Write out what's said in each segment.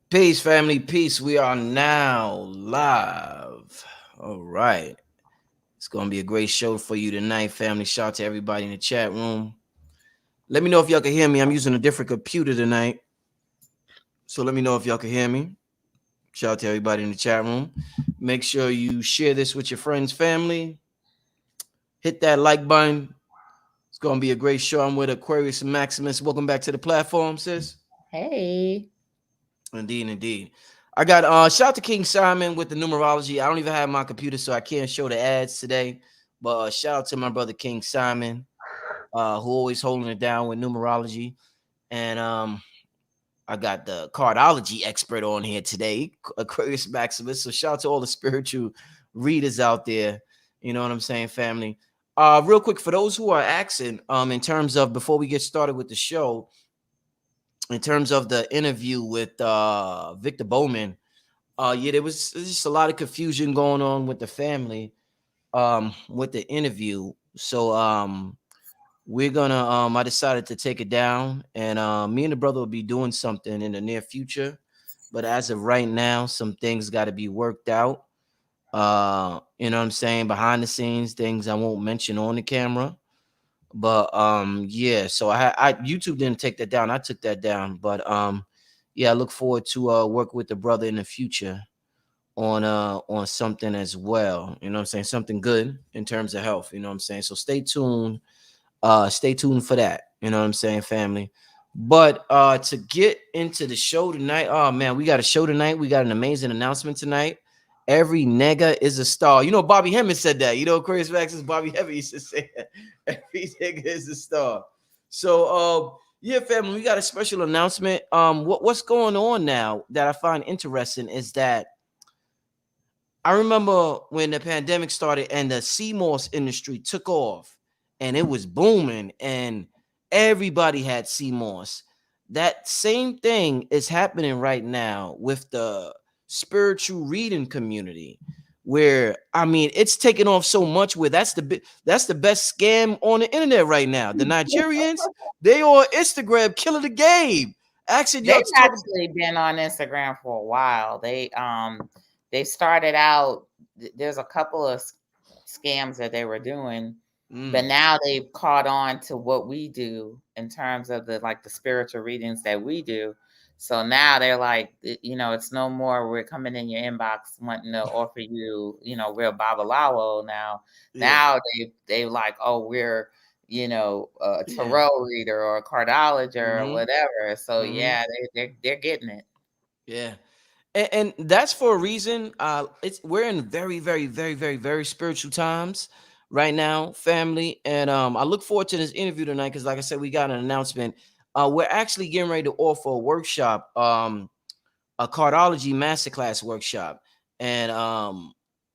Peace, family, peace. We are now live. All right. It's going to be a great show for you tonight, family. Shout out to everybody in the chat room. Let me know if y'all can hear me. I'm using a different computer tonight. So let me know if y'all can hear me. Shout out to everybody in the chat room. Make sure you share this with your friends, family. Hit that like button. It's going to be a great show. I'm with Aquarius and Maximus. Welcome back to the platform, sis. Hey. Indeed, indeed. I got shout out to King Simon with the numerology. I don't even have my computer, so I can't show the ads today. But shout out to my brother King Simon, who always holding it down with numerology. And I got the cardology expert on here today, Aquarius Maximus. So shout out to all the spiritual readers out there. You know what I'm saying, family. Real quick, for those who are asking, in terms of before we get started with the show, in terms of the interview with Victor Bowman, yeah, there's just a lot of confusion going on with the family with the interview. So we're gonna I decided to take it down, and me and the brother will be doing something in the near future. But as of right now, some things got to be worked out. You know what I'm saying? Behind the scenes, things I won't mention on the camera. But yeah, so I YouTube didn't take that down. I took that down. But yeah, I look forward to work with the brother in the future on something as well. You know what I'm saying? Something good in terms of health. You know what I'm saying? So stay tuned. Stay tuned for that. You know what I'm saying, family? But to get into the show tonight, oh man, we got a show tonight. We got an amazing announcement tonight. Every nigga is a star. You know, Bobby Hemmett said that. You know, Aquarius Max's Bobby Hemmett used to say that. Every nigga is a star. So yeah, family, we got a special announcement. What's going on now that I find interesting is that I remember when the pandemic started and the CMOS industry took off and it was booming and everybody had CMOS. That same thing is happening right now with the spiritual reading community, where I mean it's taken off so much where that's the best scam on the internet right now. The Nigerians, they on Instagram killing the game. Actually, They've y'all talk. actually been on Instagram for a while. They started out there's a couple of scams that they were doing, but Mm, now they've caught on to what we do in terms of the spiritual readings that we do. So now they're like, it's no more we're coming in your inbox wanting to offer you, real babalawo now. yeah, Now they like, oh, we're a yeah. tarot reader or a cardologist or Mm-hmm. whatever. So Mm-hmm. yeah, they're getting it. Yeah. And that's for a reason. It's we're in very, very, very, very, very spiritual times right now, family. And I look forward to this interview tonight because, like I said, we got an announcement. We're actually getting ready to offer a workshop, a Cardology Masterclass Workshop, and I'm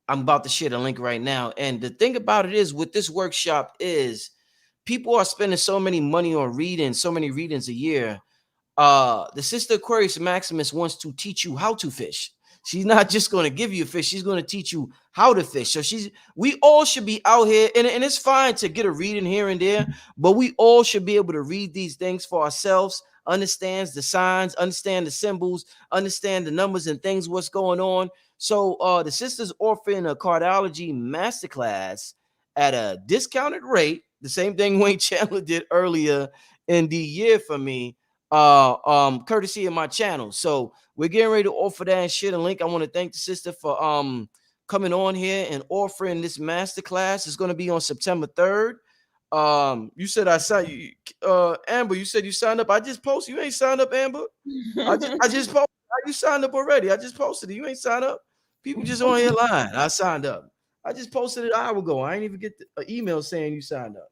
about to share the link right now. And the thing about it is, with this workshop, is people are spending so many money on reading, so many readings a year. The sister Aquarius Maximus wants to teach you how to fish. She's not just going to give you a fish, she's going to teach you how to fish. So we all should be out here, and it's fine to get a reading here and there, but we all should be able to read these things for ourselves, understands the signs, understand the symbols, understand the numbers and things, what's going on. So the sister's offering a cardology masterclass at a discounted rate, the same thing Wayne Chandler did earlier in the year for me, courtesy of my channel. So we're getting ready to offer that and share the link. I want to thank the sister for coming on here and offering this masterclass. It's going to be on September 3rd. You said I signed you, Amber, you said you signed up. I just posted. You ain't signed up, Amber. I just posted. You signed up already. I just posted it. You ain't signed up. People just on here lying. I signed up. I just posted it an hour ago. I ain't even get an email saying you signed up.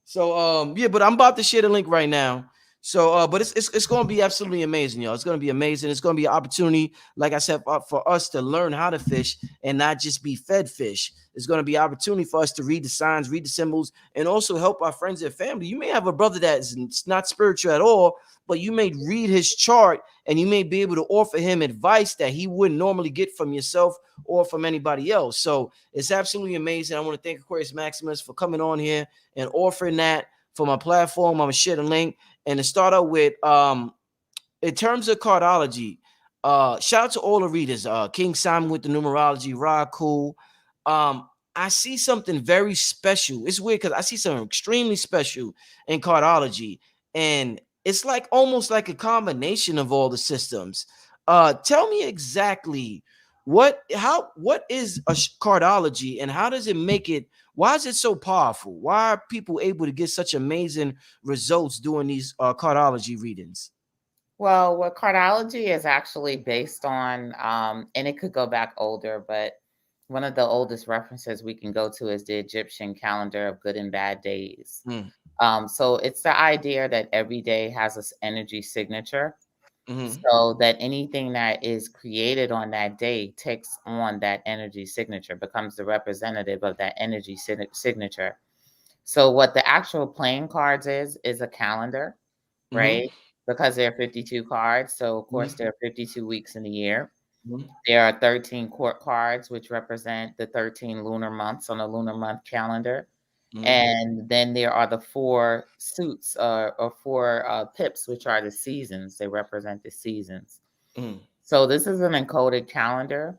So yeah, but I'm about to share the link right now. So but it's going to be absolutely amazing, y'all. It's going to be amazing. It's going to be an opportunity, like I said, for us to learn how to fish and not just be fed fish. It's going to be an opportunity for us to read the signs, read the symbols, and also help our friends and family. You may have a brother that's not spiritual at all, but you may read his chart and you may be able to offer him advice that he wouldn't normally get from yourself or from anybody else. So it's absolutely amazing. I want to thank Aquarius Maximus for coming on here and offering that for my platform. I'm gonna share the link. And to start out with, in terms of cardology, Shout out to all the readers. King Simon with the numerology, Rod Cool. I see something very special. It's weird because I see something extremely special in cardology, and it's like almost like a combination of all the systems. Tell me exactly what is a cardology and how does it make it? Why is it so powerful? Why are people able to get such amazing results doing these cardology readings? Well, what cardology is actually based on, and it could go back older, but one of the oldest references we can go to is the Egyptian calendar of good and bad days. Mm, So it's the idea that every day has this energy signature, mm-hmm, so that anything that is created on that day takes on that energy signature, becomes the representative of that energy signature. So what the actual playing cards is a calendar, mm-hmm, right? Because there are 52 cards. So, of course, mm-hmm, there are 52 weeks in the year. mm-hmm, There are 13 court cards, which represent the 13 lunar months on a lunar month calendar. mm-hmm, And then there are the four suits or four pips, which are the seasons. They represent the seasons. mm-hmm. So, this is an encoded calendar.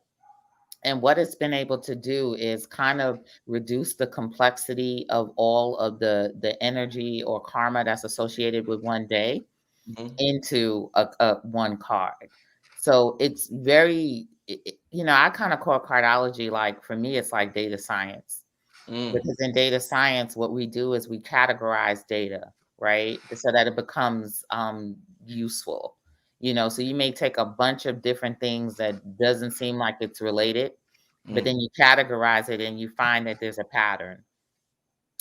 And what it's been able to do is kind of reduce the complexity of all of the energy or karma that's associated with one day Mhm, into a one card. So it's very, I kind of call cardology, like, for me, it's like data science. mm, Because in data science, what we do is we categorize data, right? So that it becomes useful. So you may take a bunch of different things that doesn't seem like it's related, but mm, then you categorize it and you find that there's a pattern.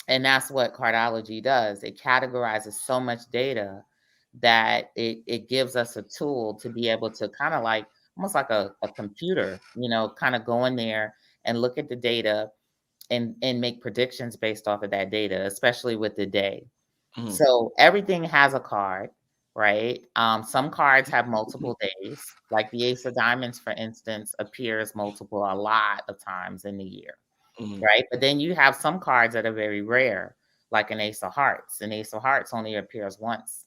And that's what cardology does. It categorizes so much data that it gives us a tool to be able to kind of like almost like a computer, kind of go in there and look at the data and make predictions based off of that data, especially with the day. mm, So everything has a card, right? Some cards have multiple days, like the Ace of Diamonds, for instance, appears multiple a lot of times in the year, mm, right? But then you have some cards that are very rare, like an Ace of Hearts. An Ace of Hearts only appears once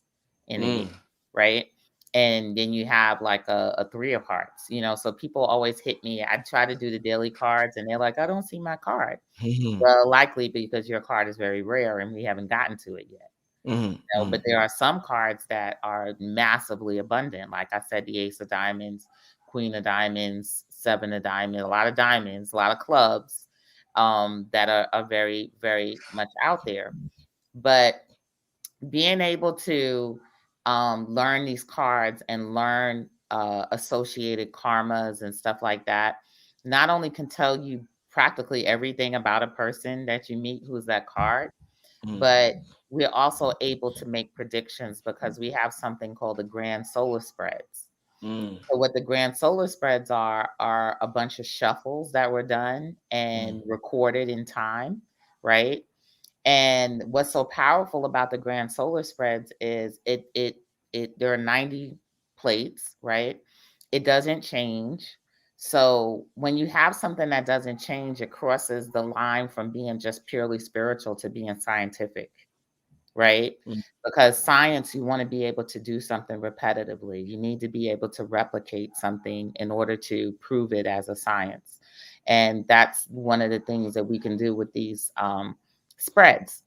in a year, mm, right? And then you have like a Three of Hearts, so people always hit me. I try to do the daily cards and they're like, I don't see my card. mhm, Well, likely because your card is very rare and we haven't gotten to it yet. mhm, But mhm, there are some cards that are massively abundant. Like I said, the Ace of Diamonds, Queen of Diamonds, Seven of Diamonds, a lot of diamonds, a lot of clubs that are very, very much out there. But being able to learn these cards and learn associated karmas and stuff like that, not only can tell you practically everything about a person that you meet who's that card, mhm, but we're also able to make predictions because we have something called the grand solar spreads. mm, So what the grand solar spreads are a bunch of shuffles that were done mm, and recorded in time, right? And what's so powerful about the grand solar spreads is it there are 90 plates, right? It doesn't change. So when you have something that doesn't change, it crosses the line from being just purely spiritual to being scientific, right? mm, Because science, you want to be able to do something repetitively. You need to be able to replicate something in order to prove it as a science. And that's one of the things that we can do with these spreads.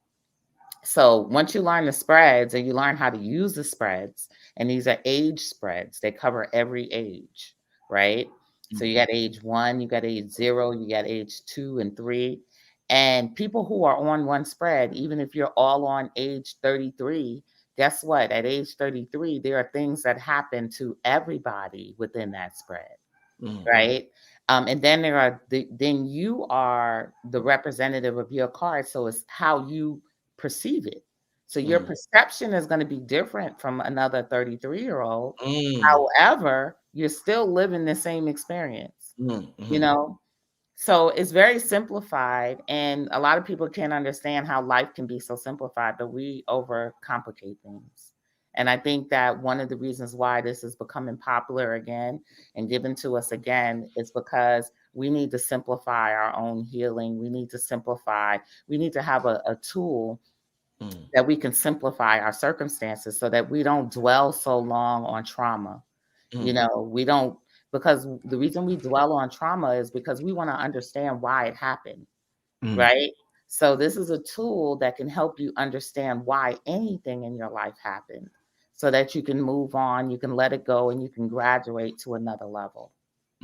So once you learn the spreads and you learn how to use the spreads, and these are age spreads, they cover every age, right? So you mm, got age 1, you got age 0, you got age 2 and 3. And people who are on one spread, even if you're all on age 33, guess what? At age 33, there are things that happen to everybody within that spread, mm, right? And then then you are the representative of your card, so it's how you perceive it. So your mm, perception is going to be different from another 33-year-old. mm, However, you're still living the same experience, mm, you mhm, know? So it's very simplified, and a lot of people can't understand how life can be so simplified, but we overcomplicate things. And I think that one of the reasons why this is becoming popular again and given to us again is because we need to simplify our own healing. We need to have a tool mm, that we can simplify our circumstances so that we don't dwell so long on trauma. You mm, know, we don't, because the reason we dwell on trauma is because we want to understand why it happened, mm, right? So this is a tool that can help you understand why anything in your life happened so that you can move on, you can let it go, and you can graduate to another level.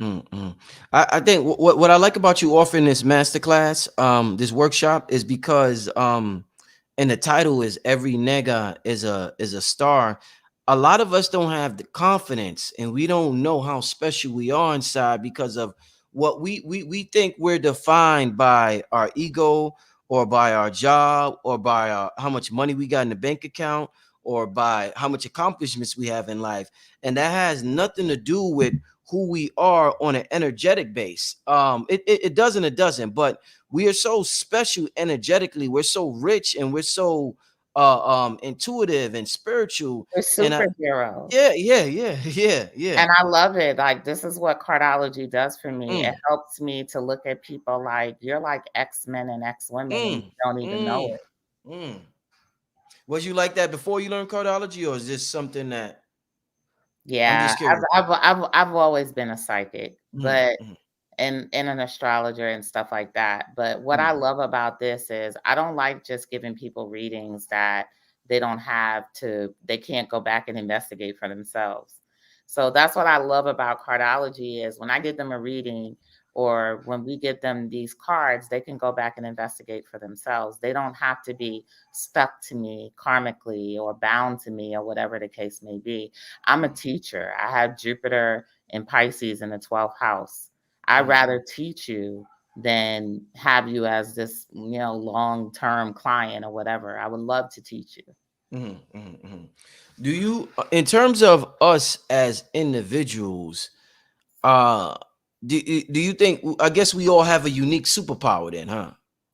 mm, mm. I think what I like about you offering this masterclass, this workshop, is because and the title is "Every Nega is a Star." A lot of us don't have the confidence, and we don't know how special we are inside because of what we think we're defined by our ego, or by our job, or by how much money we got in the bank account, or by how much accomplishments we have in life, and that has nothing to do with who we are on an energetic base. It doesn't, but we are so special energetically. We're so rich, and we're so intuitive and spiritual. We're And superheroes. yeah. And I love it. Like, this is what Cardology does for me. It Mm, helps me to look at people like you're like X-men and X-women and you mm, don't even know mm, it. mm. Was you like that before you learned cardology, or is this something that I'm Yeah, just curious? I've always been a psychic, Mm, but mm, and an astrologer and stuff like that. But what I mm, love about this is I don't like just giving people readings that they don't have to, they can't go back and investigate for themselves. So that's what I love about cardology is when I give them a reading or when we give them these cards, they can go back and investigate for themselves. They don't have to be stuck to me karmically or bound to me or whatever the case may be. I'm a teacher. I have Jupiter in Pisces in the 12th house. I'd mm, rather teach you than have you as this, long-term client or whatever. I would love to teach you. mm, mm, mm. Do you, in terms of us as individuals, uh do you think, I guess we all have a unique superpower then, huh?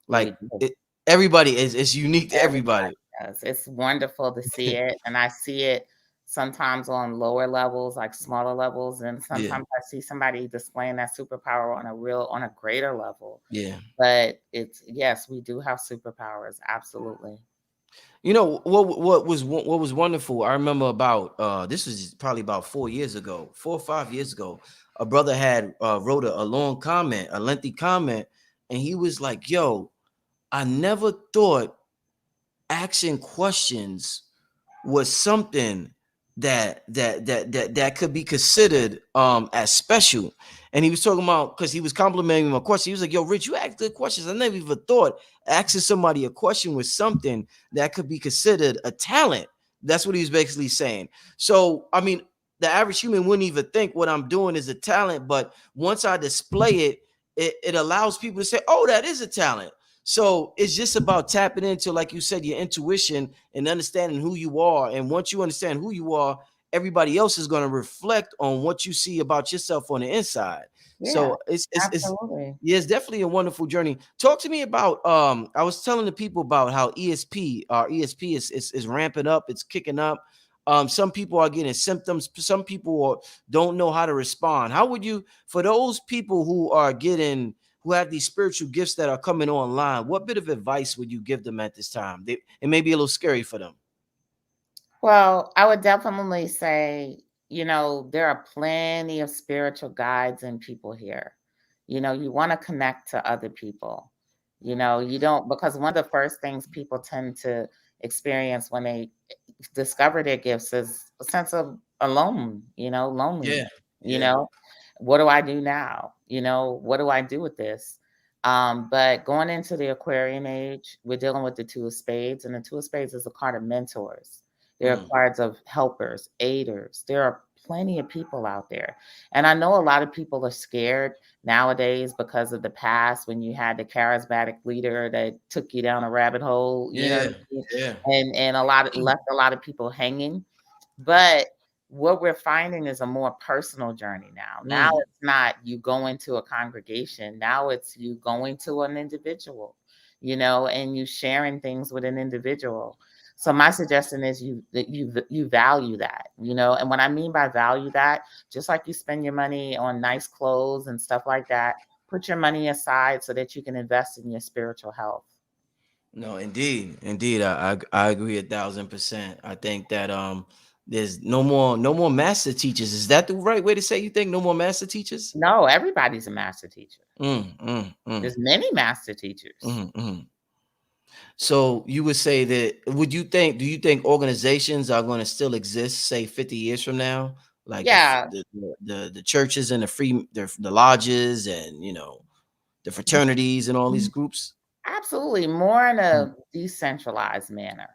We Like do. it, everybody is unique to Everybody everybody. does. It's wonderful to see it, and I see it sometimes on lower levels, like smaller levels, and Yeah, sometimes I see somebody displaying that superpower on a greater level. yeah. But it's yes, we do have superpowers, absolutely. You know what was wonderful? I remember about this was probably about 4 years ago, 4 or 5 years ago. A brother had wrote a long comment, a lengthy comment, and he was like, "Yo, I never thought asking questions was something that could be considered as special." And he was talking about, because he was complimenting my question. He was like, "Yo, Rich, you ask good questions. I never even thought asking somebody a question was something that could be considered a talent." That's what he was basically saying. So I mean, the average human wouldn't even think what I'm doing is a talent, but once I display it, it allows people to say, "Oh, that is a talent." So it's just about tapping into, like you said, your intuition and understanding who you are. And once you understand who you are, everybody else is going to reflect on what you see about yourself on the inside. Yeah, So it's absolutely. yeah, it's definitely a wonderful journey. Talk to me about I was telling the people about how our ESP is ramping up, it's kicking up. Some people are getting symptoms, some people don't know how to respond. How would you, for those people who have these spiritual gifts that are coming online, what bit of advice would you give them at this time? It may be a little scary for them. Well, I would definitely say, there are plenty of spiritual guides and people here. You want to connect to other people. You don't, because one of the first things people tend to experience when they discover their gifts is a sense of alone, lonely, Yeah, you yeah. know, what do I do now? What do I do with this? But going into the Aquarian age, we're dealing with the Two of Spades, and the Two of Spades is a card of mentors. There are Mm, cards of helpers, aiders. There are plenty of people out there. And I know a lot of people are scared nowadays because of the past when you had the charismatic leader that took you down a rabbit hole, yeah, yeah. and left a lot of people hanging. But what we're finding is a more personal journey now. Now Mm, it's not you going to a congregation. Now it's you going to an individual, and you sharing things with an individual. So my suggestion is you value that, and what I mean by value that, just like you spend your money on nice clothes and stuff like that, put your money aside so that you can invest in your spiritual health. no, indeed, indeed. I agree 1,000%. I think that There's no more master teachers. Is that the right way to say, you think no more master teachers? No, everybody's a master teacher. Mm, mm, mm, There's many master teachers. mm, mm. So you would say that, do you think organizations are going to still exist, say 50 years from now? Like Yeah, the churches and the lodges, and the fraternities and all these groups, absolutely. More in Mm. a decentralized manner.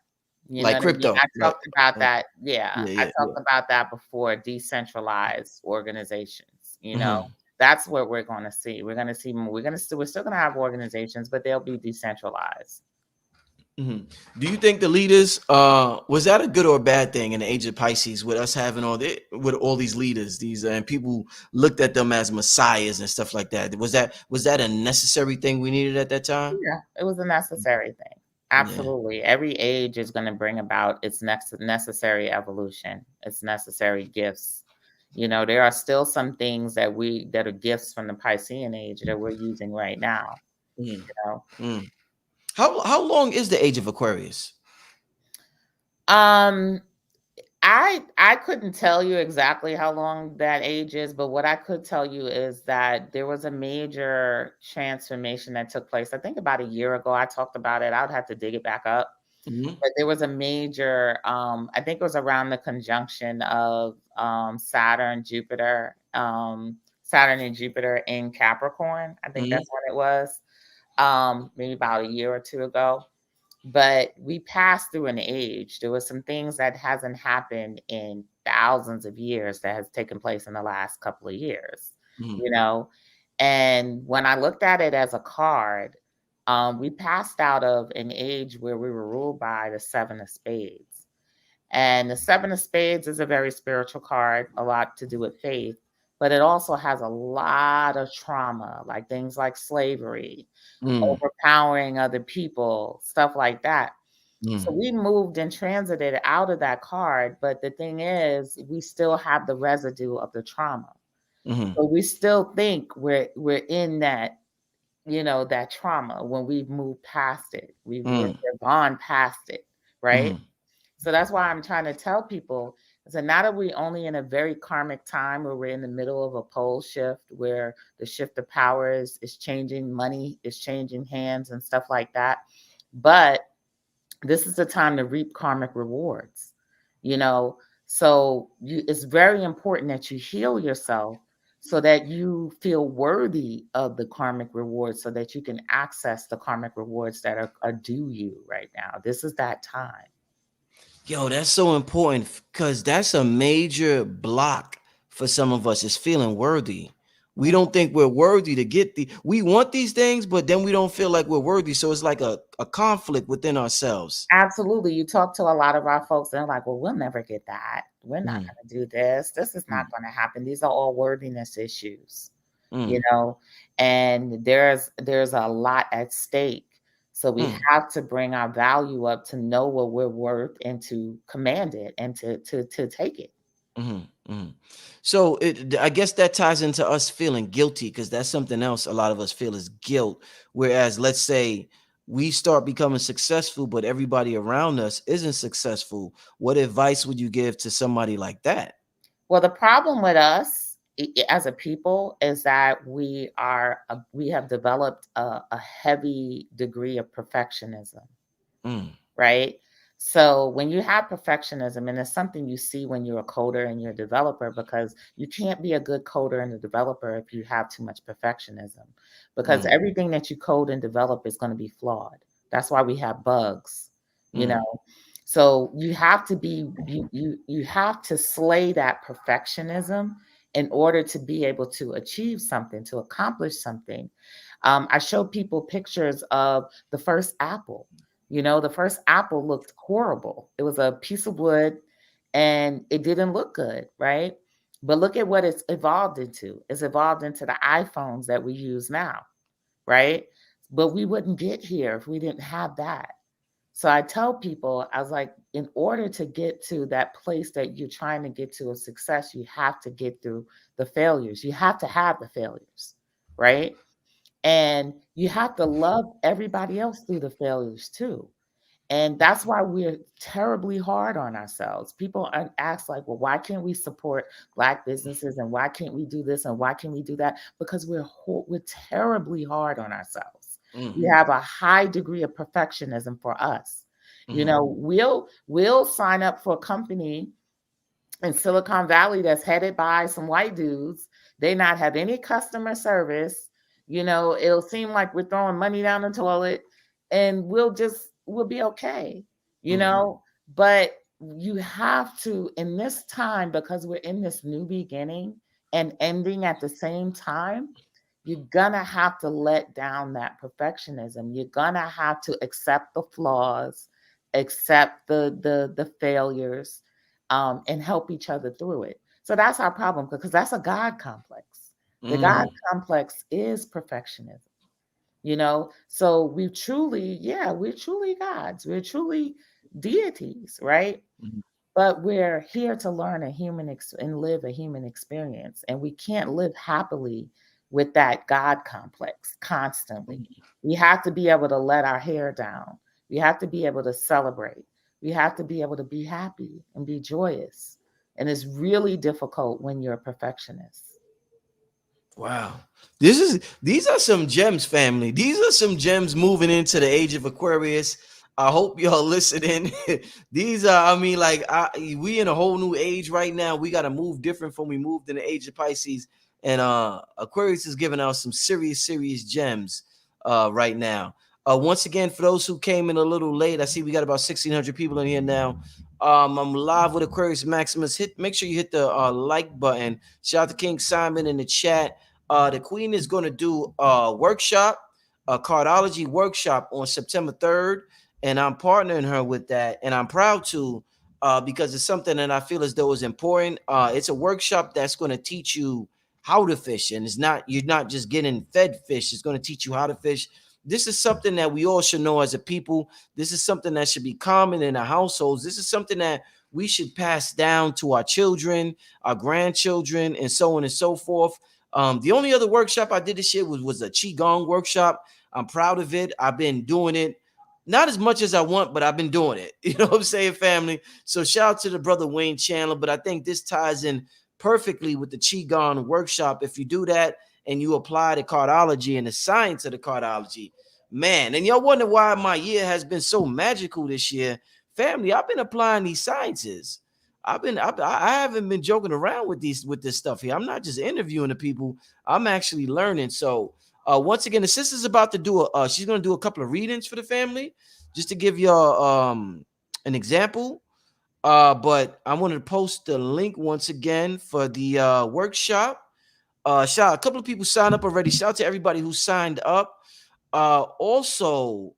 You know like what I mean? crypto, I like talked about uh, that. Yeah, yeah, I yeah, talked yeah. about that before. Decentralized organizations. Mhm. That's what we're going to see. We're going to see. We're still going to have organizations, but they'll be decentralized. Mhm. Do you think the leaders, was that a good or a bad thing in the age of Pisces, with us having with all these leaders, these and people looked at them as messiahs and stuff like that? Was that a necessary thing we needed at that time? Yeah, it was a necessary thing. Yeah. Absolutely. Every age is going to bring about its next necessary evolution, its necessary gifts. There are still some things that are gifts from the Piscean age that we're using right now. Mm, You know, mm. How long is the age of Aquarius? um, I couldn't tell you exactly how long that age is, but what I could tell you is that there was a major transformation that took place. I think about a year ago. I talked about it. I'd have to dig it back up. Mhm, But there was a major, I think it was around the conjunction of Saturn and Jupiter in Capricorn. I think mhm, that's when it was, maybe about a year or two ago. But we passed through an age. There was some things that hasn't happened in thousands of years that has taken place in the last couple of years, mhm, you know. And when I looked at it as a card, we passed out of an age where we were ruled by the Seven of Spades. And the Seven of Spades is a very spiritual card, a lot to do with faith, but it also has a lot of trauma, like things like slavery, mm, overpowering other people, stuff like that. So mm, we moved and transited out of that card, but the thing is, we still have the residue of the trauma. mhm, So we still think we're in that, that trauma when we've moved past it. mm, We're gone past it, right? mhm, So that's why I'm trying to tell people, is that now that we're only in a very karmic time where we're in the middle of a pole shift, where the shift of power is changing, money is changing hands and stuff like that. But this is the time to reap karmic rewards, you know. So it's very important that you heal yourself so that you feel worthy of the karmic rewards, so that you can access the karmic rewards that are due you right now. This is that time. Yo, that's so important, because that's a major block for some of us, is feeling worthy. We don't think we're worthy to we want these things, but then we don't feel like we're worthy. So it's like a conflict within ourselves. Absolutely. You talk to a lot of our folks, and they're like, well, we'll never get that. We're not Mm, going to do this. This is not mm, going to happen. These are all worthiness issues, you mm, know, and there's a lot at stake. So we mm, have to bring our value up to know what we're worth and to command it and to take it. mhm, mhm. So I guess that ties into us feeling guilty, because that's something else a lot of us feel, is guilt. Whereas, let's say we start becoming successful, but everybody around us isn't successful. What advice would you give to somebody like that? Well, the problem with us as a people is that we have developed a heavy degree of perfectionism, Mm, right? So when you have perfectionism, and it's something you see when you're a coder and you're a developer, because you can't be a good coder and a developer if you have too much perfectionism, because mm, everything that you code and develop is going to be flawed. That's why we have bugs, you mm, know. So you have to be you have to slay that perfectionism in order to be able to achieve something, to accomplish something. I show people pictures of the first Apple. The first Apple looked horrible. It was a piece of wood and it didn't look good, right? But look at what it's evolved into. It's evolved into the iPhones that we use now, right? But we wouldn't get here if we didn't have that. So I tell people, I was like, in order to get to that place that you're trying to get to of success, you have to get through the failures. You have to have the failures, right? And you have to love everybody else through the failures too. And that's why we're terribly hard on ourselves. People ask, like, well, why can't we support Black businesses, and why can't we do this, and why can't we do that? Because we're terribly hard on ourselves. We Mm-hmm. have a high degree of perfectionism for us. You Mm-hmm. know, we'll sign up for a company in Silicon Valley that's headed by some white dudes. They not have any customer service. You know, it'll seem like we're throwing money down the toilet, and we'll be okay, you Mm-hmm. know. But you have to, in this time, because we're in this new beginning and ending at the same time, you're gonna have to let down that perfectionism. You're gonna have to accept the flaws, accept the failures, and help each other through it. So that's our problem, because that's a God complex. The God Mm-hmm. complex is perfectionism, you know. So we truly, yeah, we're truly gods. We're truly deities, right? But we're here to learn and live a human experience, and we can't live happily with that God complex constantly. We have to be able to let our hair down. We have to be able to celebrate. We have to be able to be happy and be joyous. And it's really difficult when you're a perfectionist. Wow. These are some gems, family. These are some gems moving into the age of Aquarius. I hope y'all listening. These are, I mean, we in a whole new age right now. We gotta move different from we moved in the age of Pisces. And Aquarius is giving out some serious gems right now. Once again, for those who came in a little late, I see we got about 1,600 people in here now. I'm live with Aquarius Maximus. Make sure you hit the like button. Shout out to King Simon in the chat. The Queen is going to do a workshop, a cardology workshop on September 3rd, and I'm partnering her with that, and I'm proud to, because it's something that I feel as though is important. It's a workshop that's going to teach you how to fish, and you're not just getting fed fish. It's going to teach you how to fish. This is something that we all should know as a people. This is something that should be common in our households. This is something that we should pass down to our children, our grandchildren, and so on and so forth. The only other workshop I did this year was a qigong workshop. I'm proud of it. I've been doing it, not as much as I want, but I've been doing it. You know what I'm saying, family? So shout out to the brother Wayne Chandler. But I think this ties in perfectly with the qigong workshop. If you do that and you apply the cardology and the science of the cardology, man. And y'all wonder why my year has been so magical this year, family. I've been applying these sciences. I haven't been joking around with this stuff here. I'm not just interviewing the people. I'm actually learning. So once again, the sister's about to do she's gonna do a couple of readings for the family, just to give y'all an example. But I wanted to post the link once again for the workshop. Shout out, a couple of people signed up already. Shout out to everybody who signed up. Also,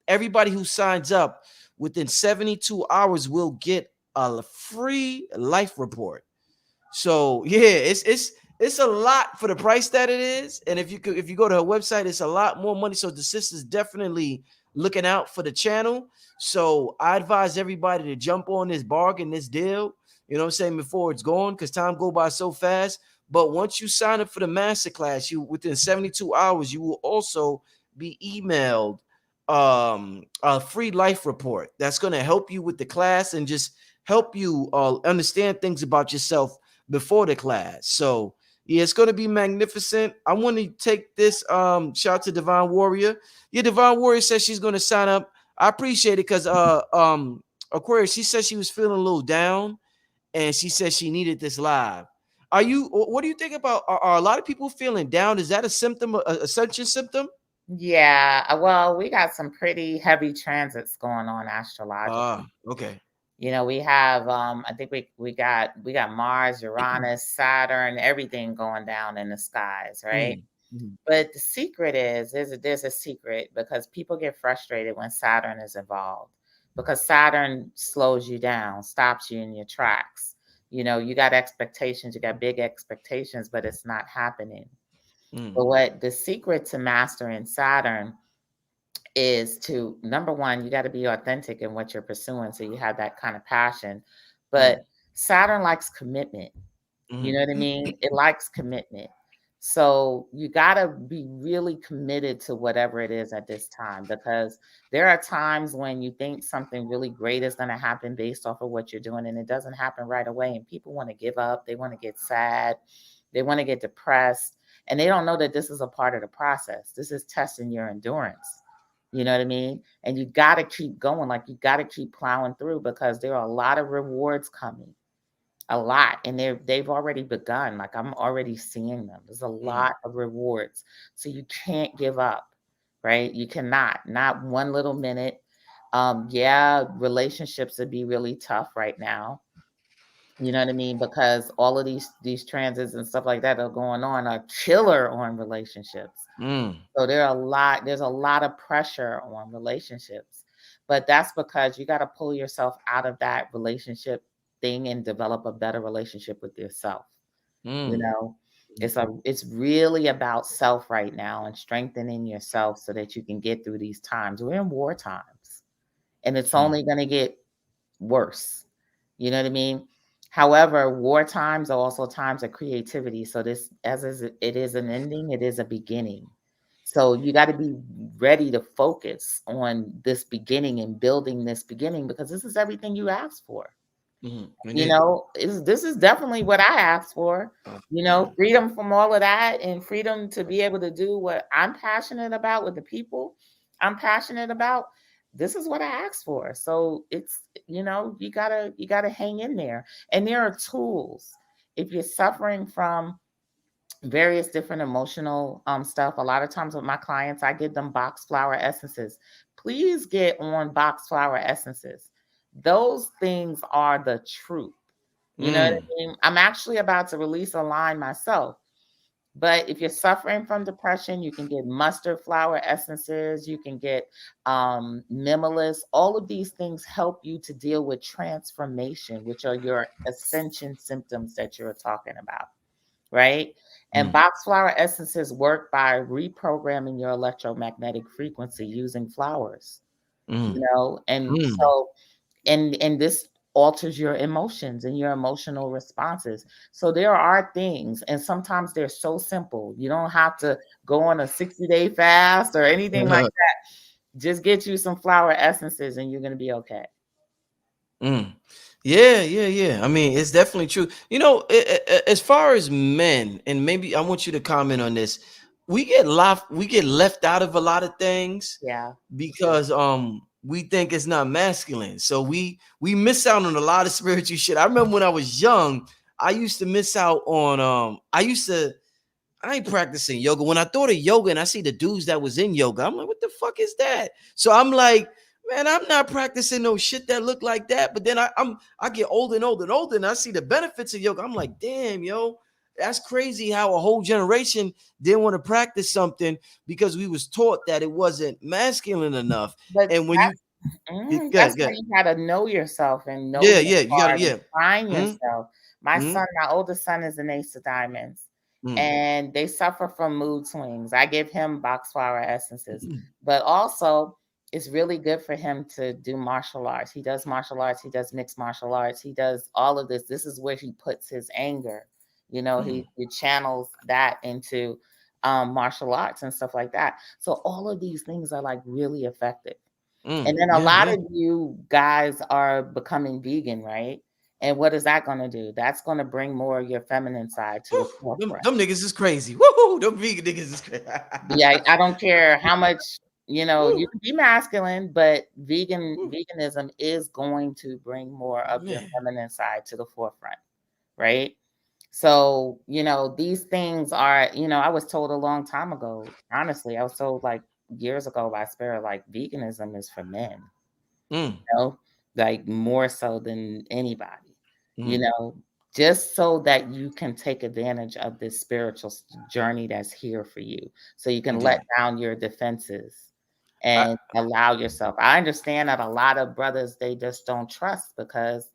everybody who signs up within 72 hours will get a free life report. So yeah, it's a lot for the price that it is. And if you go to her website, it's a lot more money. So the sister's definitely looking out for the channel. So I advise everybody to jump on this bargain, this deal. You know what I'm saying, before it's gone, because time go by so fast. But once you sign up for the masterclass, you within 72 hours, you will also be emailed a free life report that's going to help you with the class and just help you understand things about yourself before the class. So yeah, it's gonna be magnificent. I want to take this shout out to Divine Warrior. Yeah, Divine Warrior says she's gonna sign up. I appreciate it because Aquarius, she said she was feeling a little down and she said she needed this live. What do you think about are a lot of people feeling down? Is that a symptom, a ascension symptom? Yeah, well, we got some pretty heavy transits going on astrologically. Okay. You know, we have I think we got Mars, Uranus, Saturn, everything going down in the skies, right? Mhm, mhm, But the secret is there's a secret, because people get frustrated when Saturn is involved, because Saturn slows you down, stops you in your tracks. You know, you got expectations, you got big expectations, but it's not happening. mhm, But what the secret to mastering Saturn is, to number one, you got to be authentic in what you're pursuing, so you have that kind of passion. mhm, But Saturn likes commitment. You mhm, know what I mean? It likes commitment. So you got to be really committed to whatever it is at this time, because there are times when you think something really great is going to happen based off of what you're doing, and it doesn't happen right away. And people want to give up. They want to get sad. They want to get depressed. And they don't know that this is a part of the process. This is testing your endurance. You know what I mean? And you got to keep going. Like, you got to keep plowing through, because there are a lot of rewards coming, a lot, and they've already begun. Like, I'm already seeing them. There's a lot of rewards, so you can't give up, right? You cannot, not one little minute. Yeah, relationships would be really tough right now. You know what I mean? Because all of these transits and stuff like that are going on are killer on relationships. Mm. So there's a lot of pressure on relationships. But that's because you got to pull yourself out of that relationship thing and develop a better relationship with yourself. You Mm. know, it's really about self right now, and strengthening yourself so that you can get through these times. We're in war times, and it's Mm. only going to get worse. You know what I mean? However, war times are also times of creativity. So this, as is, it is an ending, it is a beginning. So you got to be ready to focus on this beginning and building this beginning, because this is everything you asked for. Mm. You Indeed. know, this is definitely what I asked for. You know, freedom from all of that, and freedom to be able to do what I'm passionate about with the people I'm passionate about. This is what I asked for. So it's, you know, you gotta hang in there. And there are tools. If you're suffering from various different emotional stuff, a lot of times with my clients, I give them box flower essences. Please get on box flower essences. Those things are the truth. You know what Mm. I mean? I'm actually about to release a line myself. But if you're suffering from depression, you can get mustard flower essences, you can get minimalist. All of these things help you to deal with transformation, which are your ascension symptoms that you're talking about, right? And Mm. box flower essences work by reprogramming your electromagnetic frequency using flowers, you Mm. know? And Mm. so, and this alters your emotions and your emotional responses. So there are things, and sometimes they're so simple. You don't have to go on a 60-day fast or anything like that. Just get you some flower essences and you're going to be okay. Mm. Yeah, yeah, yeah. I mean, it's definitely true. You know, as far as men, and maybe I want you to comment on this. We get left out of a lot of things Yeah. because we think it's not masculine. So we miss out on a lot of spiritual shit. I remember when I was young, I used to miss out on I ain't practicing yoga. When I thought of yoga and I see the dudes that was in yoga, I'm like, what the fuck is that? So I'm like, man, I'm not practicing no shit that look like that. But then I get older and older and older, and I see the benefits of yoga. I'm like, damn, yo, that's crazy how a whole generation didn't want to practice something because we was taught that it wasn't masculine enough. But And when you that's good, why good. you gotta know yourself and know Yeah, your yeah, you gotta, heart and yeah. find Mm, yourself. My mm, son, my oldest son, is an ace of diamonds, mm, and they suffer from mood swings. I give him box flower essences, mm, but also it's really good for him to do martial arts. He does martial arts, he does mixed martial arts, he does all of this. This is where he puts his anger. You know, mm, he channels that into martial arts and stuff like that. So all of these things are like really effective. And then a yeah, lot yeah. of you guys are becoming vegan, right? And what is that going to do? That's going to bring more of your feminine side to the Whew, them, forefront. them niggas is crazy. Woohoo, them vegan niggas is crazy. Yeah, I don't care how much, you know, you Woo, can be masculine, but woo, veganism is going to bring more of your man. feminine side to the forefront, right? So, you know, these things are, you know, I was told a long time ago, honestly, I was told like years ago by Spirit, like veganism is for men. Mm, Know, like more so than anybody, you mm, know, just so that you can take advantage of this spiritual journey that's here for you. So you can let indeed. down your defenses I, and allow yourself. I understand that a lot of brothers, they just don't trust because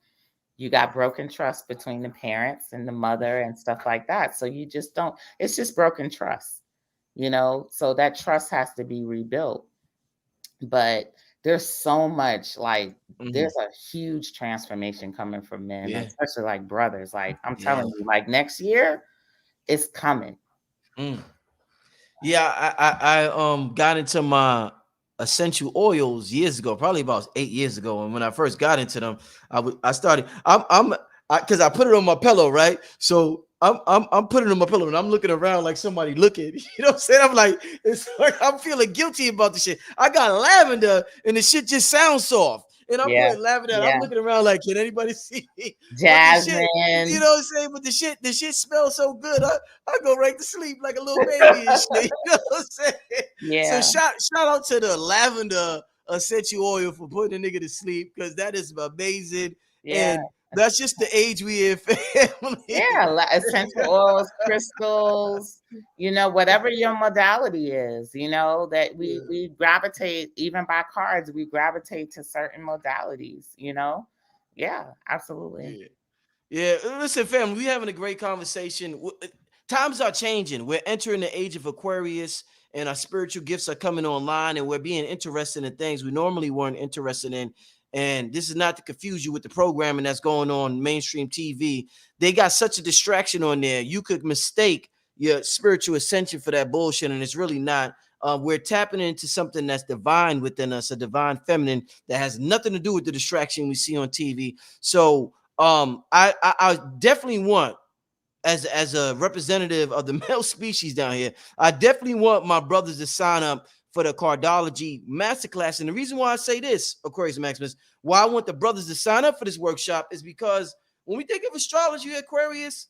you got broken trust between the parents and the mother and stuff like that. So you just don't, it's just broken trust, you know, so that trust has to be rebuilt. But there's so much, like, mm, there's a huge transformation coming from men, yeah, especially like brothers. Like, I'm yeah. telling you, like next year, it's coming. Mm. Yeah, I got into my essential oils years ago, probably about 8 years ago. And when I first got into them, I started. Because I put it on my pillow, right? So I'm putting it on my pillow and I'm looking around like somebody looking. You know what I'm saying? I'm like, it's like I'm feeling guilty about the shit. I got lavender and the shit just sounds soft. And I'm Yeah, putting lavender. And I'm yeah. looking around like, can anybody see me? But the shit, you Jasmine. know what I'm saying? But the shit smells so good. I go right to sleep like a little baby and shit. You know what I'm saying? So Yeah, shout out to the lavender essential oil for putting a nigga to sleep, because that is amazing. yeah. And that's just the age we in, family. Yeah, essential oils, crystals, whatever your modality is, that we Yeah, we gravitate, even by cards, we gravitate to certain modalities. Yeah, absolutely. yeah. Yeah, listen, fam, we having a great conversation. Times are changing. We're entering the age of Aquarius, and our spiritual gifts are coming online, and we're being interested in things we normally weren't interested in. And this is not to confuse you with the programming that's going on mainstream TV. They got such a distraction on there. You could mistake your spiritual ascension for that bullshit, and it's really not. We're tapping into something that's divine within us, a divine feminine that has nothing to do with the distraction we see on TV. So I definitely want, as a representative of the male species down here, I definitely want my brothers to sign up for the Cardology Masterclass. And the reason why I say this, Aquarius Maximus, why I want the brothers to sign up for this workshop is because when we think of astrology, Aquarius,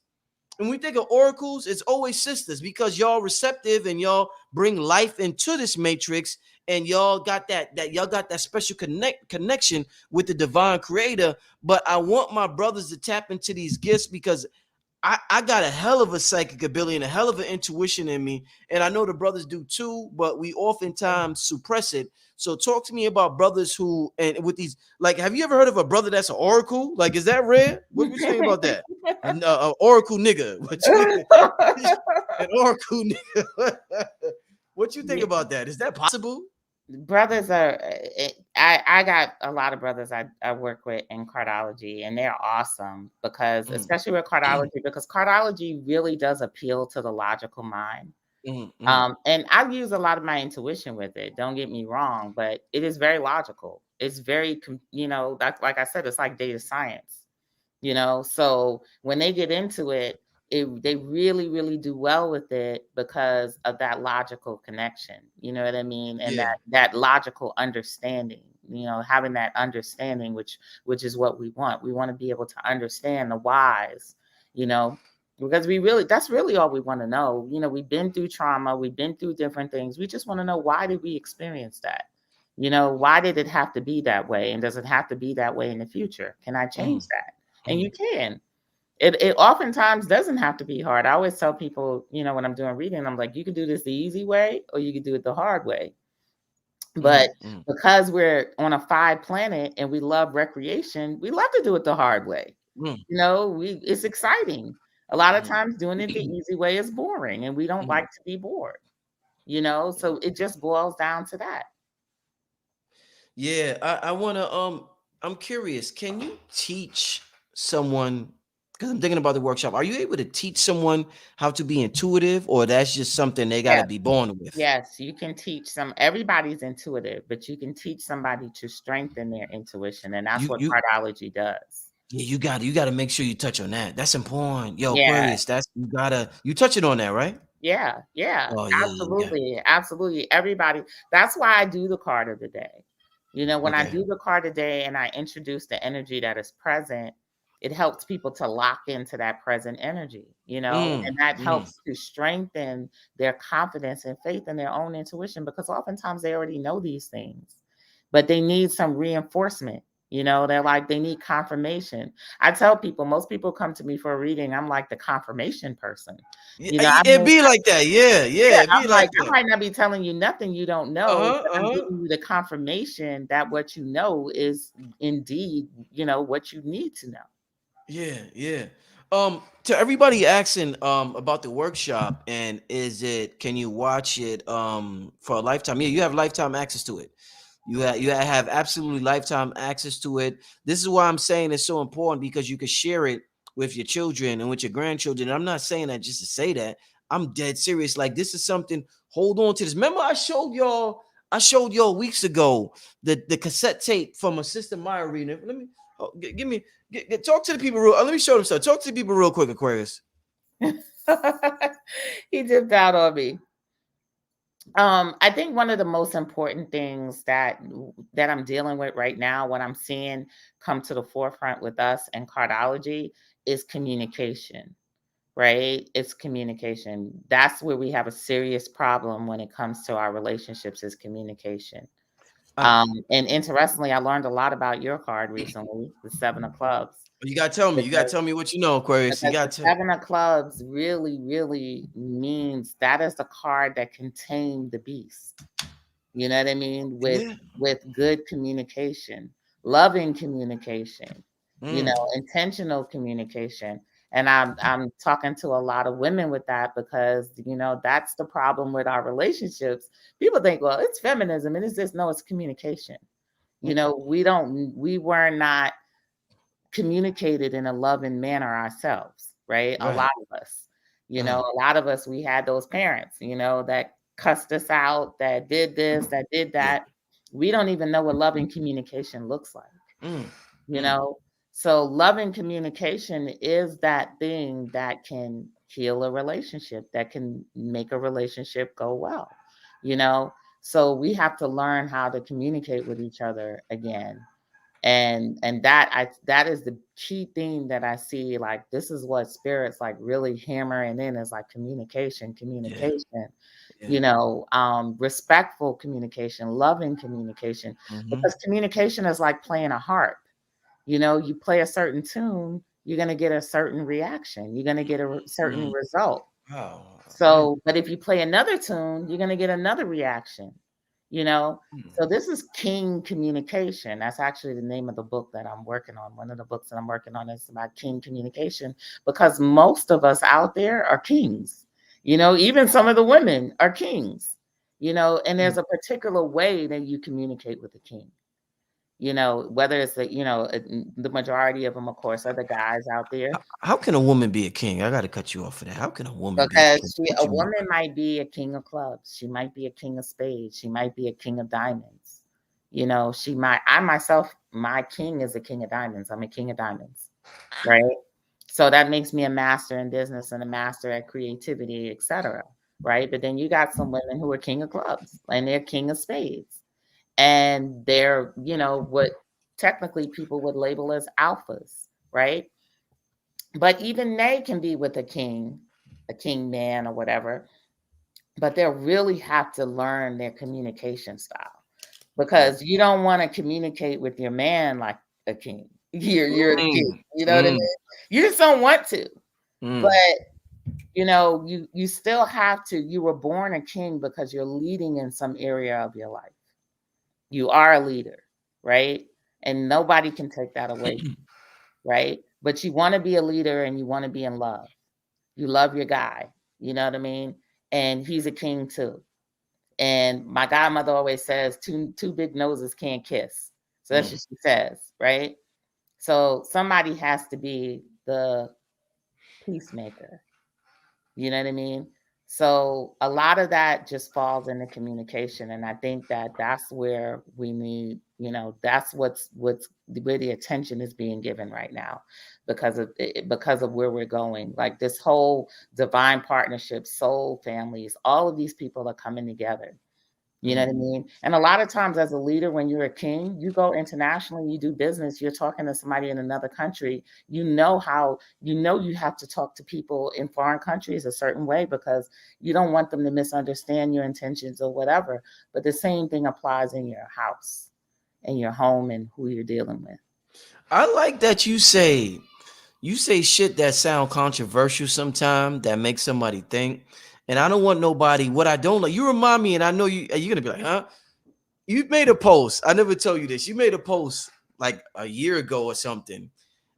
and we think of oracles, it's always sisters, because y'all receptive and y'all bring life into this matrix, and y'all got that special connection with the divine creator. But I want my brothers to tap into these gifts, because I got a hell of a psychic ability and a hell of an intuition in me. And I know the brothers do too, but we oftentimes suppress it. So talk to me about brothers who, and with these, like, have you ever heard of a brother that's an oracle? Like, is that rare? What you think about that? An oracle nigga. What you, an oracle nigga. What you think Yeah. about that? Is that possible? Brothers are I got a lot of brothers I work with in cardology, and they're awesome, because Mm, especially with cardology, because cardology really does appeal to the logical mind. mm, mm. And I use a lot of my intuition with it, don't get me wrong, but it is very logical. It's very like I said, it's like data science. So when they get into it, they really, really do well with it, because of that logical connection. You know what I mean? And Yeah. that logical understanding. Having that understanding, which is what we want. We want to be able to understand the whys. You know, because that's really all we want to know. We've been through trauma, we've been through different things. We just want to know, why did we experience that? Why did it have to be that way? And does it have to be that way in the future? Can I change Mm, that? And you mm, can. It oftentimes doesn't have to be hard. I always tell people, when I'm doing reading, I'm like, you can do this the easy way, or you can do it the hard way. mm, But mm, because we're on a 5 planet and we love recreation, we love to do it the hard way. mm, It's exciting. A lot of mm, times doing it the easy way is boring, and we don't mm. like to be bored. So it just boils down to that. Yeah, I wanna I'm curious. Can you teach someone, because I'm thinking about the workshop, are you able to teach someone how to be intuitive, or that's just something they gotta Yes. be born with? Yes, you can teach everybody's intuitive, but you can teach somebody to strengthen their intuition, and that's what You cardology does. yeah, you gotta make sure you touch on that. That's important. Yo, Yeah, Aquarius, that's you touching on that, right? yeah, yeah, Oh yeah, yeah, yeah. absolutely, absolutely. Everybody, that's why I do the card of the day. When I Okay. do the card of the day and I introduce the energy that is present, it helps people to lock into that present energy, Mm, and that mm, helps to strengthen their confidence and faith in their own intuition, because oftentimes they already know these things, but they need some reinforcement. They're like, they need confirmation. I tell people, most people come to me for a reading. I'm like the confirmation person. yeah, I it may be like that. Yeah, Yeah, yeah, it be I'm like, like I that. might not be telling you nothing you don't know, Uh-huh, but I'm uh-huh. giving you the confirmation that what you know is indeed, what you need to know. Yeah, yeah. To everybody asking about the workshop, and can you watch it for a lifetime? Yeah, you have lifetime access to it. You have absolutely lifetime access to it. This is why I'm saying it's so important, because you can share it with your children and with your grandchildren. And I'm not saying that just to say that. I'm dead serious. Like, this is something. Hold on to this. Remember, I showed y'all weeks ago the cassette tape from a Sister Maya reading. Let me give me talk to the people real. Let me show them stuff. Talk to the people real quick, Aquarius. He dipped out on me. I think one of the most important things that I'm dealing with right now, what I'm seeing come to the forefront with us and cardology, is communication. Right? It's communication. That's where we have a serious problem when it comes to our relationships, is communication. And interestingly, I learned a lot about your card recently, the Seven of Clubs. You gotta tell me. You gotta tell me what you know, Aquarius. You Because the gotta tell. Seven of Clubs really, really means that is the card that can tame the beast. You know what I mean? Yeah. With good communication, loving communication, intentional communication. And I'm talking to a lot of women with that, because that's the problem with our relationships. People think, well, it's feminism, and it's this. No, it's communication. We were not communicated in a loving manner ourselves, right? A Right. lot of us, a lot of us, we had those parents, that cussed us out, that did this, that did that. We don't even know what loving communication looks like, you know? So loving communication is that thing that can heal a relationship, that can make a relationship go well, So we have to learn how to communicate with each other again. And that is the key thing that I see. Like, this is what spirit's like really hammering in, is like communication, respectful communication, loving communication, because communication is like playing a harp. You play a certain tune, you're going to get a certain reaction, you're going to get a certain result. Wow. So, but if you play another tune, you're going to get another reaction. So this is King Communication. That's actually the name of the book that I'm working on. One of the books that I'm working on is about King Communication, because most of us out there are kings. Even some of the women are kings, and there's a particular way that you communicate with the king. Whether it's the majority of them, of course, are the guys out there. How can a woman be a king? I got to cut you off for that. How can a woman be a Because king? a woman might be a king of clubs. She might be a king of spades. She might be a king of diamonds. I myself, my king is a king of diamonds. I'm a king of diamonds, right? So that makes me a master in business and a master at creativity, etc. Right? But then you got some women who are king of clubs and they're king of spades. And they're, what technically people would label as alphas, right? But even they can be with a king man or whatever, but they'll really have to learn their communication style, because you don't want to communicate with your man like a king. You're the king, you know what I mean? You just don't want to. But you still have to. You were born a king because you're leading in some area of your life. You are a leader, right? And nobody can take that away from you, right? But you want to be a leader, and you want to be in love. You love your guy, you know what I mean? And he's a king too. And my godmother always says, two big noses can't kiss. So that's what she says, right? So somebody has to be the peacemaker. You know what I mean? So a lot of that just falls into communication. And I think that that's where we need, that's what's where the attention is being given right now, because of where we're going. Like, this whole divine partnership, soul families, all of these people are coming together. You know what I mean? And a lot of times, as a leader, when you're a king, you go internationally, you do business, you're talking to somebody in another country, you have to talk to people in foreign countries a certain way, because you don't want them to misunderstand your intentions or whatever. But the same thing applies in your house and your home and who you're dealing with. I like that you say shit that sound controversial sometimes, that makes somebody think. And I don't want nobody. What I don't like, you remind me, and I know you're gonna be like, huh? You made a post. I never tell you this. You made a post like a year ago or something.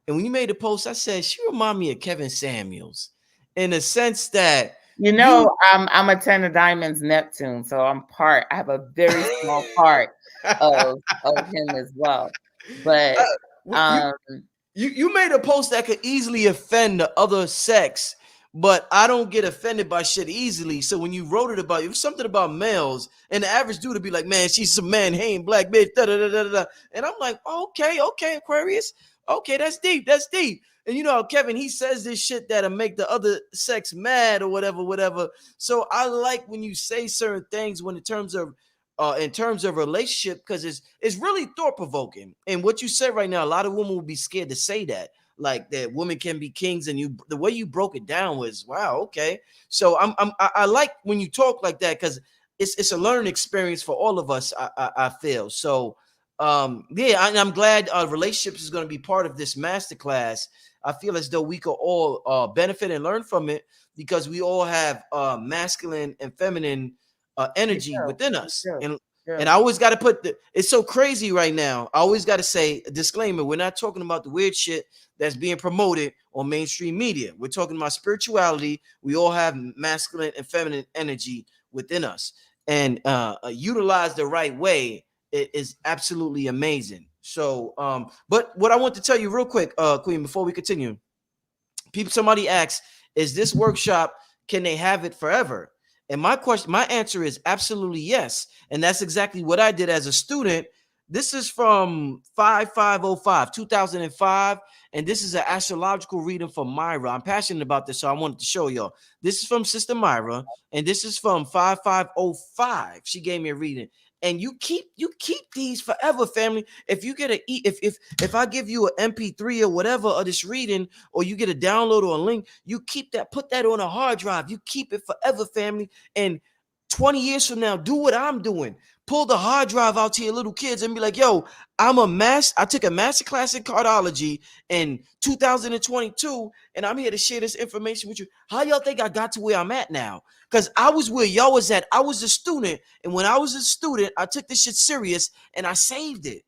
And when you made a post, I said she remind me of Kevin Samuels, in the sense that I'm a 10 of diamonds Neptune, so I have a very small part of him as well. But you made a post that could easily offend the other sex, but I don't get offended by shit easily. So when you wrote it was something about males, and the average dude would be like, man, she's some man, he ain't black bitch, da da da da da. And I'm like, oh, okay, Aquarius, okay, that's deep. And you know, Kevin, he says this shit that'll make the other sex mad or whatever. So I like when you say certain things when in terms of relationship, because it's really thought provoking. And what you said right now, a lot of women will be scared to say that, like that women can be kings, and the way you broke it down was wow, okay. So I like when you talk like that, because it's a learning experience for all of us. I feel so. Yeah, I'm glad relationships is going to be part of this masterclass. I feel as though we could all benefit and learn from it, because we all have masculine and feminine You energy do. within You us. do. And Do. I always got to it's so crazy right now. I always got to say a disclaimer. We're not talking about the weird shit that's being promoted on mainstream media. We're talking about spirituality. We all have masculine and feminine energy within us. And utilized the right way, it is absolutely amazing. So, but what I want to tell you real quick, Queen, before we continue, somebody asks, is this workshop, can they have it forever? And my answer is absolutely yes. And that's exactly what I did as a student. This is from 5505 2005, and this is an astrological reading from Myra. I'm passionate about this, so I wanted to show y'all. This is from Sister Myra, and this is from 5505. She gave me a reading. And you keep these forever, family. If you get if I give you an MP3 or whatever of this reading, or you get a download or a link, you keep that, put that on a hard drive. You keep it forever, family. And 20 years from now, do what I'm doing. Pull the hard drive out to your little kids and be like, yo, I took a master class in cardology in 2022, and I'm here to share this information with you. How y'all think I got to where I'm at now? Because I was where y'all was at. I was a student, and when I was a student, I took this shit serious and I saved it.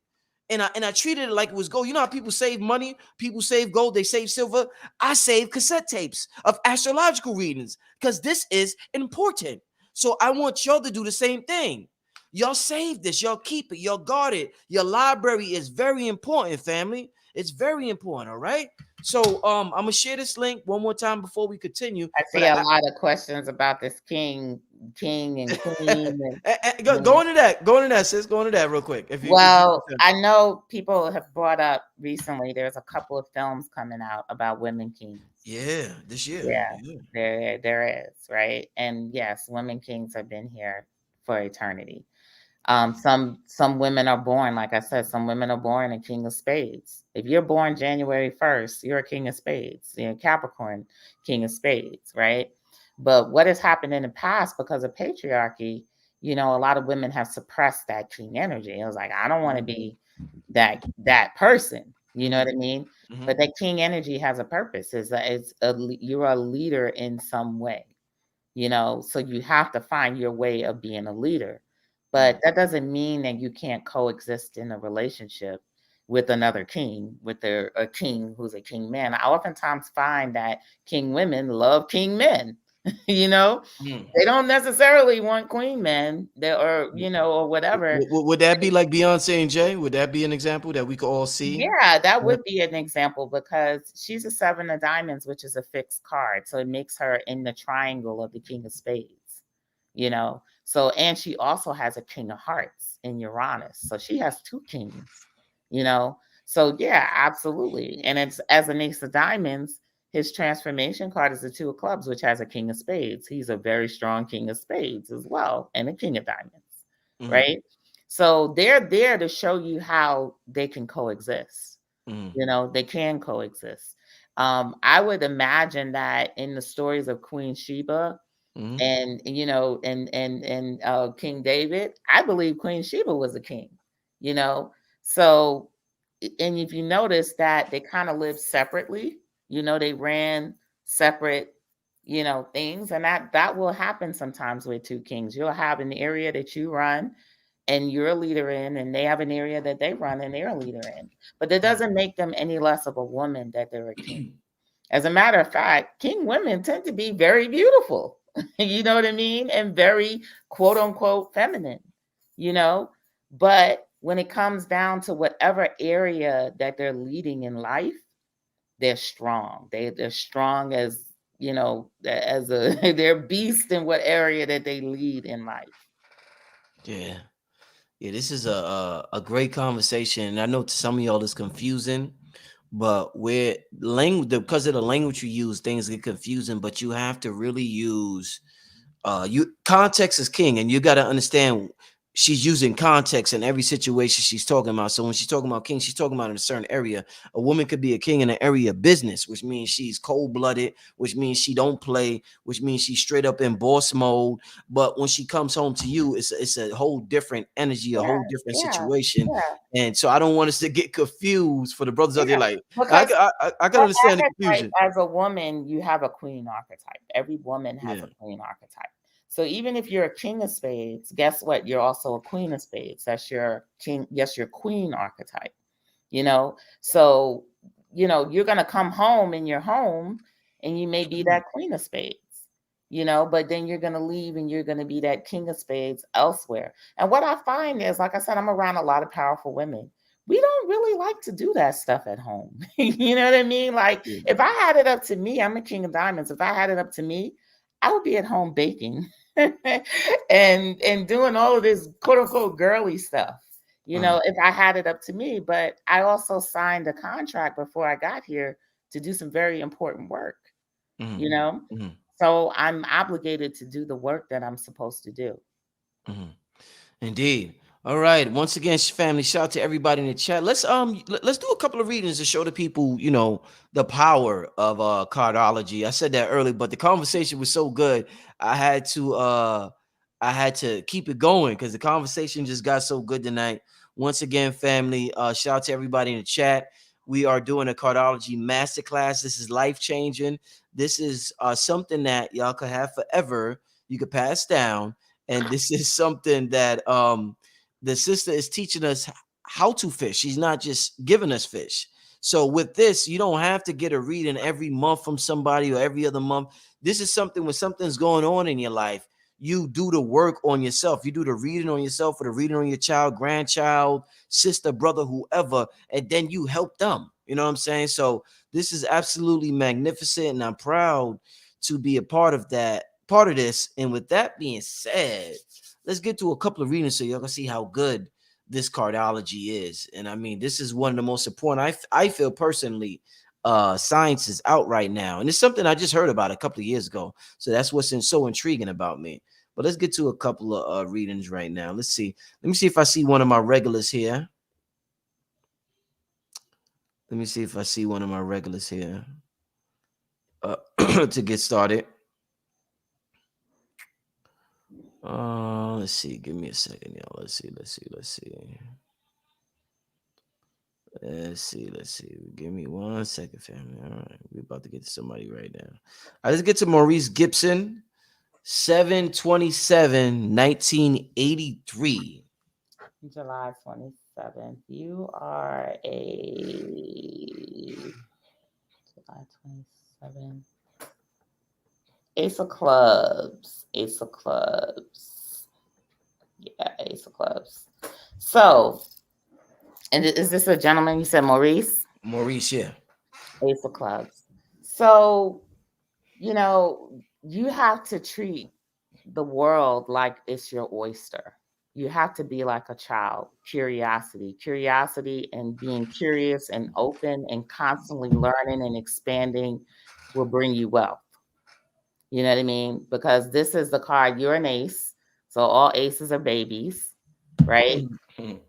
And I treated it like it was gold. You know how people save money, people save gold, they save silver. I save cassette tapes of astrological readings because this is important. So I want y'all to do the same thing. Y'all save this, y'all keep it, y'all guard it. Your library is very important, family. It's very important, all right? So I'm gonna share this link one more time before we continue. I But see a lot of questions about this king and queen. go into that. Go into that, sis. Go into that real quick. If you Well, I know people have brought up recently, there's a couple of films coming out about women kings. yeah, this year. Yeah, Yeah. there is, right? And yes, women kings have been here for eternity. Some women are born, like I said, some women are born a king of spades. If you're born January 1st, you're a king of spades. You're a Capricorn, king of spades, right? But what has happened in the past because of patriarchy, a lot of women have suppressed that king energy. It was like, I don't want to be that person. You know what I mean? Mm-hmm. But that king energy has a purpose. You're a leader in some way, so you have to find your way of being a leader. But that doesn't mean that you can't coexist in a relationship with another king, with a king who's a king man. I oftentimes find that king women love king men. They don't necessarily want queen men, or whatever. Would that be like Beyonce and Jay? Would that be an example that we could all see? Yeah, that would be an example because she's a 7 of diamonds, which is a fixed card. So it makes her in the triangle of the king of spades, So, and she also has a king of hearts in Uranus. So she has 2 kings, So yeah, absolutely. And it's as an ace of diamonds, his transformation card is the 2 of clubs, which has a king of spades. He's a very strong king of spades as well, and a king of diamonds, right? So they're there to show you how they can coexist. They can coexist. I would imagine that in the stories of Queen Sheba and King David, I believe Queen Sheba was a king. So and if you notice that they kind of lived separately, they ran separate things, and that will happen sometimes with 2 kings. You'll have an area that you run and you're a leader in, and they have an area that they run and they're a leader in. But that doesn't make them any less of a woman that they're a king. As a matter of fact, king women tend to be very beautiful, you know what I mean? And very quote unquote feminine, But when it comes down to whatever area that they're leading in life, they're strong. They're strong as as a they're beast in what area that they lead in life. Yeah. Yeah, this is a great conversation. And I know to some of y'all it's confusing, but where language, because of the language you use, things get confusing. But you have to really use you context is king, and you got to understand she's using context in every situation she's talking about. So when she's talking about king, she's talking about in a certain area. A woman could be a king in an area of business, which means she's cold-blooded, which means she don't play, which means she's straight up in boss mode. But when she comes home to you, it's a whole different energy, a Yeah, whole different yeah, situation. yeah, And so I don't want us to get confused for the brothers out there. yeah. Like Because I can your understand the archetype confusion. as a woman, you have a queen archetype. Every woman has Yeah. a queen archetype. So even if you're a king of spades, guess what? You're also a queen of spades. That's your king. Yes, your queen archetype. So you're gonna come home in your home, and you may be that queen of spades. But then you're gonna leave, and you're gonna be that king of spades elsewhere. And what I find is, like I said, I'm around a lot of powerful women. We don't really like to do that stuff at home. You know what I mean? Like, Yeah. if I had it up to me, I'm a king of diamonds. If I had it up to me, I would be at home baking and doing all of this quote unquote girly stuff. If I had it up to me. But I also signed a contract before I got here to do some very important work, you Mhm. know? Mhm. So I'm obligated to do the work that I'm supposed to do. Mhm. Indeed. All right. Once again, family, shout out to everybody in the chat. Let's do a couple of readings to show the people, the power of cardology. I said that earlier, but the conversation was so good. I had to I had to keep it going because the conversation just got so good tonight. Once again, family, shout out to everybody in the chat. We are doing a cardology masterclass. This is life changing. This is something that y'all could have forever. You could pass down, and this is something that the sister is teaching us how to fish. She's not just giving us fish. So with this, you don't have to get a reading every month from somebody or every other month. This is something when something's going on in your life, you do the work on yourself. You do the reading on yourself or the reading on your child, grandchild, sister, brother, whoever, and then you help them. You know what I'm saying? So this is absolutely magnificent, and I'm proud to be a part of this. And with that being said, let's get to a couple of readings so y'all can see how good this cardology is. And I mean, this is one of the most important. I feel personally, science is out right now, and it's something I just heard about a couple of years ago. So that's what's so intriguing about me. But let's get to a couple of readings right now. Let's see. Let me see if I see one of my regulars here. Let me see if I see one of my regulars here to get started. Let's see. Give me a second, y'all. Let's see. Let's see. Let's see. Give me 1 second, family. All right. We're about to get to somebody right now. All right, let's get to Maurice Gibson, 7/27, 1983. July 27th. You are a July 27th. Ace of Clubs. Ace of Clubs. Yeah, Ace of Clubs. So, and is this a gentleman? You said Maurice? Maurice, yeah. Ace of Clubs. So, you know, you have to treat the world like it's your oyster. You have to be like a child. Curiosity and being curious and open and constantly learning and expanding will bring you wealth. You know what I mean? Because this is the card, you're an ace. So all aces are babies, right?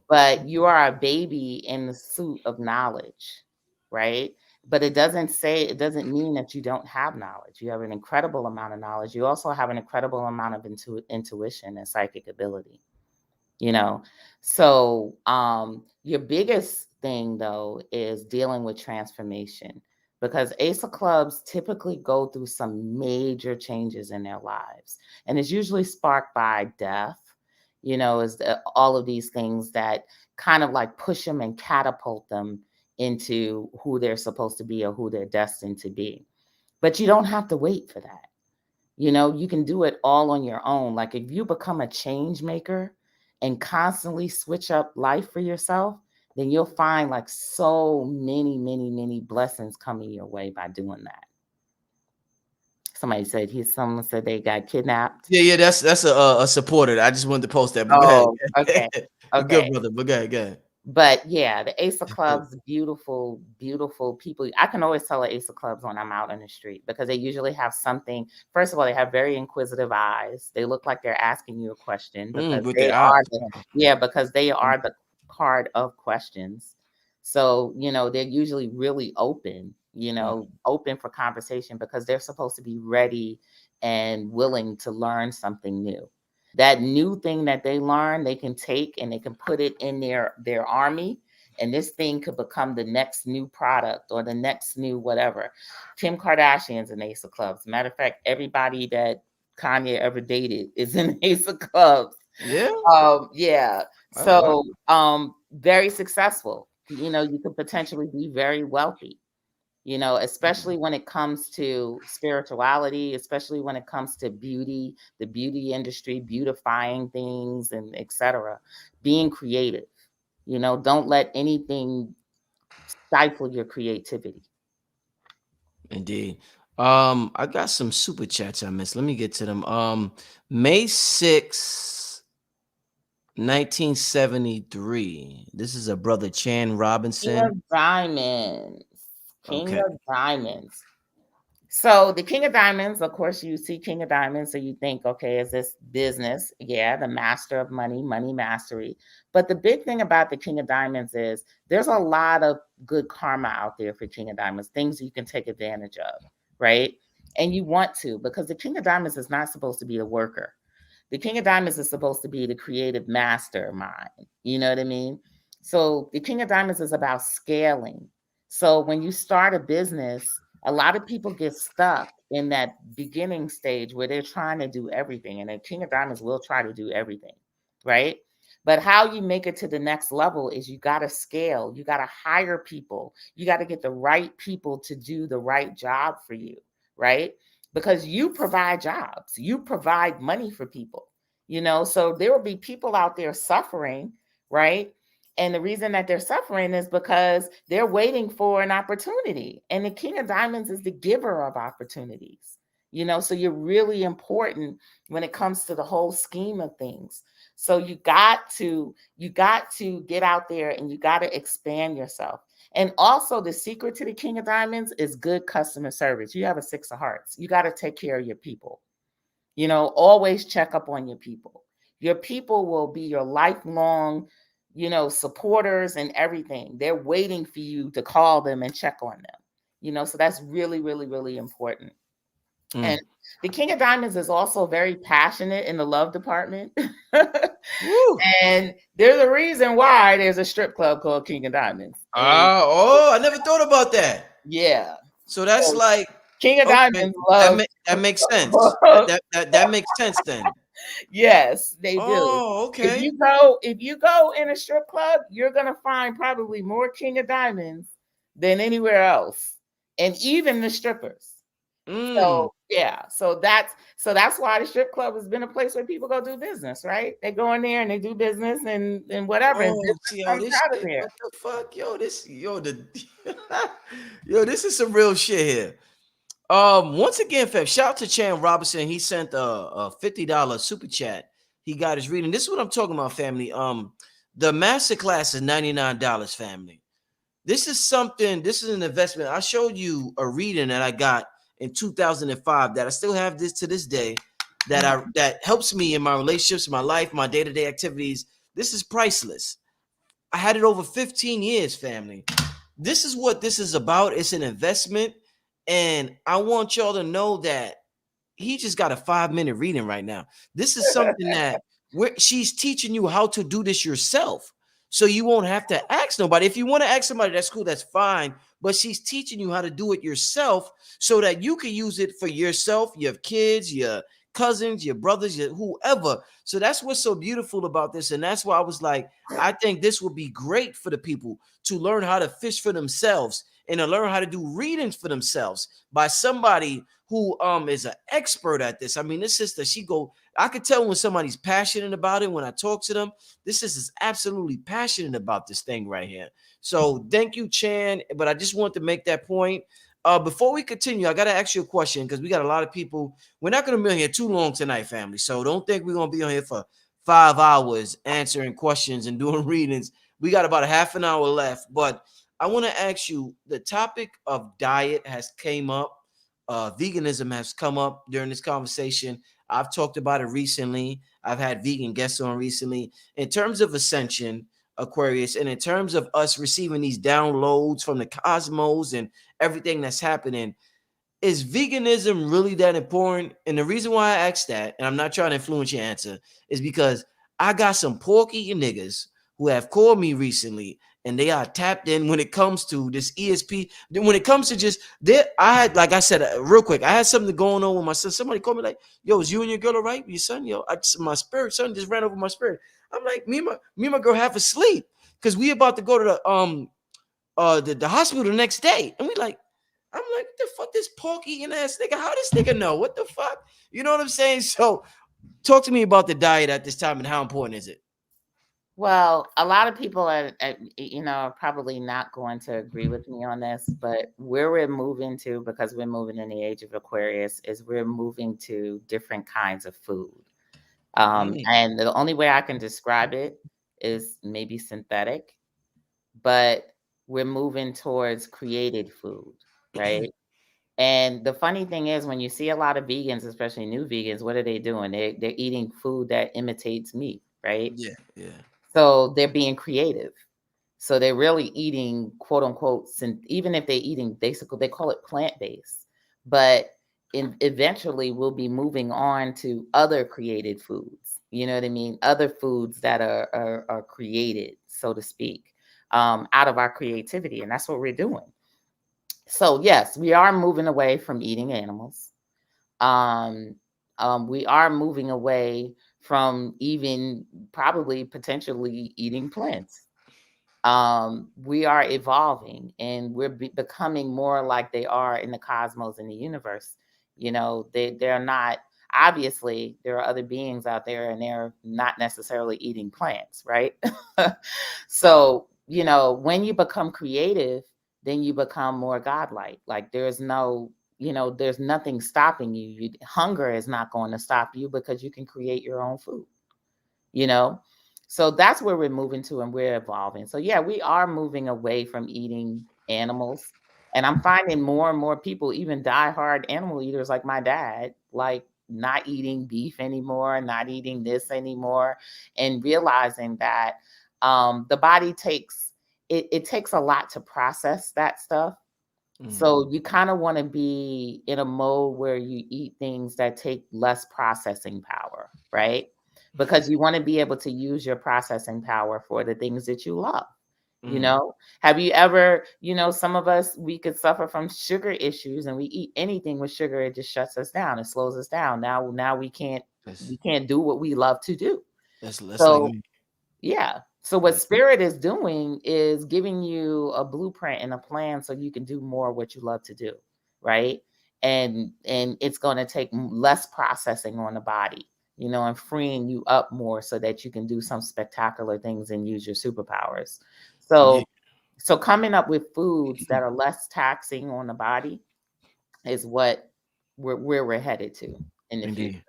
But you are a baby in the suit of knowledge, right? But it doesn't mean that you don't have knowledge. You have an incredible amount of knowledge. You also have an incredible amount of intuition and psychic ability, you know? So your biggest thing, though, is dealing with transformation, because Ace of Clubs typically go through some major changes in their lives. And it's usually sparked by death, all of these things that kind of like push them and catapult them into who they're supposed to be or who they're destined to be. But you don't have to wait for that. You can do it all on your own. Like, if you become a change maker and constantly switch up life for yourself, then you'll find like so many, many, many blessings coming your way by doing that. Someone said they got kidnapped. Yeah, that's a supporter. I just wanted to post that, but go Oh, ahead. okay. A good Okay. brother, but go ahead. But yeah, the Ace of Clubs, beautiful, beautiful people. I can always tell the Ace of Clubs when I'm out in the street because they usually have something. First of all, they have very inquisitive eyes. They look like they're asking you a question because With they their are eyes. because they are the card of questions. So, they're usually really open, open for conversation because they're supposed to be ready and willing to learn something new. That new thing that they learn, they can take and they can put it in their army, and this thing could become the next new product or the next new whatever. Kim Kardashian's an Ace of Clubs. Matter of fact, everybody that Kanye ever dated is an Ace of Clubs. Yeah. Yeah. Oh, wow. So very successful. You could potentially be very wealthy, especially when it comes to spirituality, especially when it comes to beauty, the beauty industry, beautifying things and etc. Being creative, don't let anything stifle your creativity. Indeed. I got some super chats I missed. Let me get to them. May 6, 1973. This is a brother Chan King Robinson. of Diamonds. King Okay. of Diamonds. So the King of Diamonds, of course, you see King of Diamonds, so you think, okay, is this business? Yeah, the master of money, money mastery. But the big thing about the King of Diamonds is there's a lot of good karma out there for King of Diamonds, things you can take advantage of, right? And you want to, because the King of Diamonds is not supposed to be a worker. The King of Diamonds is supposed to be the creative mastermind. You know what I mean? So the King of Diamonds is about scaling. So when you start a business, a lot of people get stuck in that beginning stage where they're trying to do everything. And a King of Diamonds will try to do everything, right? But how you make it to the next level is you got to scale. You got to hire people. You got to get the right people to do the right job for you, right? Because you provide jobs, you provide money for people, so there will be people out there suffering, right? And the reason that they're suffering is because they're waiting for an opportunity. And the King of Diamonds is the giver of opportunities. So you're really important when it comes to the whole scheme of things. So you got to get out there and you got to expand yourself. And also the secret to the King of Diamonds is good customer service. You have a 6 of Hearts. You got to take care of your people. Always check up on your people. Your people will be your lifelong, supporters and everything. They're waiting for you to call them and check on them. So that's really, really, really important. And the King of Diamonds is also very passionate in the love department. Woo. And there's a reason why there's a strip club called King of Diamonds. And I never thought about that. yeah. So that's So like, King of okay, Diamonds loves that makes sense. That makes sense then. yes, they do. Oh, If okay. you go in a strip club, you're gonna find probably more King of Diamonds than anywhere else. And even the strippers. Mm. So yeah, so that's why the strip club has been a place where people go do business, right? They go in there and they do business and whatever, and Oh, business see how comes this out of shit. there. What the fuck, yo, this is some real shit here. Once again, Feb, shout out to Chan Robinson. He sent a $50 super chat. He got his reading. This is what I'm talking about, family. The masterclass is $99, family. This is something. This is an investment. I showed you a reading that I got in 2005 that I still have this to this day. That helps me in my relationships, my life, my day-to-day activities. This is priceless. I had it over 15 years, family. This is what this is about. It's an investment. And I want y'all to know that he just got a 5-minute reading right now. This is something that she's teaching you how to do this yourself. So you won't have to ask nobody. If you want to ask somebody, that's cool, that's fine. But she's teaching you how to do it yourself so that you can use it for yourself, your kids, your cousins, your brothers, your whoever. So that's what's so beautiful about this. And that's why I was like, I think this would be great for the people to learn how to fish for themselves and to learn how to do readings for themselves by somebody who is an expert at this. I mean, this sister, I could tell when somebody's passionate about it when I talk to them. This is absolutely passionate about this thing right here. So thank you, Chan. But I just want to make that point. before we continue, I gotta ask you a question because we got a lot of people. We're not gonna be on here too long tonight, family. So don't think we're gonna be on here for 5 hours answering questions and doing readings. We got about a half an hour left, but I want to ask you. The topic of diet has came up. Veganism has come up during this conversation. I've talked about it recently. I've had vegan guests on recently. In terms of ascension, Aquarius, and in terms of us receiving these downloads from the cosmos and everything that's happening, is veganism really that important? And the reason why I asked that, and I'm not trying to influence your answer, is because I got some pork eating niggas who have called me recently, and they are tapped in when it comes to this ESP. When it comes to just there, I had, like I said, real quick, I had something going on with my son. Somebody called me like, "Yo, is you and your girl all right? Your son, yo, my spirit son just ran over my spirit." I'm like, me and my girl half asleep because we about to go to the hospital the next day, and we like. I'm like, what the fuck, this pork eating ass nigga? How this nigga know? What the fuck? You know what I'm saying? So, talk to me about the diet at this time and how important is it? Well, a lot of people are probably not going to agree with me on this, but where we're moving to, because we're moving in the age of Aquarius, is we're moving to different kinds of food. And the only way I can describe it is maybe synthetic, but we're moving towards created food, right? And the funny thing is, when you see a lot of vegans, especially new vegans, what are they doing? They're eating food that imitates meat, right? Yeah, yeah. So they're being creative. So they're really eating, quote unquote, even if they're eating basically, they call it plant based, but eventually we'll be moving on to other created foods. You know what I mean? Other foods that are created, so to speak, out of our creativity, and that's what we're doing. So yes, we are moving away from eating animals. Um, we are moving away from even probably potentially eating plants. We are evolving, and we're becoming more like they are in the cosmos and the universe. They're not, obviously there are other beings out there and they're not necessarily eating plants, right? So when you become creative, then you become more godlike. Like there's nothing stopping you. Hunger is not going to stop you because you can create your own food, you know so that's where we're moving to, and we're evolving. So yeah, we are moving away from eating animals, and I'm finding more and more people, even diehard animal eaters like my dad, like not eating beef anymore, not eating this anymore, and realizing that the body takes it takes a lot to process that stuff. So you kind of want to be in a mode where you eat things that take less processing power, right? Because you want to be able to use your processing power for the things that you love. Have you ever, some of us, we could suffer from sugar issues, and we eat anything with sugar, it just shuts us down, it slows us down. Now we That's can't do what we love to do. that's like So me. yeah. So what spirit is doing is giving you a blueprint and a plan so you can do more what you love to do, right? And it's going to take less processing on the body, and freeing you up more so that you can do some spectacular things and use your superpowers. Yeah, So coming up with foods that are less taxing on the body is what where we're headed to in the future. indeed.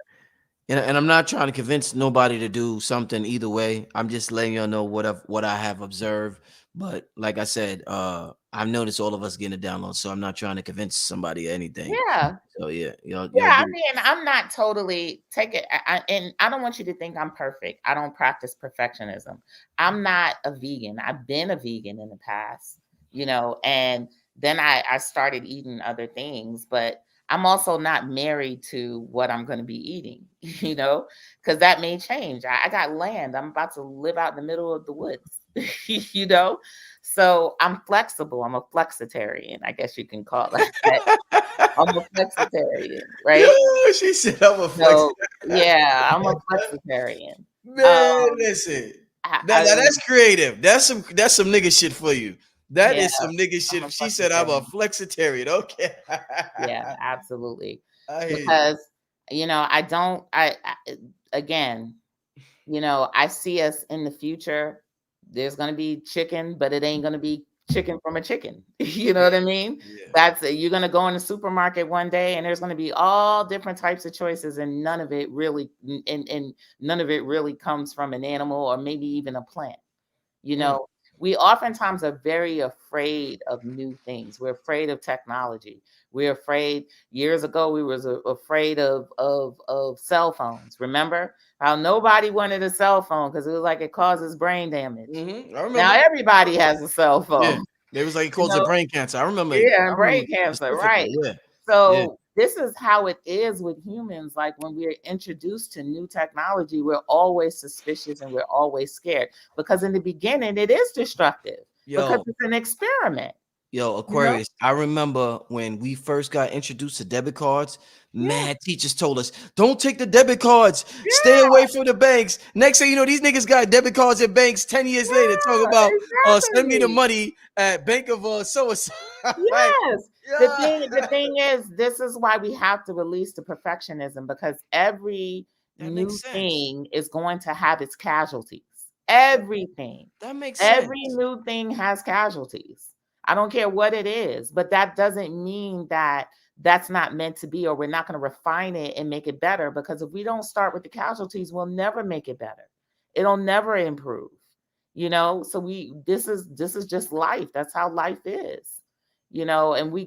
And I'm not trying to convince nobody to do something either way. I'm just letting y'all know what I have observed. But like I said, I've noticed all of us getting a download, so I'm not trying to convince somebody or anything. Yeah. So yeah, y'all Yeah, I do. mean, I'm not totally take it, and I don't want you to think I'm perfect. I don't practice perfectionism. I'm not a vegan. I've been a vegan in the past, and then I started eating other things, but I'm also not married to what I'm going to be eating, because that may change. I got land. I'm about to live out in the middle of the woods, you know. So I'm flexible. I'm a flexitarian, I guess you can call that. I'm a flexitarian, right? Yo, she said I'm a flex. So yeah, I'm a flexitarian. Man, Um, listen. Now I that's creative. That's some nigga shit for you. That yeah, is some nigga I'm shit. a She said I'm a flexitarian. flexitarian. Okay. Yeah, absolutely. I hear you. Because I don't. Again, I see us in the future. There's going to be chicken, but it ain't going to be chicken from a chicken. You know what I mean? Yeah. That's it. You're gonna go in the supermarket one day and there's gonna be all different types of choices, and none of it really and none of it really comes from an animal or maybe even a plant. You Mm. know, we oftentimes are very afraid of new things. We're afraid of technology. We're afraid. Years ago, we was afraid of cell phones. Remember how nobody wanted a cell phone because it was like it causes brain damage. I Now remember. everybody has a cell Yeah. phone. They was like it You caused a know, brain cancer. I remember. yeah, I and remember brain cancer, specifically. right? Yeah. Yeah. So this is how it is with humans. Like when we're introduced to new technology, we're always suspicious and we're always scared because in the beginning it is destructive because Yo, it's an experiment. Yo, You know? Aquarius, I remember when we first got introduced to debit cards, Yeah, mad teachers told us, don't take the debit cards, stay yeah, away from the banks. Next thing you know, these niggas got debit cards at banks 10 years later, talk yeah, about send me the exactly. money at Bank of so and so. Like, Yes. yeah, The thing is, this is why we have to release the perfectionism because every that makes new sense. thing is going to have its casualties. That, Everything. that makes Every sense. new thing has casualties. I don't care what it is, but that doesn't mean that that's not meant to be, or we're not going to refine it and make it better. Because if we don't start with the casualties, we'll never make it better. It'll never improve. You know, so this is just life. That's how life is. You know, and we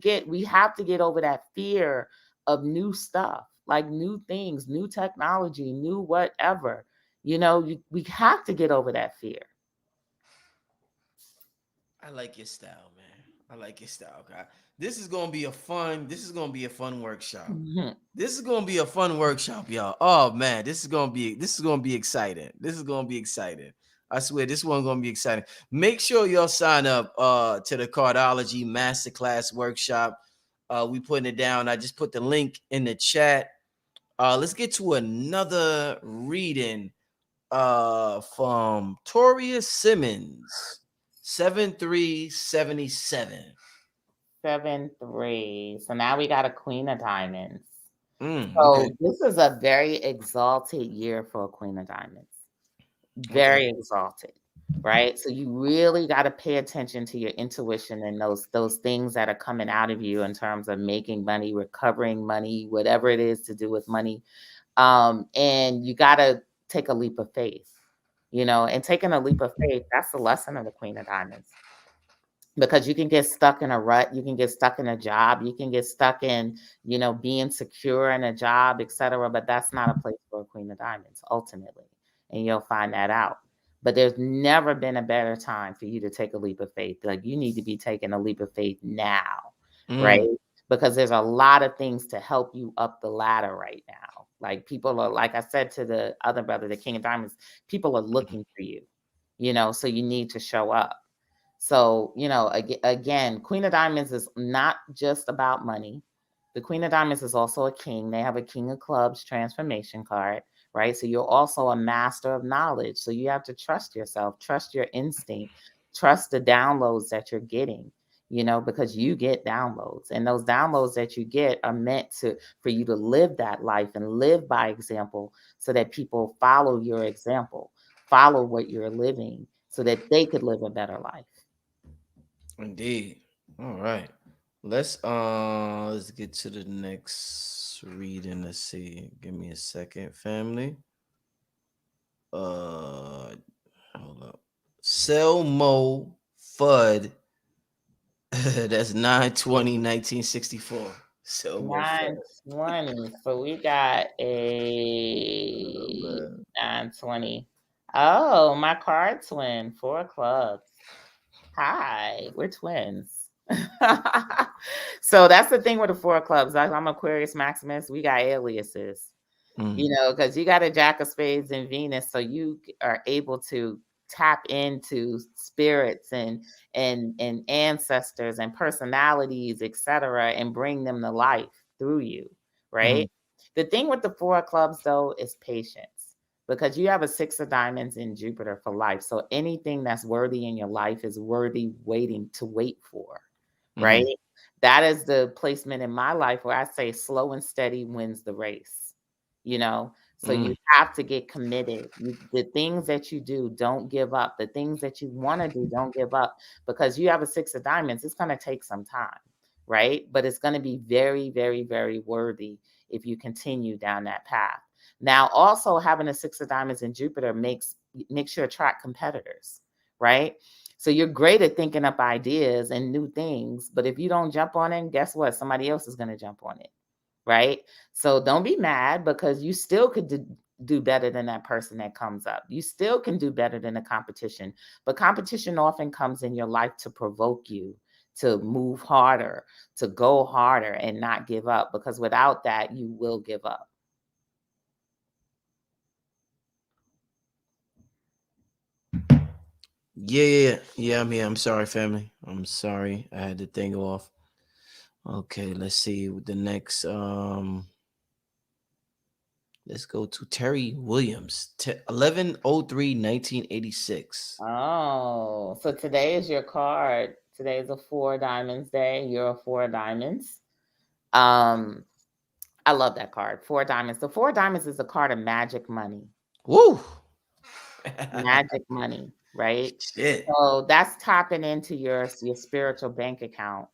have to get over that fear of new stuff, like new things, new technology, new whatever. You know, we have to get over that fear. I like your style, man. I like your style, guy. This is gonna be a fun workshop. Mhm. This is gonna be a fun workshop, y'all. Oh man, this is gonna be exciting. This is gonna be exciting. I swear this one gonna be exciting. Make sure y'all sign up to the Cardology Masterclass Workshop. We putting it down. I just put the link in the chat. Let's get to another reading from Toria Simmons, 7377. 7-3. So now we got a Queen of Diamonds. Okay. So this is a very exalted year for a Queen of Diamonds. Okay. Very exalted, right? So you really got to pay attention to your intuition and those things that are coming out of you in terms of making money, recovering money, whatever it is to do with money. And you got to take a leap of faith, you know, and taking a leap of faith, that's the lesson of the Queen of Diamonds. Because you can get stuck in a rut, you can get stuck in a job, you can get stuck in, you know, being secure in a job, etc. But that's not a place for a Queen of Diamonds, ultimately. And you'll find that out. But there's never been a better time for you to take a leap of faith. Like you need to be taking a leap of faith now, right? Mm, Because there's a lot of things to help you up the ladder right now. Like people are, like I said to the other brother, the King of Diamonds, people are looking for you know, so you need to show up. So, you know, again, Queen of Diamonds is not just about money. The Queen of Diamonds is also a king. They have a King of Clubs transformation card, right? So you're also a master of knowledge. So you have to trust yourself, trust your instinct, trust the downloads that you're getting, you know, because you get downloads. And those downloads that you get are meant to for you to live that life and live by example so that people follow your example, follow what you're living so that they could live a better life. indeed. All right. Let's get to the next reading. Let's see. Give me a second, family. Uh hold up. Selmo Fudd. That's 9/20/1964. Selmo Fudd. 920. So we got Oh a man. 920. Oh, my card twin, 4 clubs. Hi, we're twins. So that's the thing with the 4 clubs. I'm Aquarius Maximus. We got aliases, you Mm, know, because you got a Jack of Spades in Venus, so you are able to tap into spirits and ancestors and personalities, etc., and bring them to life through you, mhm, right? The thing with the 4 clubs though is patience. Because you have a 6 of diamonds in Jupiter for life. So anything that's worthy in your life is worthy waiting to wait for, right? mhm, That is the placement in my life where I say slow and steady wins the race, you know? So you have to get committed. The things that you do, don't give up. The things that you want to do, don't give up, because you have a 6 of diamonds. It's going to take some time, right? But it's going to be very, very, very worthy if you continue down that path. Now, also having a 6 of diamonds in Jupiter makes you attract competitors, right? So you're great at thinking up ideas and new things, but if you don't jump on it, guess what? Somebody else is going to jump on it, right? So don't be mad, because you still could do better than that person that comes up. You still can do better than the competition, but competition often comes in your life to provoke you to move harder, to go harder and not give up, because without that, you will give up. Yeah, I'm here. I'm sorry, family. I'm sorry. I had the thing off. Okay, let's see the next. Let's go to Terry Williams, 11/03/1986. Oh, so today is your card. Today is a 4 diamonds day. You're a 4 diamonds. I love that card. 4 diamonds. The 4 diamonds is a card of magic money. Woo! Magic money, right? Shit. So that's tapping into your spiritual bank account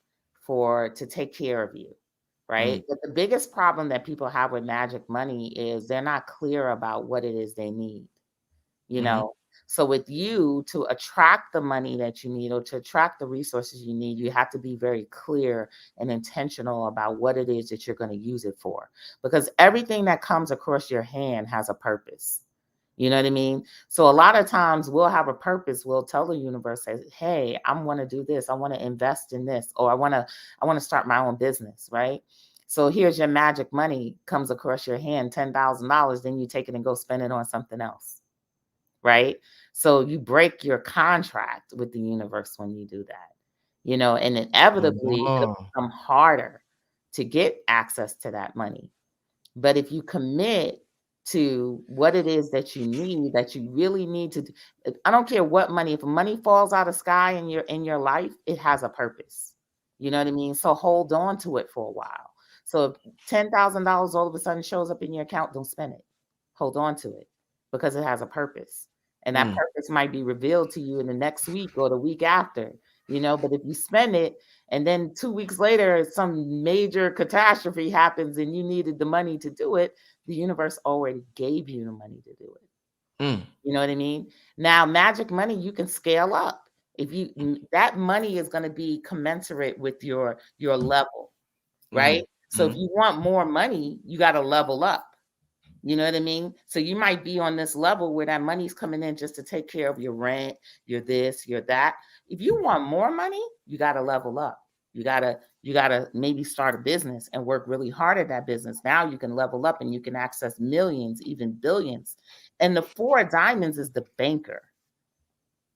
to take care of you, right? Mm, But the biggest problem that people have with magic money is they're not clear about what it is they need, you mm-hmm, know. So with you, to attract the money that you need or to attract the resources you need, you have to be very clear and intentional about what it is that you're going to use it for, because everything that comes across your hand has a purpose. You know what I mean? So a lot of times we'll have a purpose. We'll tell the universe, say, "Hey, I want to do this. I want to invest in this, or I want to start my own business." Right? So here's your magic money comes across your hand, $10,000. Then you take it and go spend it on something else. Right? So you break your contract with the universe when you do that. And inevitably it'll oh, become harder to get access to that money. But if you commit to what it is that you need, that you really need to do, I don't care what money, if money falls out of sky in your life, it has a purpose. You know what I mean? So hold on to it for a while. So if $10,000 all of a sudden shows up in your account, don't spend it. Hold on to it, because it has a purpose. And that mm, purpose might be revealed to you in the next week or the week after, but if you spend it, and then 2 weeks later, some major catastrophe happens and you needed the money to do it, the universe already gave you the money to do it. mm, You know what I mean? Now, magic money, you can scale up. That money is going to be commensurate with your level, mm-hmm, right? So if you want more money, you got to level up. You know what I mean? So you might be on this level where that money's coming in just to take care of your rent, your this, your that. If you want more money, you got to level up. You got to maybe start a business and work really hard at that business. Now you can level up and you can access millions, even billions. And the 4 of diamonds is the banker.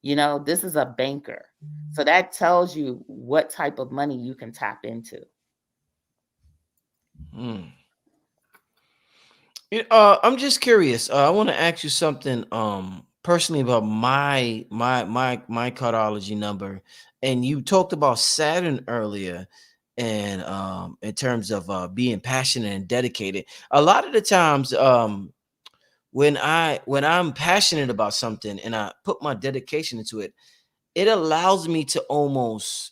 This is a banker. So that tells you what type of money you can tap into. mm. I'm just curious. I want to ask you something personally about my cardology number. And you talked about Saturn earlier, and in terms of being passionate and dedicated. A lot of the times when I'm passionate about something and I put my dedication into it, it allows me to almost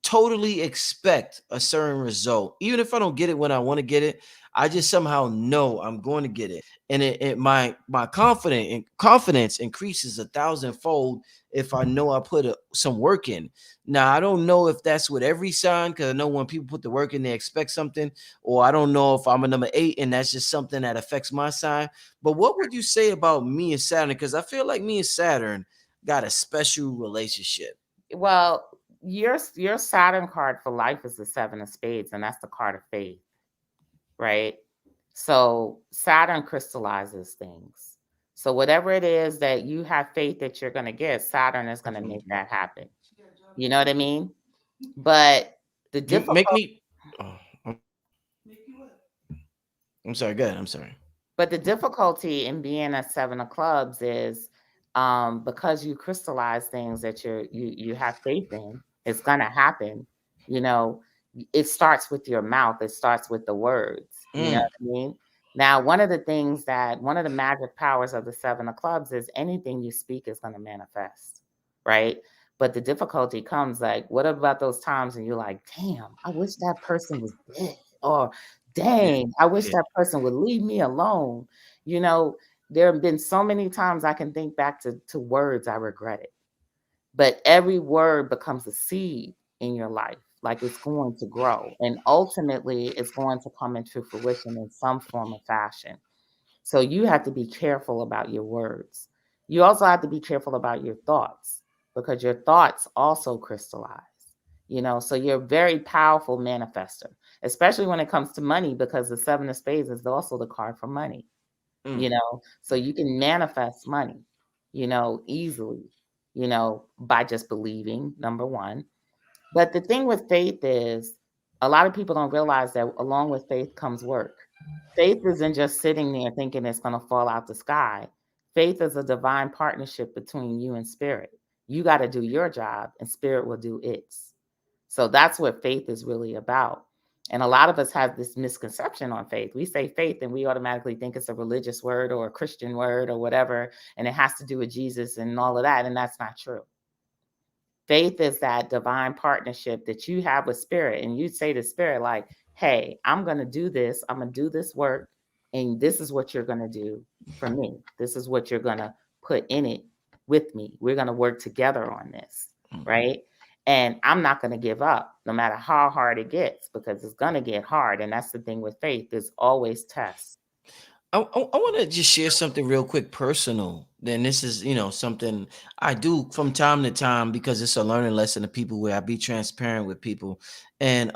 totally expect a certain result. Even if I don't get it when I want to get it, I just somehow know I'm going to get it. And my confidence increases 1,000-fold if I know I put some work in. Now, I don't know if that's with every sign, because I know when people put the work in, they expect something, or I don't know if I'm a number 8 and that's just something that affects my sign. But what would you say about me and Saturn? Because I feel like me and Saturn got a special relationship. Well, your Saturn card for life is the 7 of spades, and that's the card of faith, right? So Saturn crystallizes things. So whatever it is that you have faith that you're going to get, Saturn is going to make that happen. You know what I mean? But the You make difficult me. Oh, I'm sorry. Go ahead. I'm sorry. but the difficulty in being a 7 of clubs is, because you crystallize things that you have faith in, it's going to happen. You know, it starts with your mouth. It starts with the words. You know Mm, what I mean? Now, one of the magic powers of the Seven of Clubs is anything you speak is going to manifest, right? But the difficulty comes like, what about those times and you're like, damn, I wish that person was dead, or Yeah, dang, I wish yeah. that person would leave me alone. You know, there have been so many times I can think back to words I regretted, but every word becomes a seed in your life. Like it's going to grow, and ultimately it's going to come into fruition in some form or fashion. So you have to be careful about your words. You also have to be careful about your thoughts, because your thoughts also crystallize. So you're a very powerful manifester, especially when it comes to money, because the Seven of Spades is also the card for money. Mm, So you can manifest money, easily, by just believing, number one. But the thing with faith is, a lot of people don't realize that along with faith comes work. Faith isn't just sitting there thinking it's going to fall out the sky. Faith is a divine partnership between you and spirit. You got to do your job and spirit will do its. So that's what faith is really about. And a lot of us have this misconception on faith. We say faith and we automatically think it's a religious word or a Christian word or whatever, and it has to do with Jesus and all of that. And that's not true. Faith is that divine partnership that you have with spirit. And you say to spirit, like, hey, I'm going to do this. I'm going to do this work. And this is what you're going to do for me. This is what you're going to put in it with me. We're going to work together on this. mm. Right. And I'm not going to give up no matter how hard it gets, because it's going to get hard. And that's the thing with faith, is always tests. I want to just share something real quick personal. Then this is, something I do from time to time because it's a learning lesson to people where I be transparent with people. And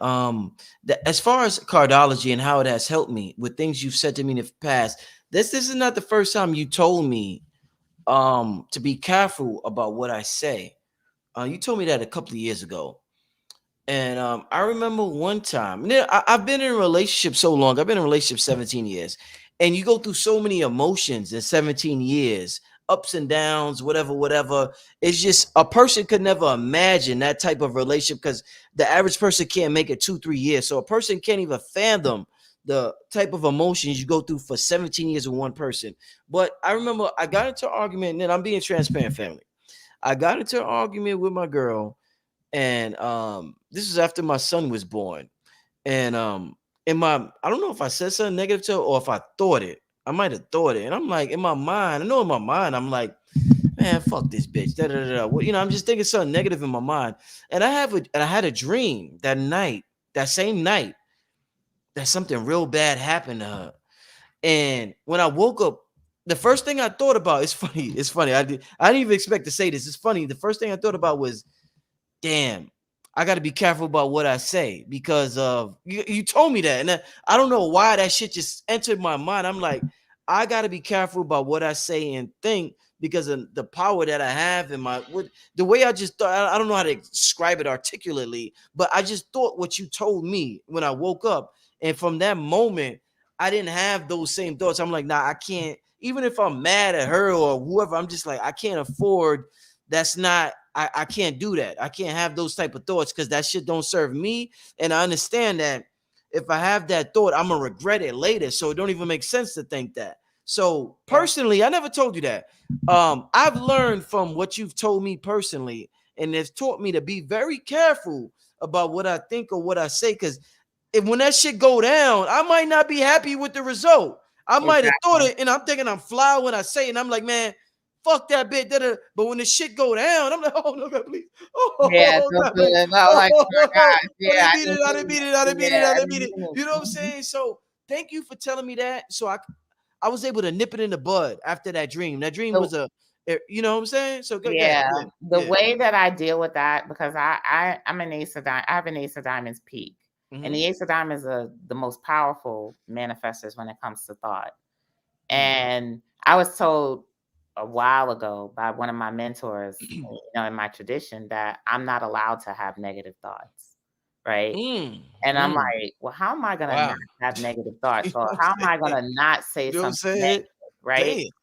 as far as cardology and how it has helped me with things you've said to me in the past, this is not the first time you told me to be careful about what I say. You told me that a couple of years ago. And I remember one time, I've been in a relationship so long. I've been in a relationship 17 years. And you go through so many emotions in 17 years, ups and downs, whatever, whatever. It's just a person could never imagine that type of relationship because the average person can't make it 2, 3 years. So a person can't even fathom the type of emotions you go through for 17 years with one person. But I remember I got into an argument, and then I'm being transparent, family. I got into an argument with my girl, and this is after my son was born. And in my, I don't know if I said something negative to her or if I thought it. I might have thought it. And I'm like, in my mind, I know in my mind, I'm like, man, fuck this bitch. Da, da, da, da. Well, I'm just thinking something negative in my mind. And I had a dream that night, that same night, that something real bad happened to her. And when I woke up, the first thing I thought about, it's funny. It's funny. I didn't even expect to say this. It's funny. The first thing I thought about was, damn, I got to be careful about what I say because of you told me that. And I don't know why that shit just entered my mind. I'm like, I got to be careful about what I say and think because of the power that I have in the way I just thought. I don't know how to describe it articulately, but I just thought what you told me when I woke up. And from that moment, I didn't have those same thoughts. I'm like, nah, I can't. Even if I'm mad at her or whoever, I'm just like, I can't afford. That's not, I can't do that. I can't have those type of thoughts because that shit don't serve me. And I understand that if I have that thought, I'm gonna regret it later. So it don't even make sense to think that. So Yeah. personally, I never told you that. I've learned from what you've told me personally, and it's taught me to be very careful about what I think or what I say. Because if when that shit go down, I might not be happy with the result. I might have thought Exactly. it, and I'm thinking I'm fly when I say it, and I'm like, man, fuck that bit. Da-da. But when the shit go down, I'm like, oh no, God, please. Yeah, Oh, don't God, do please. it. No, like, oh my Oh, gosh. I Yeah, didn't I beat it. didn't I didn't mean beat it. I it. didn't beat it. Yeah, I I didn't beat didn't it. mean it. You know what I'm Mhm. saying? So thank you for telling me that. So I was able to nip it in the bud after that dream. That dream So was you know what I'm saying? So good. yeah, Yeah. the Yeah. way that I deal with that, because I'm an ace of diamonds. I have an ace of diamonds peak, and Mm-hmm. the ace of diamonds are the most powerful manifestors when it comes to thought. Mm, And I was told a while ago by one of my mentors, in my tradition, that I'm not allowed to have negative thoughts, right? mm, And I'm mm. like, well, how am I gonna Wow. not have negative You thoughts, or know what how am I'm I saying? gonna not say You know what I'm something saying? negative, right? Say it.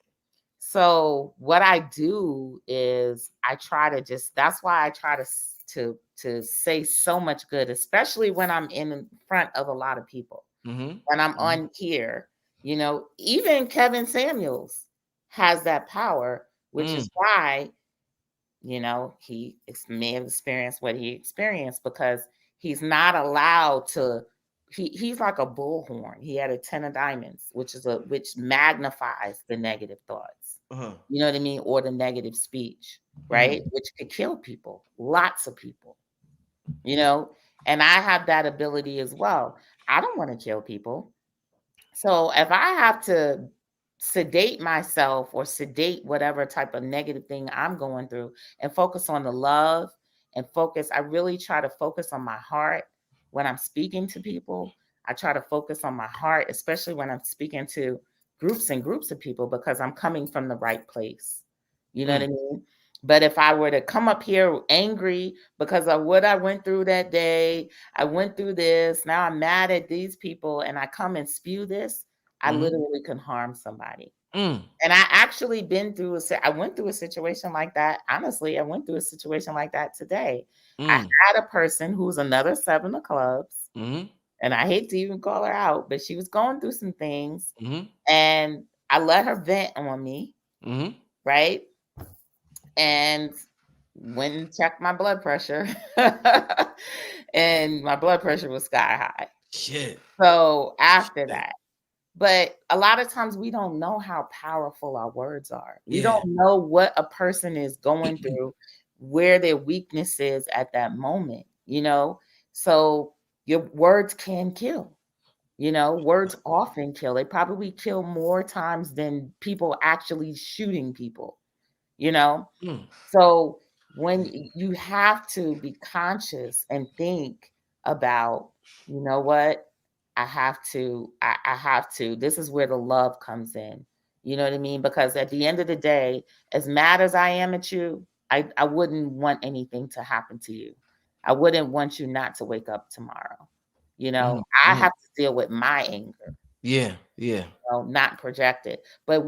So what I do is I try to that's why I try to say so much good, especially when I'm in front of a lot of people. Mm-hmm. When I'm Mm-hmm. on here, Even Kevin Samuels has that power, which Mm. is why, he may have experienced what he experienced because he's not allowed to. He's like a bullhorn. He had a 10 of diamonds, which magnifies the negative thoughts. Uh-huh. You know what I mean? Or the negative speech, right? Mm-hmm. Which could kill people, lots of people, you know? And I have that ability as well. I don't want to kill people. So if I have to sedate myself or sedate whatever type of negative thing I'm going through and focus on the love and focus, I really try to focus on my heart when I'm speaking to people. I try to focus on my heart, especially when I'm speaking to groups and groups of people because I'm coming from the right place. You know what I Mm. mean? But if I were to come up here angry because of what I went through that day, I went through this, now I'm mad at these people, and I come and spew this, I Mm-hmm. literally can harm somebody. Mm. And I actually I went through a situation like that. Honestly, I went through a situation like that today. I Mm. had a person who's another 7 of clubs, Mm-hmm. and I hate to even call her out, but she was going through some things, Mm-hmm. and I let her vent on me, Mm-hmm. right? And went and checked my blood pressure. And my blood pressure was sky high. Shit. So after Shit. that, but a lot of times we don't know how powerful our words are. We Yeah. don't know what a person is going through, where their weakness is at that moment. So your words can kill. Words often kill. They probably kill more times than people actually shooting people, you know? Mm. So when you have to be conscious and think about, you know what, I have to. This is where the love comes in. You know what I mean? Because at the end of the day, as mad as I am at you, I wouldn't want anything to happen to you. I wouldn't want you not to wake up tomorrow. Mm. I Mm. have to deal with my anger, Yeah. Yeah. not projected. But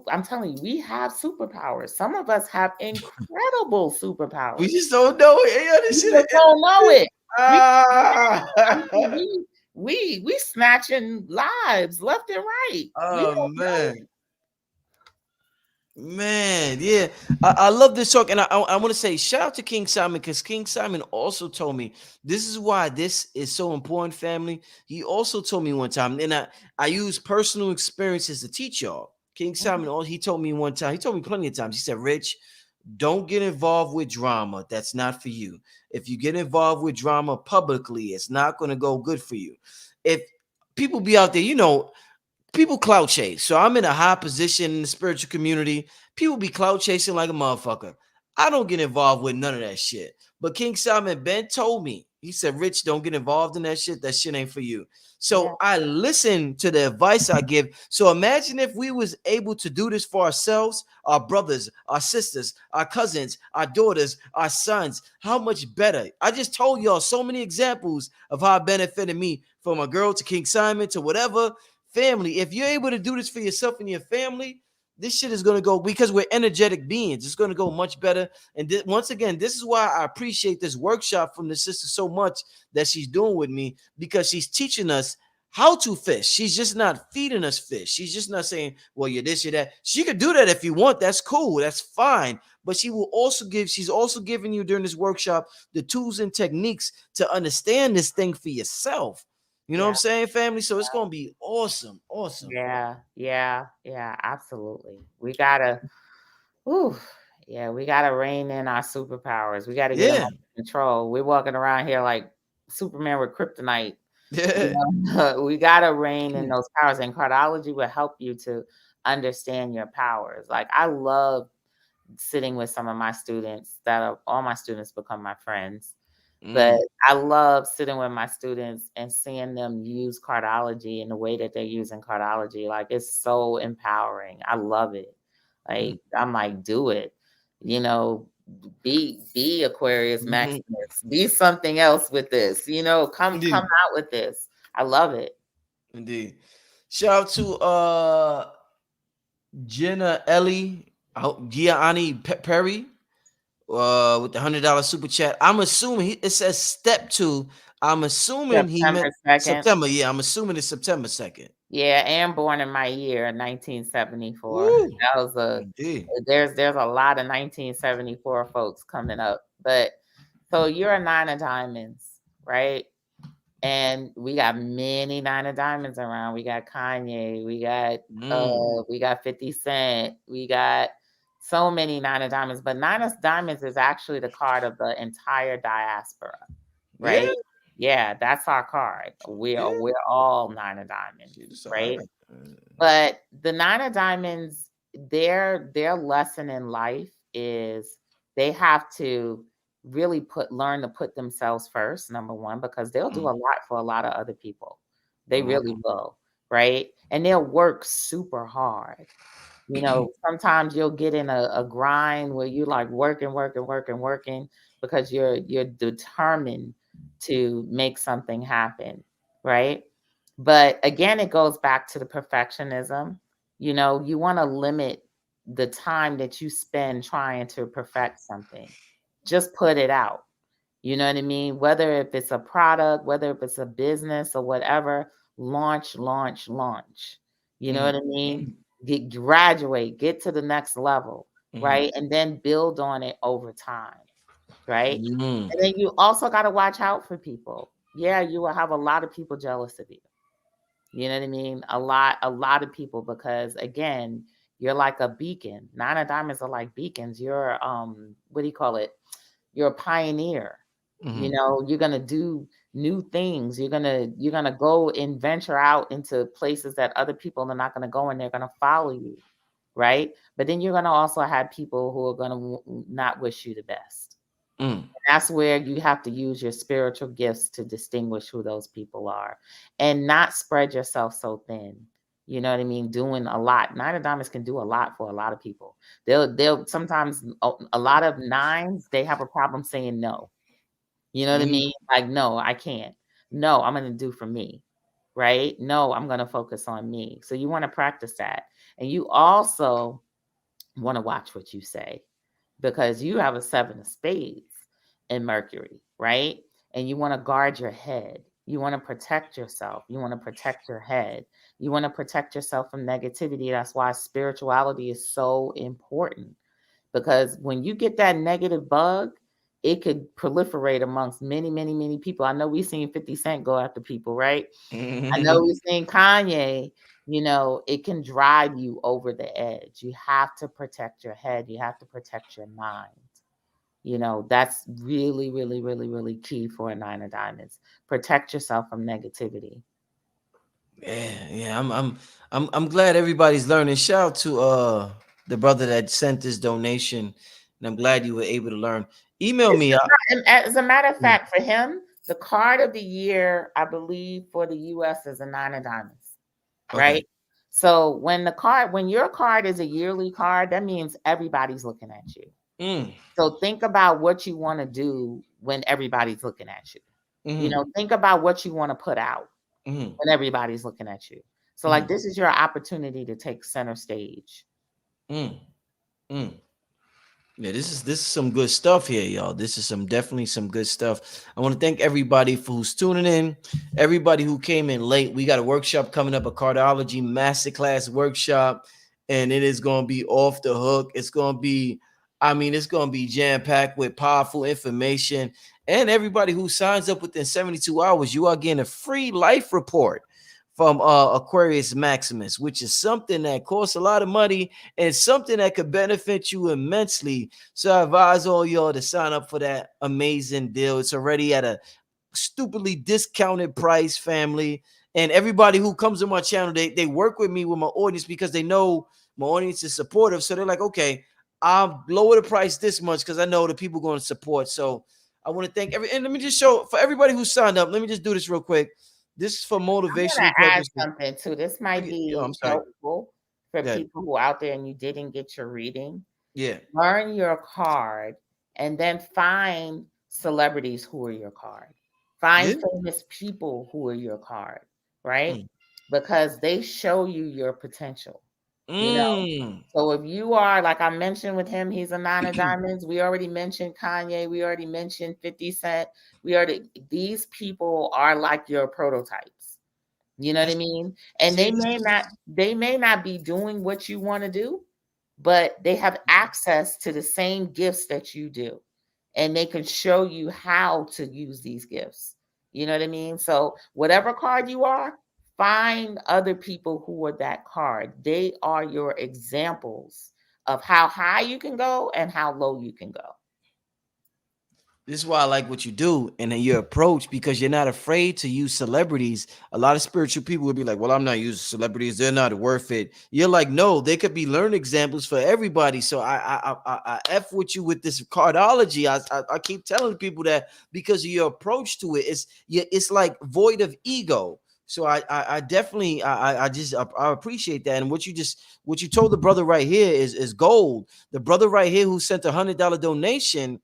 I'm telling you, we have superpowers. Some of us have incredible We superpowers. just don't know it. Yeah, We this shit. just don't know it. We Ah. I mean, we snatching lives left and right. We Oh don't know man. Man, yeah, I love this talk, and I want to say shout out to King Simon because King Simon also told me this is why this is so important, family. He also told me one time, and I use personal experiences to teach y'all. King it. Simon, he told me one time, he told me plenty of times. He said, "Rich, don't get involved with drama. That's not for you. If you get involved with drama publicly, it's not going to go good for you. If people be out there, people clout chase. So I'm in a high position in the spiritual community. People be clout chasing like a motherfucker. I don't get involved with none of that shit. But King Solomon Ben told me, he said, Rich, don't get involved in that shit. That shit ain't for you. Yeah, So I listen to the advice I give. So imagine if we was able to do this for ourselves, our brothers, our sisters, our cousins, our daughters, our sons. How much better? I just told y'all so many examples of how it benefited me, from a girl to King Simon to whatever family. If you're able to do this for yourself and your family, this shit is going to go, because we're energetic beings. It's going to go much better. And once again, this is why I appreciate this workshop from the sister so much that she's doing with me, because she's teaching us how to fish. She's just not feeding us fish. She's just not saying, well, you're this, you're that. She could do that if you want. That's cool. That's fine. But she's also giving you during this workshop the tools and techniques to understand this thing for yourself. You know what I'm yeah, saying, family? So it's gonna be awesome, awesome. yeah, absolutely. We gotta, ooh, yeah, we gotta rein in our superpowers. We gotta get them Yeah, under control. We're walking around here like Superman with kryptonite. yeah. We gotta rein in those powers, and cardology will help you to understand your powers. Like I love sitting with some of my students all my students become my friends. But Mm, I love sitting with my students and seeing them use cardology in the way that they're using cardology. Like it's so empowering. I love it. mm, Like I'm like, do it. You know, be Aquarius mhm. Maximus. Be something else with this. Come Indeed, out with this. I love it. indeed. Shout out to Jenna Ellie, Gianni Perry, with the $100 super chat. I'm assuming it says step 2. I'm assuming he September meant 2nd. September. Yeah, I'm assuming it's September 2nd. Yeah, and born in my year, 1974. Woo! That was Indeed. there's a lot of 1974 folks coming up. But so you're a nine of diamonds, right? And we got many nine of diamonds around. We got Kanye, Mm. we got 50 Cent, we got so many nine of diamonds. But nine of diamonds is actually the card of the entire diaspora, Yeah, right? Yeah, that's our card. yeah. We're all nine of diamonds, See, that's all right? right. But the nine of diamonds, their lesson in life is they have to really learn to put themselves first, number one, because they'll do Mm. a lot for a lot of other people. They really Uh-huh. will, right? And they'll work super hard. You know, sometimes you'll get in a grind where you like working, working, working, working because you're determined to make something happen, right? But again, it goes back to the perfectionism. You know, you want to limit the time that you spend trying to perfect something. Just put it out. You know what I mean? Whether if it's a product, whether if it's a business or whatever, launch, launch, launch. You know Mm. what I mean? Mm. Graduate, get to the next level, Mm. right? And then build on it over time, right? Mm. And then you also got to watch out for people. Yeah, you will have a lot of people jealous of you. You know what I mean? A lot of people, because again, you're like a beacon. Nine of diamonds are like beacons. You're what do you call it? You're a pioneer. You Mhm. know, you're gonna do new things. You're gonna go and venture out into places that other people are not gonna go, and they're gonna follow you, right? But then you're gonna also have people who are gonna not wish you the best. Mm. That's where you have to use your spiritual gifts to distinguish who those people are and not spread yourself so thin. You know what I mean? Doing a lot. Nine of diamonds can do a lot for a lot of people. They'll sometimes a lot of nines, they have a problem saying no. You know what I Mm. mean? Like, no, I can't. No, I'm gonna do for me. Right? No, I'm gonna focus on me. So you want to practice that. And you also want to watch what you say because you have a seven of spades in Mercury, right? And you want to guard your head. You want to protect yourself. You want to protect your head. You want to protect yourself from negativity. That's why spirituality is so important because when you get that negative bug, it could proliferate amongst many, many, many people. I know we've seen 50 Cent go after people, right? I know Mhm. we've seen Kanye, you know, it can drive you over the edge. You have to protect your head. You have to protect your mind. You know, that's really, really, really, really key for a nine of diamonds. Protect yourself from negativity. Yeah, yeah. I'm glad everybody's learning. Shout out to the brother that sent this donation, and I'm glad you were able to learn. Email It's me. and as a matter of Mm. fact, for him, the card of the year, I believe, for the US is a nine of diamonds, Okay. right? So when your card is a yearly card, that means everybody's looking at you. Mm. So think about what you want to do when everybody's looking at you. You Mm. know, think about what you want to put out Mm. when everybody's looking at you. So like Mm. this is your opportunity to take center stage. Mm. Mm. Yeah, this is some good stuff here, y'all. This is some definitely some good stuff. I want to thank everybody for who's tuning in, everybody who came in late. We got a workshop coming up, a Cardology Masterclass Workshop, and it is going to be off the hook. It's going to be, I mean, it's going to be jam packed with powerful information. And everybody who signs up within 72 hours, you are getting a free life report from Aquarius Maximus, which is something that costs a lot of money and something that could benefit you immensely. So I advise all y'all to sign up for that amazing deal. It's already at a stupidly discounted price, family. And everybody who comes to my channel, they work with me with my audience because they know my audience is supportive. So they're like, okay, I'll lower the price this much because I know the people going to support. So I want to thank and let me just show for everybody who signed up. Let me just do this real quick. This is for I'm gonna motivational add purposes. something too. This Oh, might yeah, yeah, be I'm sorry. helpful for Go ahead. people who are out there and you didn't get your reading. Yeah. Learn your card and then find celebrities who are your card. Find Yeah. famous people who are your card, right? Mm. Because they show you your potential, you know. Mm. So if you are, like I mentioned with him, he's a nine of diamonds. We already mentioned Kanye. We already mentioned 50 Cent. These people are like your prototypes. You know what I That's mean? And see. they may not be doing what you want to do, but they have access to the same gifts that you do. And they can show you how to use these gifts. You know what I mean? So whatever card you are, find other people who are that card. They are your examples of how high you can go and how low you can go. This is why I like what you do and then your approach, because you're not afraid to use celebrities. A lot of spiritual people would be like, well, I'm not using celebrities. They're not worth it. You're like, no, they could be learn examples for everybody. So I F with you with this cardology. I keep telling people that because of your approach to it, it's like void of ego. So I definitely I appreciate that. And what you told the brother right here is gold. The brother right here who sent $100 donation,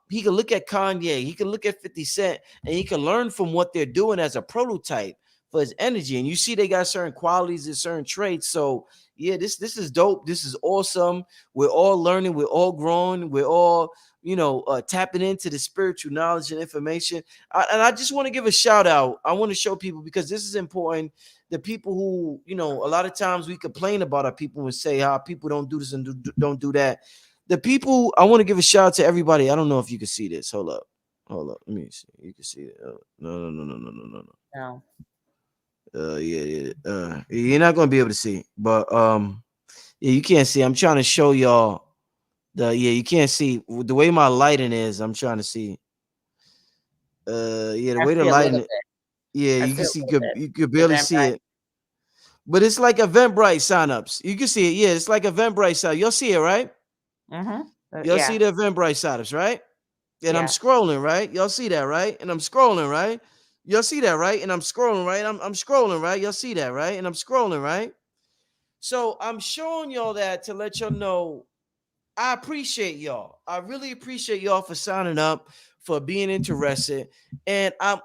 he can look at Kanye, he can look at 50 Cent, and he can learn from what they're doing as a prototype for his energy. And you see they got certain qualities and certain traits. So yeah, this is dope. This is awesome. We're all learning, we're all growing, we're all tapping into the spiritual knowledge and information. And I just want to give a shout out. I want to show people, because this is important. The people who, a lot of times we complain about our people and say how people don't do this and don't do that. The people, I want to give a shout out to everybody. I don't know if you can see this. Hold up. Let me see. You can see it. No. No. Yeah. You're not gonna be able to see, but yeah, you can't see. I'm trying to show y'all you can't see the way my lighting is. I'm trying to see. Yeah, the I way the see a lighting. little bit. Yeah, I you see can a see. little bit. You could barely see Eventbrite. it, but it's like Eventbrite signups. You can see it. Yeah, it's like Eventbrite sign. You'll see it, right? Mm-hmm. You'll see Yeah. the Eventbrite signups, right? And I'm Yeah. scrolling, right? Y'all see that, right? And I'm scrolling, right? Y'all see that, right? And I'm scrolling, right? I'm scrolling, right? Y'all see that, right? And I'm scrolling, right? So I'm showing y'all that to let y'all know I appreciate y'all. I really appreciate y'all for signing up, for being interested. And I'm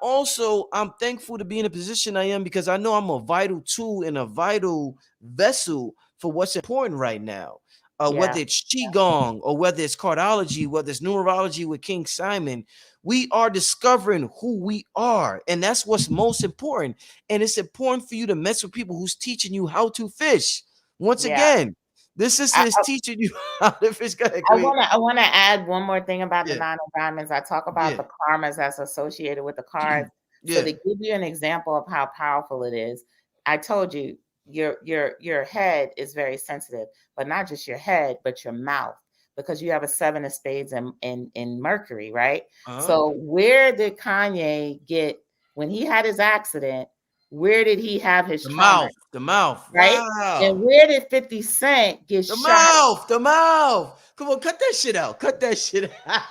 thankful to be in a position I am, because I know I'm a vital tool and a vital vessel for what's important right now. Whether Yeah. it's Qigong or whether it's cardology, whether it's numerology with King Simon, we are discovering who we are. And that's what's most important. And it's important for you to mess with people who's teaching you how to fish. Once Yeah. again, this sister I, is teaching you how to fish. Go ahead, I Queen. wanna I wanna add one more thing about the Yeah, 9 of diamonds. I talk about yeah, the karmas that's associated with the cards. So yeah. to give you an example of how powerful it is, I told you your head is very sensitive, but not just your head, but your mouth, because you have a 7 of spades in Mercury, right? Uh-huh. So where did Kanye get when he had his accident? Where did he have his The trauma, mouth, the mouth. right? And Wow. where did 50 Cent get The shot? mouth, the mouth. Come on, cut that shit out. Cut that shit out.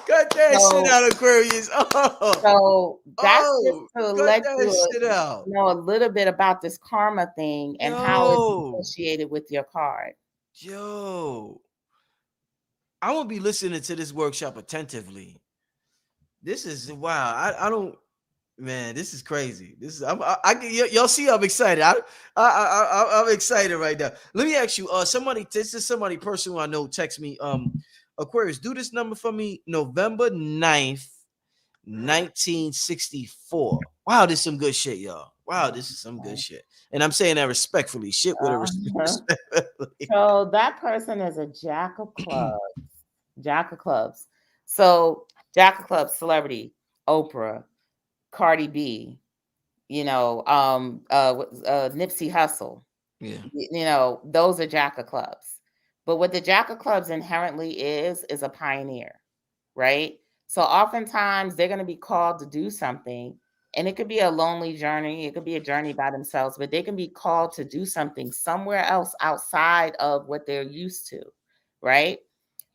Cut that shit So out, Aquarius. Oh, So that's just oh, to cut let that you shit out. know a little bit about this karma thing and how it's Yo, associated with your card. yo. I will be listening to this workshop attentively. This is wow. I don't. Man, this is crazy. This is y'all see I'm excited. I'm excited right now. Let me ask you. This is somebody personal I know. Text me. Aquarius, do this number for me. November 9th, 1964. Wow, this is some good shit, y'all. Wow, this is some good Okay. shit. And I'm saying that respectfully. Shit with a Uh, respectfully. so that person is a jack of clubs. Jack of clubs. So jack of clubs, celebrity, Oprah, Cardi B, Nipsey Hussle. Yeah. Those are jack of clubs. But what the jack of clubs inherently is a pioneer, right? So oftentimes they're going to be called to do something, and it could be a lonely journey. It could be a journey by themselves, but they can be called to do something somewhere else outside of what they're used to, right?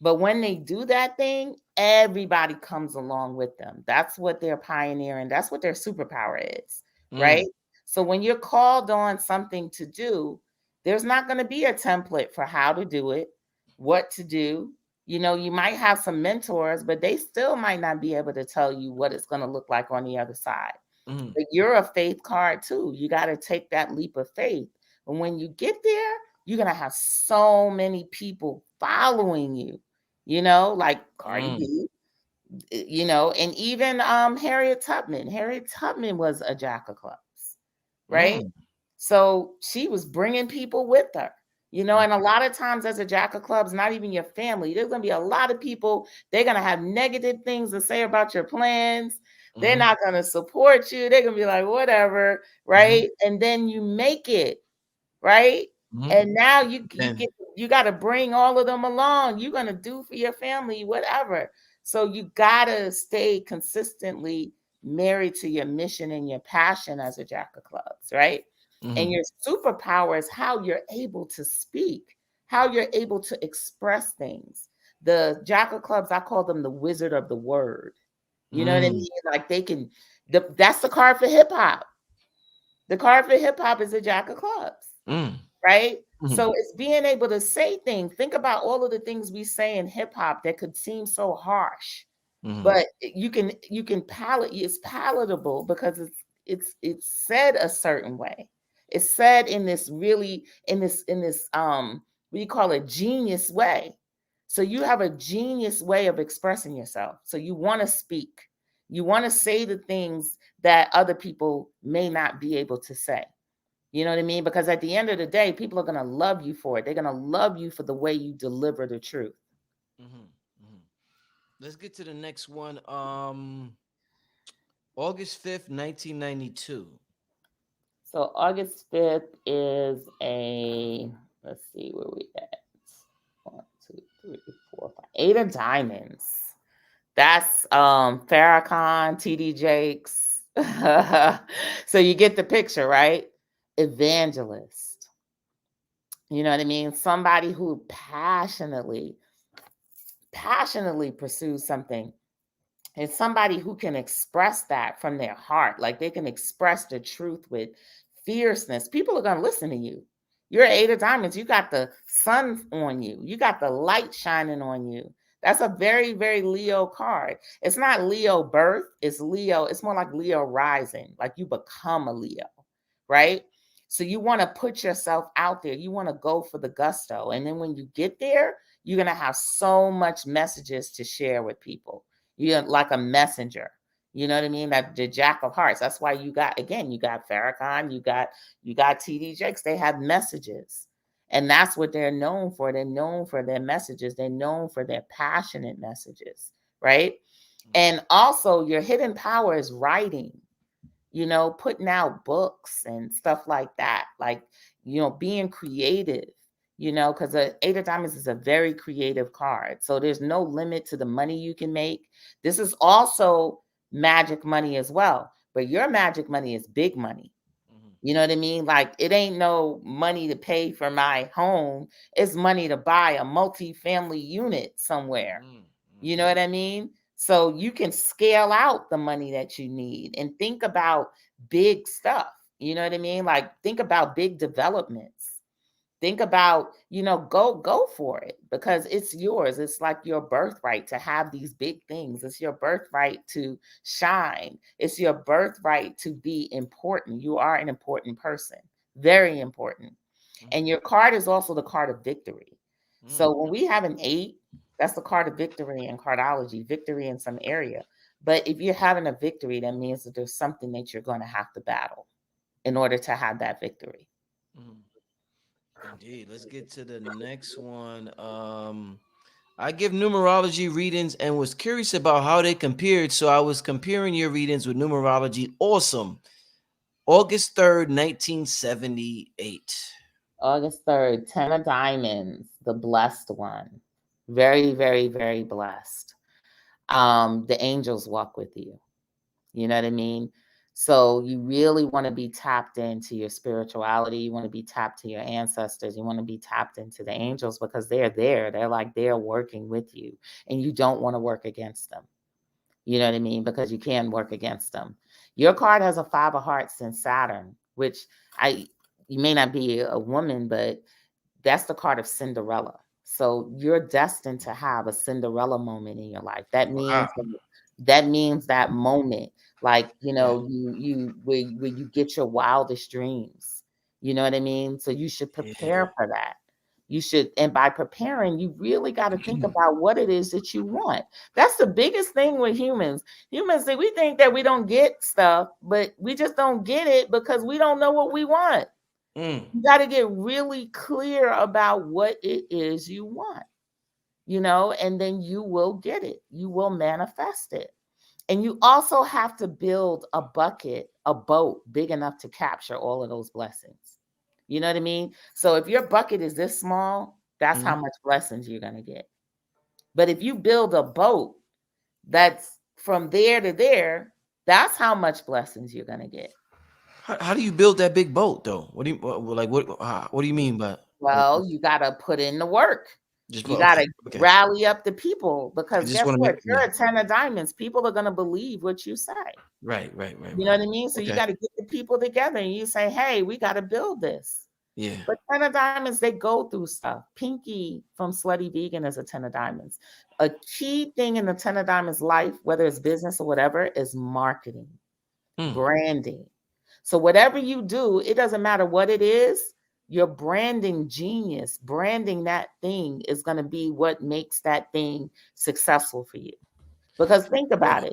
But when they do that thing, everybody comes along with them. That's what they're pioneering. That's what their superpower is, right? Mm, So when you're called on something to do, there's not going to be a template for how to do it, what to do. You might have some mentors, but they still might not be able to tell you what it's going to look like on the other side. mm, But you're a faith card too. You got to take that leap of faith. And when you get there, you're going to have so many people following you, like Cardi mm. B. you know, and even Harriet Tubman. Harriet Tubman was a jack of clubs, right? Mm. So she was bringing people with her, you know, Mm. and a lot of times as a jack of clubs, not even your family, there's going to be a lot of people, they're going to have negative things to say about your plans. They're Mhm. not going to support you. They're going to be like, whatever, Mhm. right? And then you make it, right? Mhm. And now you And get, you got to bring all of them along. You're going to do for your family whatever. So you got to stay consistently married to your mission and your passion as a jack of clubs, right? And mhm. your superpower is how you're able to speak, how you're able to express things. The jack of clubs, I call them the wizard of the word. You know what I Mm. mean? Like they can, that's the card for hip hop. The card for hip hop is a jack of clubs, Mm. right? Mhm. So it's being able to say things. Think about all of the things we say in hip hop that could seem so harsh, Mhm. but you can it's palatable because it's said a certain way. It's said in this really in this what do you call it, genius way. So you have a genius way of expressing yourself. So you want to speak. You want to say the things that other people may not be able to say. You know what I mean? Because at the end of the day, people are going to love you for it. They're going to love you for the way you deliver the truth. Mhm. Mhm. Let's get to the next one. August 5th, 1992. So August 5th is let's see where we at. One, two, three, four, five. Eight of diamonds. That's Farrakhan, TD Jakes. So you get the picture, right? Evangelist. You know what I mean? Somebody who passionately pursues something. It's somebody who can express that from their heart. Like they can express the truth with fierceness. People are going to listen to you. You're Eight of Diamonds. You got the sun on you. You got the light shining on you. That's a very, very Leo card. It's not Leo birth. It's Leo. It's more like Leo rising. Like you become a Leo, right? So you want to put yourself out there. You want to go for the gusto. And then when you get there, you're going to have so much messages to share with people. You're like a messenger. You know what I mean? That the Jack of Hearts. That's why you got Farrakhan, you got TD Jakes. They have messages. And that's what they're known for. They're known for their messages. They're known for their passionate messages, right? And also your hidden power is writing, you know, putting out books and stuff like that. Like, you know, being creative, you know, because the Eight of Diamonds is a very creative card. So there's no limit to the money you can make. This is also magic money as well, but your magic money is big money. Mhm. You know what I mean? Like it ain't no money to pay for my home. It's money to buy a multi-family unit somewhere. Mhm. You know Mhm. what I mean? So you can scale out the money that you need and think about big stuff. You know what I mean? Like think about big developments. Think about, you know, go for it because it's yours. It's like your birthright to have these big things. It's your birthright to shine. It's your birthright to be important. You are an important person. Very important. And Mhm. your card is also the card of victory. Mhm. So when we have an 8, that's the card of victory in cardology, victory in some area. But if you're having a victory, that means that there's something that you're going to have to battle in order to have that victory. Mhm. Indeed. Let's get to the next one. I give numerology readings and was curious about how they compared. So I was comparing your readings with numerology. Awesome. August 3rd, 1978. August 3rd, 10 of diamonds, the blessed one. Very, very, very blessed. The angels walk with you. You know what I mean? So you really want to be tapped into your spirituality. You want to be tapped to your ancestors. You want to be tapped into the angels because they're there. They're like they're working with you, and you don't want to work against them. You know what I mean? Because you can work against them. Your card has a 5 of hearts in Saturn, which I you may not be a woman, but that's the card of Cinderella. So you're destined to have a Cinderella moment in your life. Wow. That means that moment, like you Yeah. know, where you get your wildest dreams. You know what I mean? So you should Yeah. prepare for that. You should, and by preparing, you really got to think about what it is that you want. That's the biggest thing with humans. Humans, we think that we don't get stuff, but we just don't get it because we don't know what we want. You got to get really clear about what it is you want, and then you will get it. You will manifest it. And you also have to build a boat big enough to capture all of those blessings. You know what I mean? So if your bucket is this small, that's how much blessings you're going to get. But if you build a boat that's from there to there, that's how much blessings you're going to get. How do you build that big boat though? What do you like? What do you mean by? Well, you got to put in the work. You got to rally up the people, because guess what? You're a 10 of diamonds. People are going to believe what you say. Right. You know what I mean? So you got to get the people together and you say, hey, we got to build this. Yeah. But 10 of diamonds, they go through stuff. Pinky from Slutty Vegan is a 10 of diamonds. A key thing in the 10 of diamonds life, whether it's business or whatever, is marketing, branding. So whatever you do, it doesn't matter what it is. Your branding genius, branding that thing is going to be what makes that thing successful for you. Because think about it.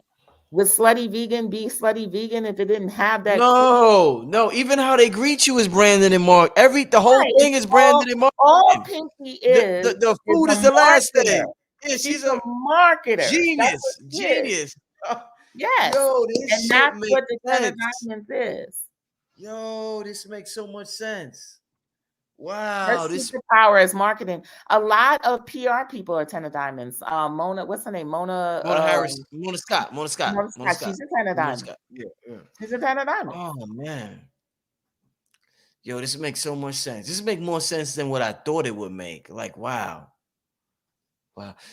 Would Slutty Vegan be Slutty Vegan if it didn't have that? No. Even how they greet you is branded and marked. The whole thing is branded and marked. All Pinky is the food is the last thing. Yeah, she's a marketer. Genius. Yes. Yo, this and shit that's makes what the 10 sense. of diamonds is. Yo, this makes so much sense. Wow, Her superpower is marketing. A lot of PR people are 10 of diamonds. Mona, what's her name? Mona Harris, Mona Scott. She's a 10 of diamonds. Yeah. She's a 10 of diamonds. Oh man. Yo, this makes so much sense. This makes more sense than what I thought it would make. Like, wow.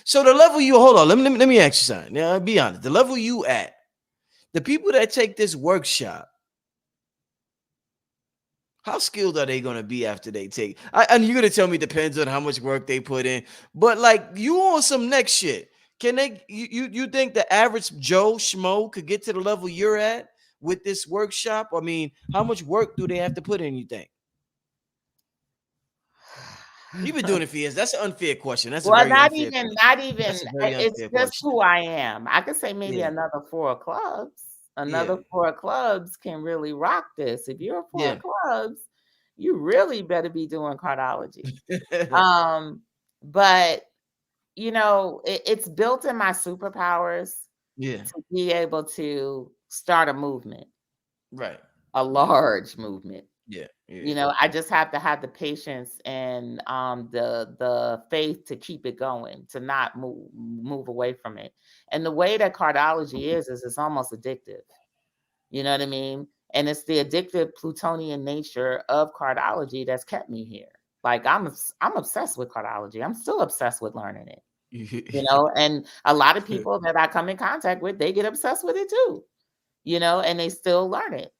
So the level you hold on, let me ask you something. Now, I'll be honest. The level you at, the people that take this workshop, how skilled are they going to be after they take? And you're going to tell me it depends on how much work they put in. But like, you on some next shit. Can they? You think the average Joe Schmo could get to the level you're at with this workshop? I mean, how much work do they have to put in? You think? You've been doing it for years. That's an unfair question. That's not even. It's just who I am. I could say maybe another 4 clubs. Another 4 clubs can really rock this. If you're 4 clubs, you really better be doing cardology. But it's built in my superpowers to be able to start a movement. Right. A large movement. Yeah. I just have to have the patience and the faith to keep it going, to not move away from it. And the way that cardology is it's almost addictive. You know what I mean? And it's the addictive Plutonian nature of cardology that's kept me here. Like I'm obsessed with cardology. I'm still obsessed with learning it. And a lot of people that I come in contact with, they get obsessed with it too. And they still learn it.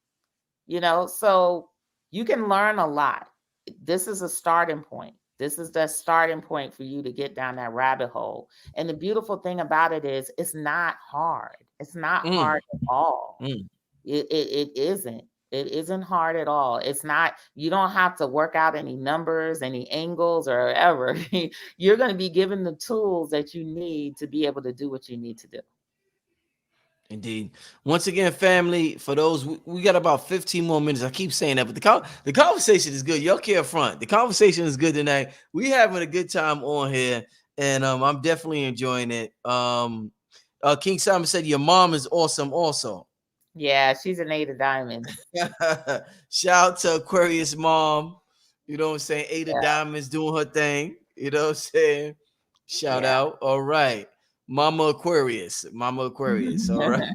So you can learn a lot. This is a starting point. This is the starting point for you to get down that rabbit hole. And the beautiful thing about it is it's not hard. It's not hard at all. It isn't. It isn't hard at all. It's not, you don't have to work out any numbers, any angles or whatever. You're going to be given the tools that you need to be able to do what you need to do. Indeed. Once again, family, for those, we got about 15 more minutes. I keep saying that, but the conversation is good. Y'all care front. The conversation is good tonight. We having a good time on here, and I'm definitely enjoying it. King Simon said your mom is awesome also. Yeah, she's an 8 of diamonds. Shout out to Aquarius mom. You know what I'm saying? 8 of diamonds doing her thing. You know what I'm saying? Shout out. All right. Mama Aquarius. All right.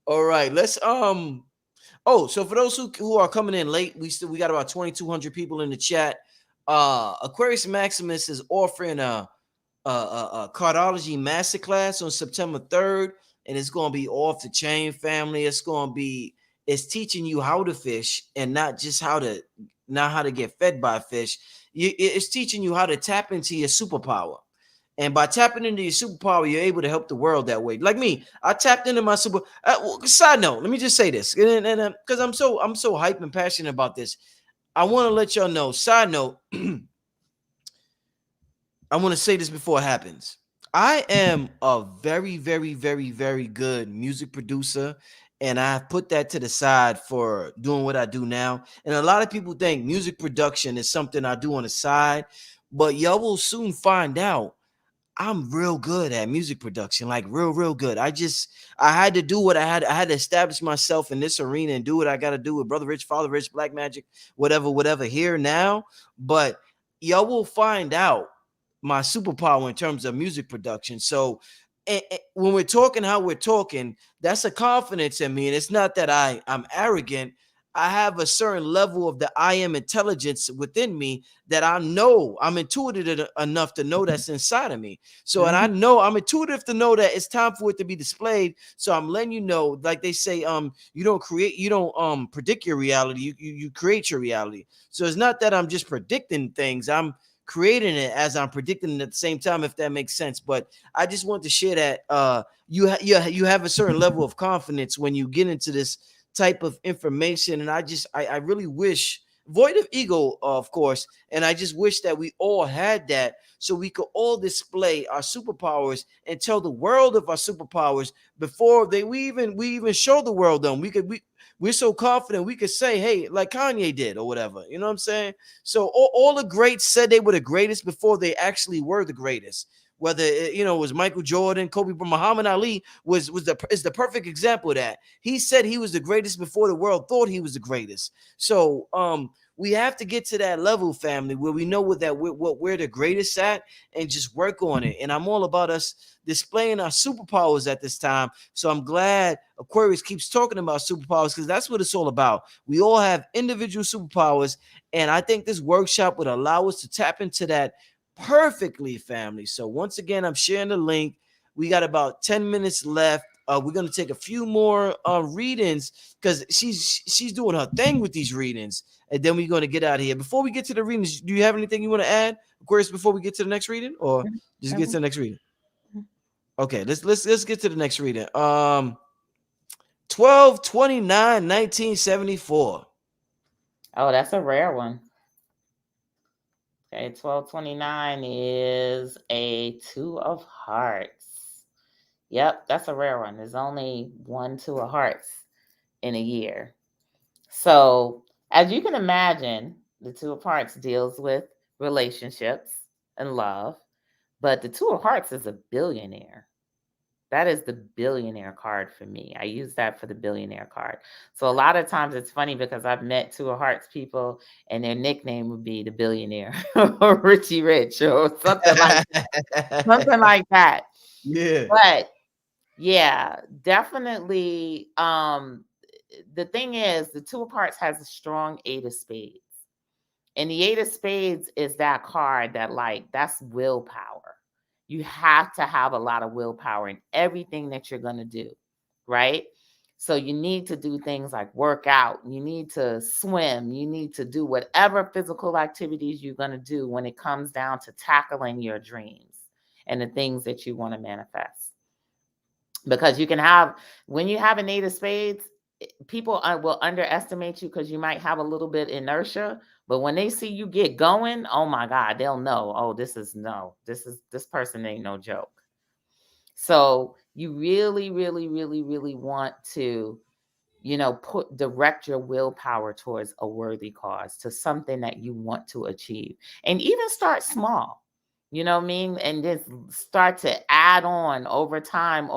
All right. Let's so for those who are coming in late, we got about 2,200 people in the chat. Aquarius Maximus is offering a Cardology Masterclass on September 3rd, and it's going to be off the chain, family. It's teaching you how to fish and not just how to get fed by fish. It's teaching you how to tap into your superpower. And by tapping into your superpower, you're able to help the world that way. Like me, I tapped into my super. Side note, let me just say this, and because I'm so hype and passionate about this, I want to let y'all know. Side note, I want to say this before it happens. I am a very, very, very, very good music producer, and I've put that to the side for doing what I do now. And a lot of people think music production is something I do on the side, but y'all will soon find out I'm real good at music production, like real good. I had to do what I had to establish myself in this arena and do what I got to do with Brother Rich, Father Rich, Black Magic, whatever here now. But y'all will find out my superpower in terms of music production. So when we're talking how we're talking, that's a confidence in me. And it's not that I'm arrogant. I have a certain level of the I am intelligence within me that I know I'm intuitive enough to know that's inside of me. So, and I know I'm intuitive to know that it's time for it to be displayed. So I'm letting you know, like they say, you don't predict your reality, you create your reality. So it's not that I'm just predicting things, I'm creating it as I'm predicting it at the same time, if that makes sense. But I just want to share that you have a certain level of confidence when you get into this type of information. And I really wish, void of ego, of course, and I just wish that we all had that so we could all display our superpowers and tell the world of our superpowers before we even show the world them. We're so confident we could say, hey, like Kanye did or whatever. You know what I'm saying? So all the greats said they were the greatest before they actually were the greatest. Whether it was Michael Jordan, Kobe, but Muhammad Ali is the perfect example of that. He said he was the greatest before the world thought he was the greatest. So we have to get to that level, family, where we know what we're the greatest at and just work on it. And I'm all about us displaying our superpowers at this time. So I'm glad Aquarius keeps talking about superpowers, because that's what it's all about. We all have individual superpowers, and I think this workshop would allow us to tap into that perfectly, family. So once again, I'm sharing the link. We got about 10 minutes left. We're gonna take a few more readings because she's doing her thing with these readings, and then we're gonna get out of here. Before we get to the readings, do you have anything you want to add, Aquarius, before we get to the next reading, or just get to the next reading? Okay, let's get to the next reading. 12/29/1974. Oh, that's a rare one. Okay, 12/29 is a Two of Hearts. Yep, that's a rare one. There's only one Two of Hearts in a year. So, as you can imagine, the Two of Hearts deals with relationships and love, but the Two of Hearts is a billionaire. That is the billionaire card for me. I use that for the billionaire card. So a lot of times it's funny because I've met Two of Hearts people and their nickname would be the billionaire or Richie Rich or something like that. Yeah. But yeah, definitely. The thing is, the Two of Hearts has a strong Eight of Spades. And the Eight of Spades is that card that, that's willpower. You have to have a lot of willpower in everything that you're going to do, right? So you need to do things like work out. You need to swim. You need to do whatever physical activities you're going to do when it comes down to tackling your dreams and the things that you want to manifest. Because you can have, when you have an Eight of Spades, people will underestimate you because you might have a little bit inertia, but when they see you get going, oh my God, they'll know, oh, this person ain't no joke. So you really, really, really, really want to, direct your willpower towards a worthy cause, to something that you want to achieve, and even start small. You know what I mean? And just start to add on over time.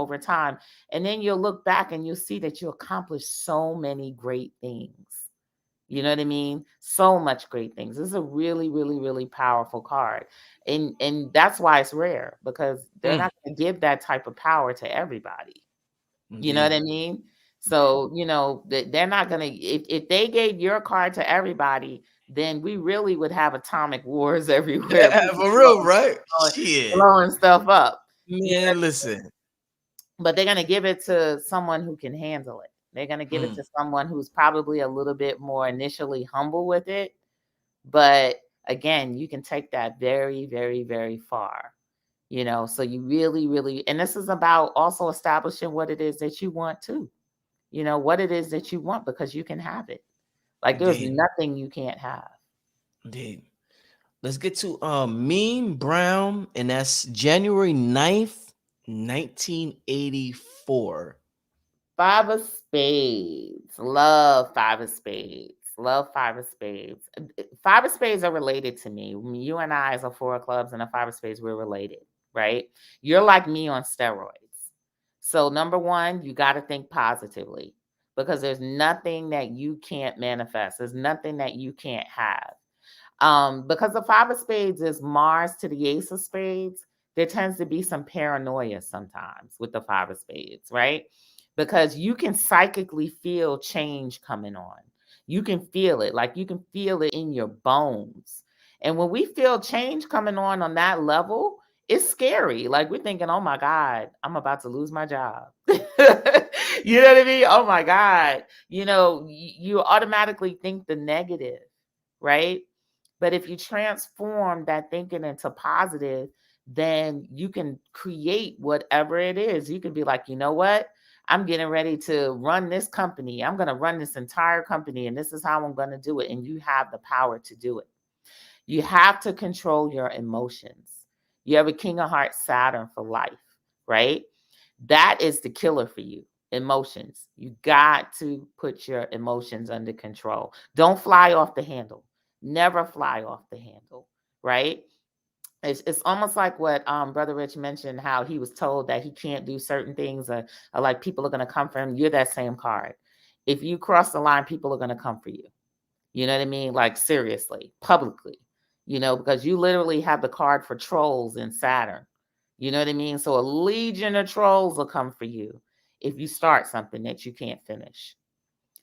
And then you'll look back and you'll see that you accomplished so many great things. You know what I mean? So much great things. This is a really, really, really powerful card. And that's why it's rare, because they're not going to give that type of power to everybody. You know what I mean? So, they're not going to, if they gave your card to everybody, then we really would have atomic wars everywhere. For real, right? Shit. Blowing stuff up. Man, listen. But they're going to give it to someone who can handle it. They're going to give it to someone who's probably a little bit more initially humble with it. But again, you can take that very, very, very far. So you really, really, and this is about also establishing what it is that you want too. What it is that you want, because you can have it. Like there's nothing you can't have. Indeed. Let's get to Mean Brown, and that's January 9th, 1984. Five of spades. Love five of spades. Love five of spades. Five of spades are related to me. You and I, as a four of clubs and a five of spades, we're related, right? You're like me on steroids. So, number one, you got to think positively because there's nothing that you can't manifest, there's nothing that you can't have. Because the five of spades is Mars to the ace of spades, there tends to be some paranoia sometimes with the five of spades, right? Because you can psychically feel change coming on. You can feel it, like you can feel it in your bones. And when we feel change coming on that level, it's scary. Like we're thinking, oh my God, I'm about to lose my job. You know what I mean? Oh my God. You automatically think the negative, right? But if you transform that thinking into positive, then you can create whatever it is. You can be like, you know what? I'm getting ready to run this company. I'm going to run this entire company, and this is how I'm going to do it. And you have the power to do it. You have to control your emotions. You have a King of Hearts Saturn for life, right? That is the killer for you. Emotions. You got to put your emotions under control. Don't fly off the handle. Never fly off the handle, right? It's almost like what Brother Rich mentioned, how he was told that he can't do certain things, or like people are going to come for him. You're that same card. If you cross the line, people are going to come for you. You know what I mean? Like seriously, publicly, because you literally have the card for trolls in Saturn. You know what I mean? So a legion of trolls will come for you if you start something that you can't finish.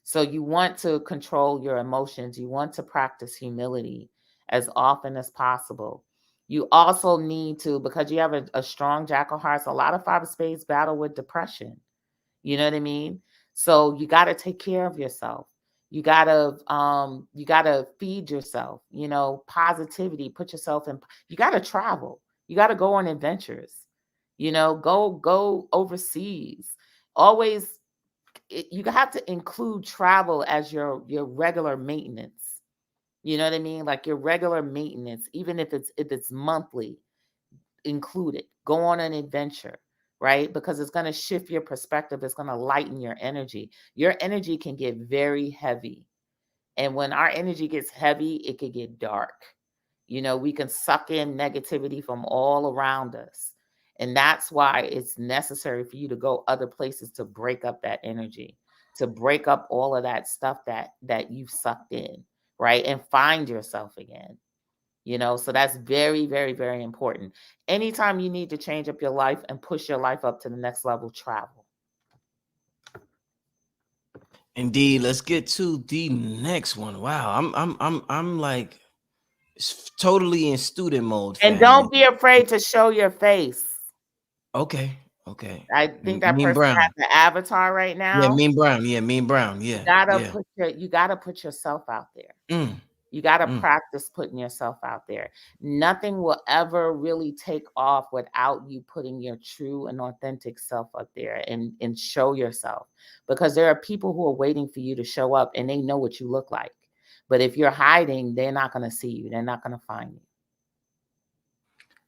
So you want to control your emotions. You want to practice humility as often as possible. You also need to, because you have a strong Jack of Hearts, a lot of five of spades battle with depression. You know what I mean? So you got to take care of yourself. You got to feed yourself, positivity, put yourself in. You got to travel. You got to go on adventures. Go overseas. Always you have to include travel as your regular maintenance. You know what I mean? Like your regular maintenance, even if it's monthly, include it. Go on an adventure, right? Because it's going to shift your perspective. It's going to lighten your energy. Your energy can get very heavy. And when our energy gets heavy, it can get dark. We can suck in negativity from all around us. And that's why it's necessary for you to go other places to break up that energy, to break up all of that stuff that you've sucked in, right? And find yourself again. So that's very, very, very important. Anytime you need to change up your life and push your life up to the next level, travel. Indeed. Let's get to the next one. Wow, I'm like totally in student mode, And family. don't be afraid to show your face. Okay, okay. I think that Mean person Brown. has the avatar right Yeah, now. Mean Brown. Yeah, Mean Brown. You Yeah, gotta yeah. put you gotta put yourself out there. Mm, You gotta mm. practice putting yourself out there. Nothing will ever really take off without you putting your true and authentic self up there and show yourself. Because there are people who are waiting for you to show up and they know what you look like. But if you're hiding, they're not gonna see you. They're not gonna find you.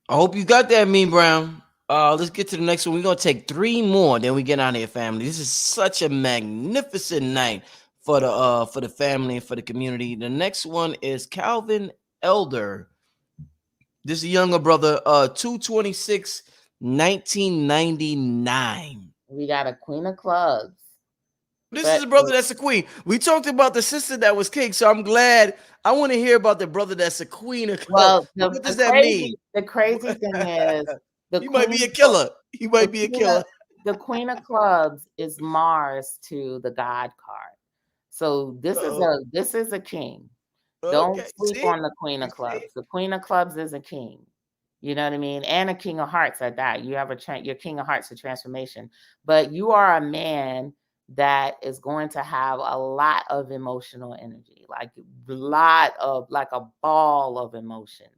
I hope you got that, Mean Brown. Let's get to the next one. We're gonna take three more, then we get out of here, family. This is such a magnificent night for the family and for the community. The next one is Calvin Elder. This is a younger brother, 226, 1999. We got a queen of clubs. This is But a brother that's a queen. We talked about the sister that was king, so I'm glad. I want to hear about the brother that's a queen of clubs. well, the, What does the that mean? crazy the crazy thing is the He might be queen a killer. He the might be a queen of killer. the queen of clubs is Mars to the God card. So Uh-oh. this is a king. Don't Okay. sleep See? on the queen You of see? clubs. The queen of clubs is a king. You know what I mean? And a king of hearts at that. You have your king of hearts, a transformation. But you are a man that is going to have a lot of emotional energy, like a ball of emotions,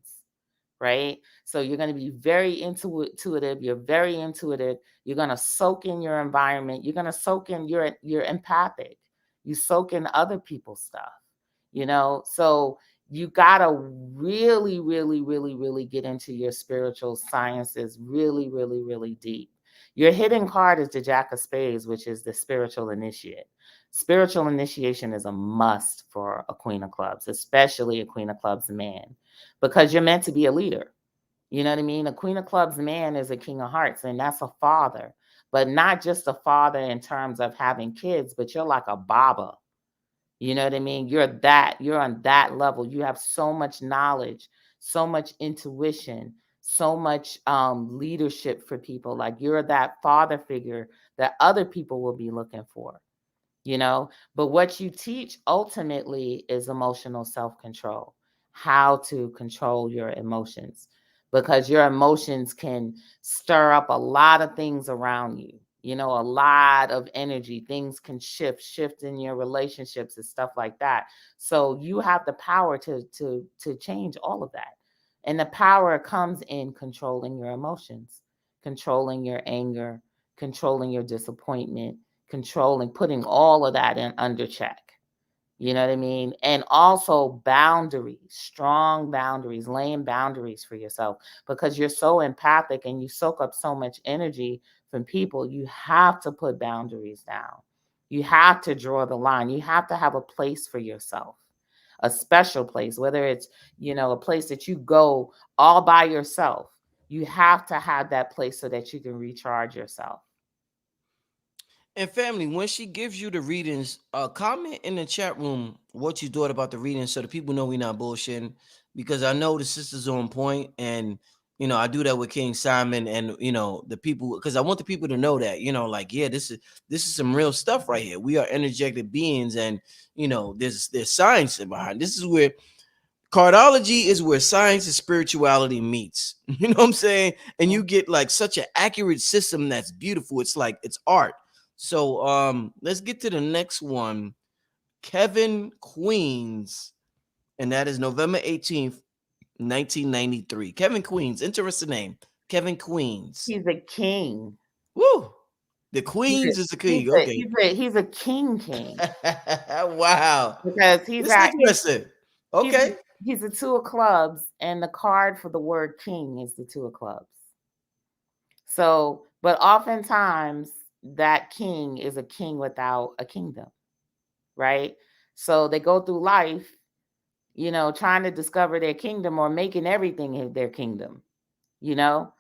right? So you're going to be very intuitive. You're very intuitive. You're going to soak in your environment. You're going to soak in you're empathic. You soak in other people's stuff, So you gotta really, really, really, really get into your spiritual sciences really, really, really deep. Your hidden card is the Jack of Spades, which is the spiritual initiate. Spiritual initiation is a must for a Queen of Clubs, especially a Queen of Clubs man, because you're meant to be a leader. You know what I mean? A Queen of Clubs man is a King of Hearts, and that's a father, but not just a father in terms of having kids, but you're like a baba. You know what I mean? You're on that level. You have so much knowledge, so much intuition, so much leadership for people. Like you're that father figure that other people will be looking for, you know? But what you teach ultimately is emotional self-control, how to control your emotions, because your emotions can stir up a lot of things around you. You know, a lot of energy, things can shift in your relationships and stuff like that. So you have the power to change all of that. And the power comes in controlling your emotions, controlling your anger, controlling your disappointment, controlling, putting all of that in under check. You know what I mean? And also boundaries, strong boundaries, laying boundaries for yourself, because you're so empathic and you soak up so much energy from people. You have to put boundaries down. You have to draw the line. You have to have a place for yourself, a special place, whether it's, you know, a place that you go all by yourself. You have to have that place so that you can recharge yourself. And family, when she gives you the readings, comment in the chat room what you thought about the readings so the people know we're not bullshitting. Because I know the sisters are on point, and I do that with King Simon, and the people, because I want the people to know that, like, yeah, this is some real stuff right here. We are energetic beings, and there's science behind. This is where Cardology is where science and spirituality meets. You know what I'm saying? And you get like such an accurate system that's beautiful. It's like it's art. So let's get to the next one. Kevin Queens, and that is November 18th, 1993. Kevin Queens, interesting name. Kevin Queens. He's a king. Woo! The He's a Queens is the he's king. a Okay. he's a he's a king Wow. because This is interesting. he's Okay. he's a two of clubs, and the card for the word king is the two of clubs. So, but oftentimes that king is a king without a kingdom, right? So they go through life, you know, trying to discover their kingdom or making everything their kingdom, you know?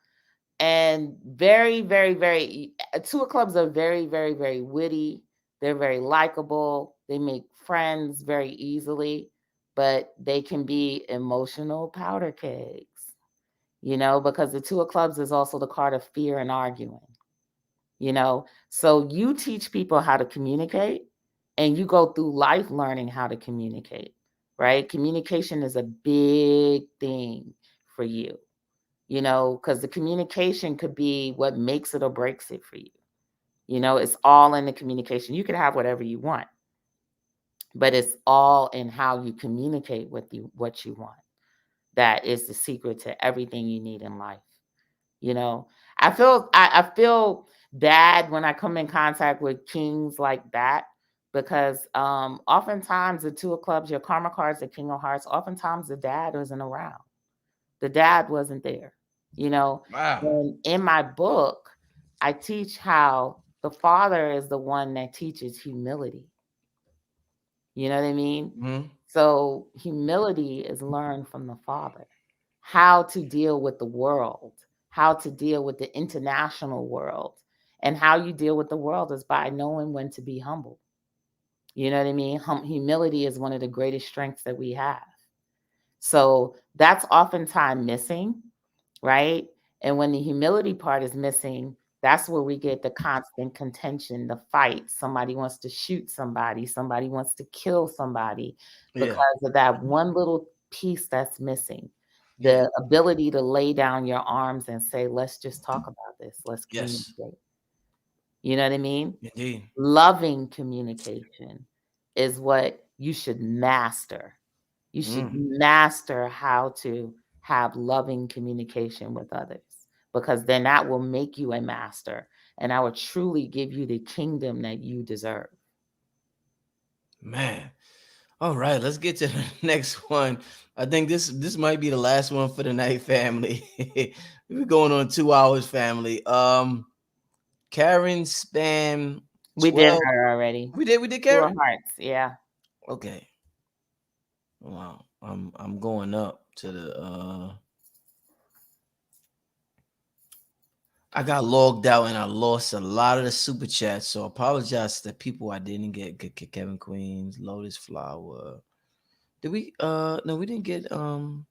And very, very, very, two of clubs are very, very, very witty. They're very likable. They make friends very easily, but they can be emotional powder kegs, you know, because the two of clubs is also the card of fear and arguing, you know. So you teach people how to communicate, and you go through life learning how to communicate, right? Communication is a big thing for you, you know, because the communication could be what makes it or breaks it for you. You know, it's all in the communication. You can have whatever you want, but it's all in how you communicate with you what you want. That is the secret to everything you need in life. You know, I feel bad when I come in contact with kings like that, because oftentimes the two of clubs, your karma cards, the king of hearts, oftentimes the dad isn't around. The dad wasn't there, you know. Wow. And in my book, I teach how the father is the one that teaches humility. You know what I mean? Mhm. So humility is learned from the father. How to deal with the world, how to deal with the international world. And how you deal with the world is by knowing when to be humble. You know what I mean? Humility is one of the greatest strengths that we have. So that's oftentimes missing, right? And when the humility part is missing, that's where we get the constant contention, the fight. Somebody wants to shoot somebody, somebody wants to kill somebody Yeah. because of that one little piece that's missing. Yeah. The ability to lay down your arms and say, let's just talk about this, let's Yes. communicate. You know what I mean? Indeed. Loving communication is what you should master. You should Mm. master how to have loving communication with others, because then that will make you a master, and I will truly give you the kingdom that you deserve. Man. All right, let's get to the next one. I think this might be the last one for the night, family. We're going on 2 hours, family. Karen spam We did 12. her already. We did Two of Karen. hearts. Yeah. Okay. Wow. I'm going up to the I got logged out and I lost a lot of the super chats, so apologize to the people I didn't get. Kevin Queens, Lotus Flower. Did we no, we didn't get let's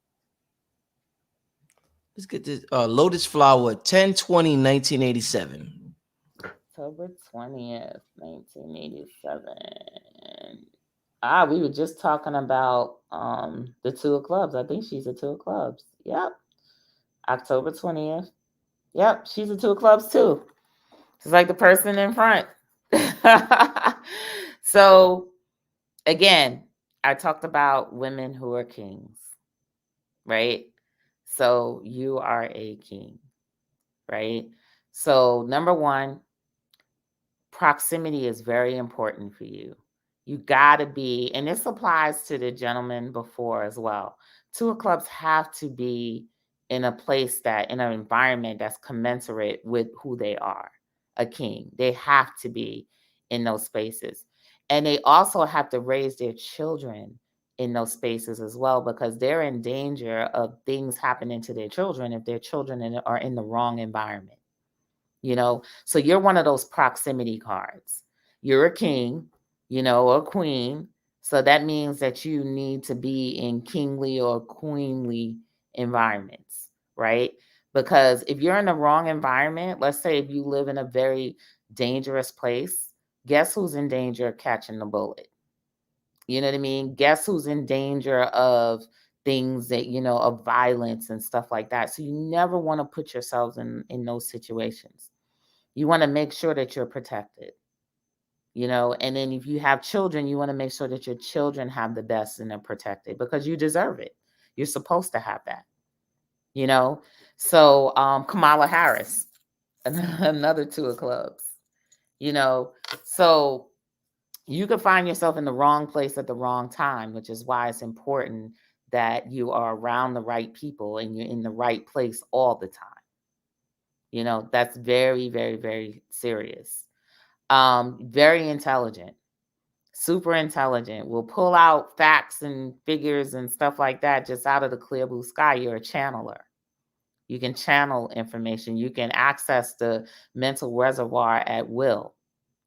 get this Lotus Flower 10/20/1987. October 20th, 1987. Ah, we were just talking about the Two of Clubs. I think she's a Two of Clubs. Yep. October 20th. Yep, she's a Two of Clubs too. She's like the person in front. So again, I talked about women who are kings, right? So you are a king, right? So number one, proximity is very important for you. You got to be, and this applies to the gentleman before as well. Two of clubs have to be in a place that, in an environment that's commensurate with who they are, a king. They have to be in those spaces. And they also have to raise their children in those spaces as well, because they're in danger of things happening to their children if their children are in the wrong environment. So you're one of those proximity cards. You're a king, or a queen. So that means that you need to be in kingly or queenly environments, right? Because if you're in the wrong environment, let's say if you live in a very dangerous place, guess who's in danger of catching the bullet? You know what I mean? Guess who's in danger of things that, of violence and stuff like that. So you never want to put yourselves in those situations. You want to make sure that you're protected, and then if you have children, you want to make sure that your children have the best and they're protected because you deserve it. You're supposed to have that, you know. So Kamala Harris, another Two of Clubs, you know. So you could find yourself in the wrong place at the wrong time, which is why it's important that you are around the right people and you're in the right place all the time. That's very, very, very serious. Very intelligent, super intelligent, will pull out facts and figures and stuff like that just out of the clear blue sky. You're a channeler. You can channel information. You can access the mental reservoir at will,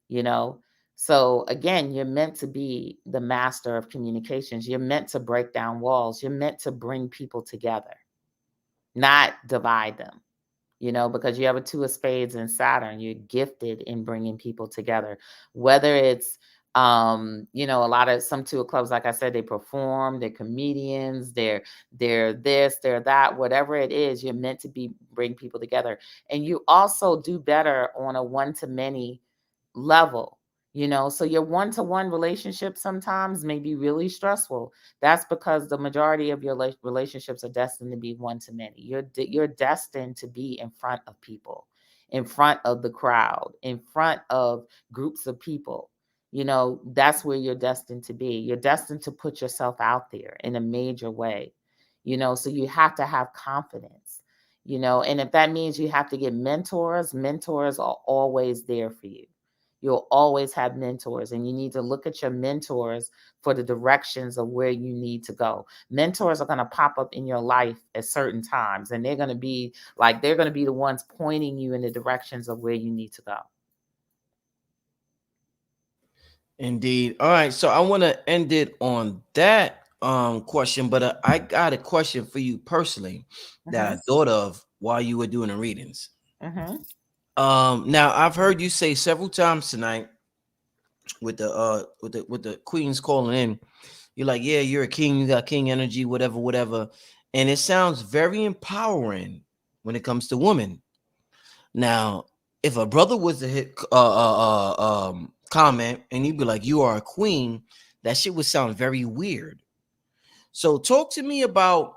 you know. So again, you're meant to be the master of communications. You're meant to break down walls. You're meant to bring people together, not divide them, because you have a Two of Spades and Saturn. You're gifted in bringing people together, whether it's a lot of some Two of Clubs, like I said, they perform, they're comedians, they're this, they're that, whatever it is, you're meant to bring people together. And you also do better on a one-to-many level. So your one-to-one relationship sometimes may be really stressful. That's because the majority of your relationships are destined to be one-to-many. You're destined to be in front of people, in front of the crowd, in front of groups of people. That's where you're destined to be. You're destined to put yourself out there in a major way. So you have to have confidence. And if that means you have to get mentors are always there for you. You'll always have mentors, and you need to look at your mentors for the directions of where you need to go. Mentors are going to pop up in your life at certain times, and they're going to be the ones pointing you in the directions of where you need to go. Indeed. All right, so I want to end it on that question, but I got a question for you personally that I thought of while you were doing the readings. Now I've heard you say several times tonight with the queens calling in, you're like, yeah, you're a king, you got king energy, whatever, and it sounds very empowering when it comes to women. Now, if a brother was to hit comment and you'd be like, you are a queen, that shit would sound very weird. So talk to me about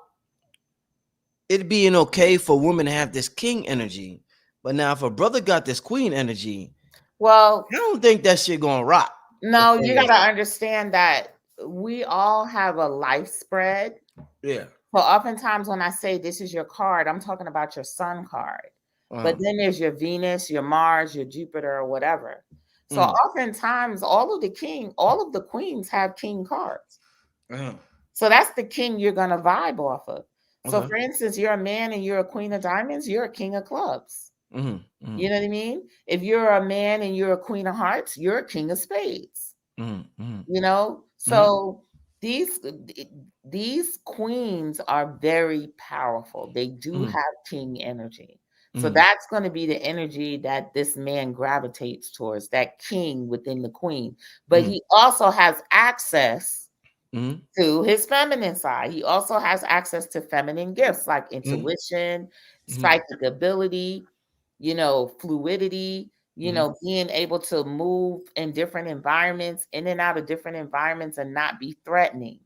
it being okay for women to have this king energy, but now if a brother got this queen energy, well, I don't think that shit gonna rock. no, you got to understand that we all have a life spread. Yeah. So oftentimes when I say this is your card, I'm talking about your sun card. But then there's your Venus, your Mars, your Jupiter, or whatever. So oftentimes all of the queens have king cards. So that's the king you're going to vibe off of. So for instance, you're a man and you're a queen of diamonds, you're a king of clubs. You know what I mean? If you're a man and you're a queen of hearts, you're a king of spades. You know? So these queens are very powerful. They do have king energy. So that's going to be the energy that this man gravitates towards, that king within the queen. But he also has access to his feminine side. He also has access to feminine gifts like intuition, psychic ability, fluidity, being able to move in different environments, in and out of different environments and not be threatening.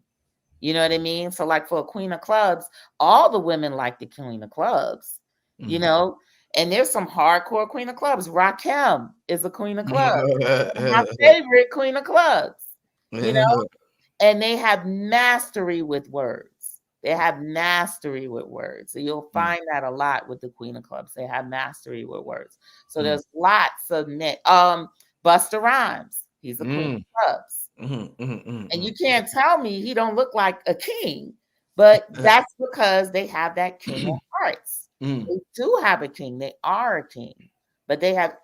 You know what I mean? So like for a queen of clubs, all the women like the queen of clubs, and there's some hardcore queen of clubs. Rakim is a queen of clubs. My favorite queen of clubs, and they have mastery with words. They have mastery with words. So you'll find that a lot with the queen of clubs. They have mastery with words. So there's lots of Busta Rhymes. He's a queen of clubs. And you can't tell me he don't look like a king, but that's because they have that king of hearts. They do have a king. They are a king, but they have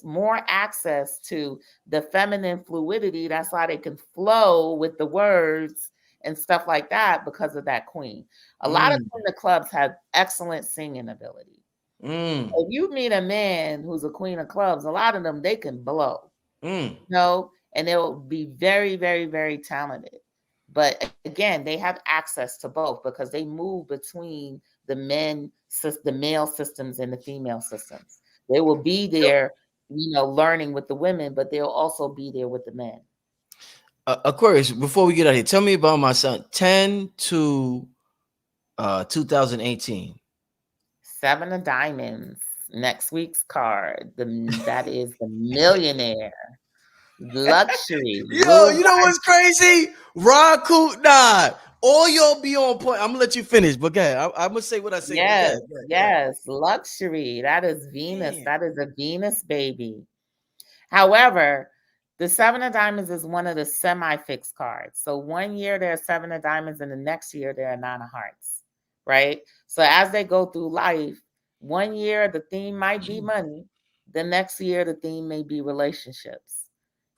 more access to the feminine fluidity. That's why they can flow with the words and stuff like that because of that queen. A lot of queen of clubs have excellent singing ability. If you meet a man who's a queen of clubs, a lot of them, they can blow, and they'll be very, very, very talented. But again, they have access to both because they move between the male systems and the female systems. They will be there, learning with the women, but they'll also be there with the men. Aquarius, before we get out of here, tell me about my son. 10 to 2018. 7 of diamonds. Next week's card. That is the millionaire. Luxury. Yo, you know what's crazy? Nah. All y'all be on point. I'm gonna let you finish, but go ahead. I'm gonna say what I say. Yes. Luxury. That is Venus. That is a Venus baby. However, the 7 of diamonds is one of the semi-fixed cards. So 1 year there are 7 of diamonds, and the next year there are 9 of hearts, right? So as they go through life, 1 year the theme might be money. The next year the theme may be relationships.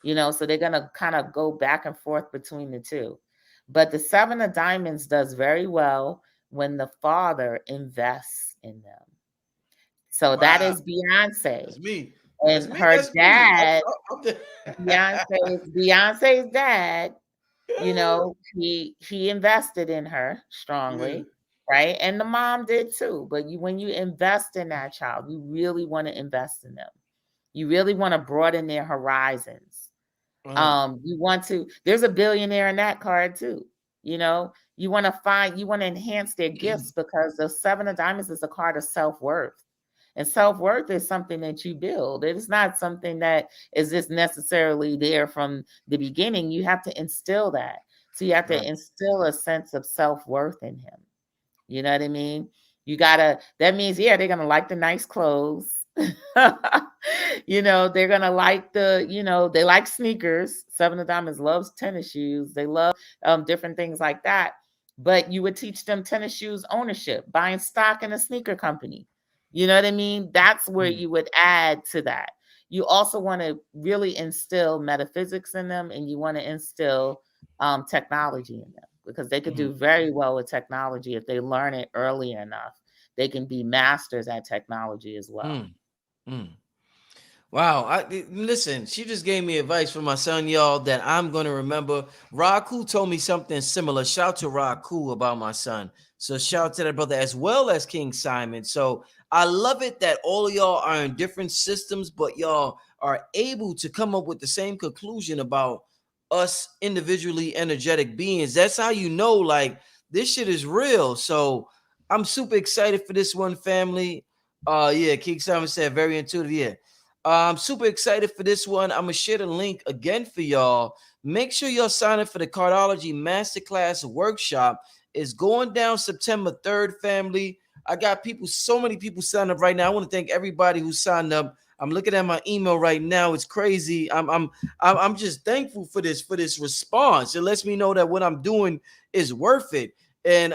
So they're going to kind of go back and forth between the two. But the 7 of diamonds does very well when the father invests in them. So that is Beyonce. That's me. And her dad, Beyonce's dad, he invested in her strongly, right? And the mom did too. But when you invest in that child, you really want to invest in them. You really want to broaden their horizons. You want to, there's a billionaire in that card too. You want to enhance their gifts because the 7 of diamonds is a card of self-worth. And self-worth is something that you build. It's not something that is just necessarily there from the beginning. You have to instill that. So you have to instill a sense of self-worth in him. You know what I mean? That means, they're going to like the nice clothes. They're going to like they like sneakers. 7 of diamonds loves tennis shoes. They love different things like that. But you would teach them tennis shoes ownership, buying stock in a sneaker company. You know what I mean? That's where you would add to that. You also want to really instill metaphysics in them, and you want to instill technology in them because they could do very well with technology if they learn it early enough. They can be masters at technology as well. Wow. Listen, she just gave me advice for my son, y'all, that I'm going to remember. Raku told me something similar. Shout to Raku about my son. So shout to that brother as well as King Simon. So I love it that all of y'all are in different systems, but y'all are able to come up with the same conclusion about us individually energetic beings. That's how you know, like, this shit is real. So I'm super excited for this one, family. King Simon said very intuitive. Yeah. I'm super excited for this one. I'm gonna share the link again for y'all. Make sure y'all sign up for the Cardology Masterclass Workshop. It's going down September 3rd, family. I got people, so many people signed up right now. I want to thank everybody who signed up. I'm looking at my email right now. It's crazy. I'm just thankful for this response. It lets me know that what I'm doing is worth it. And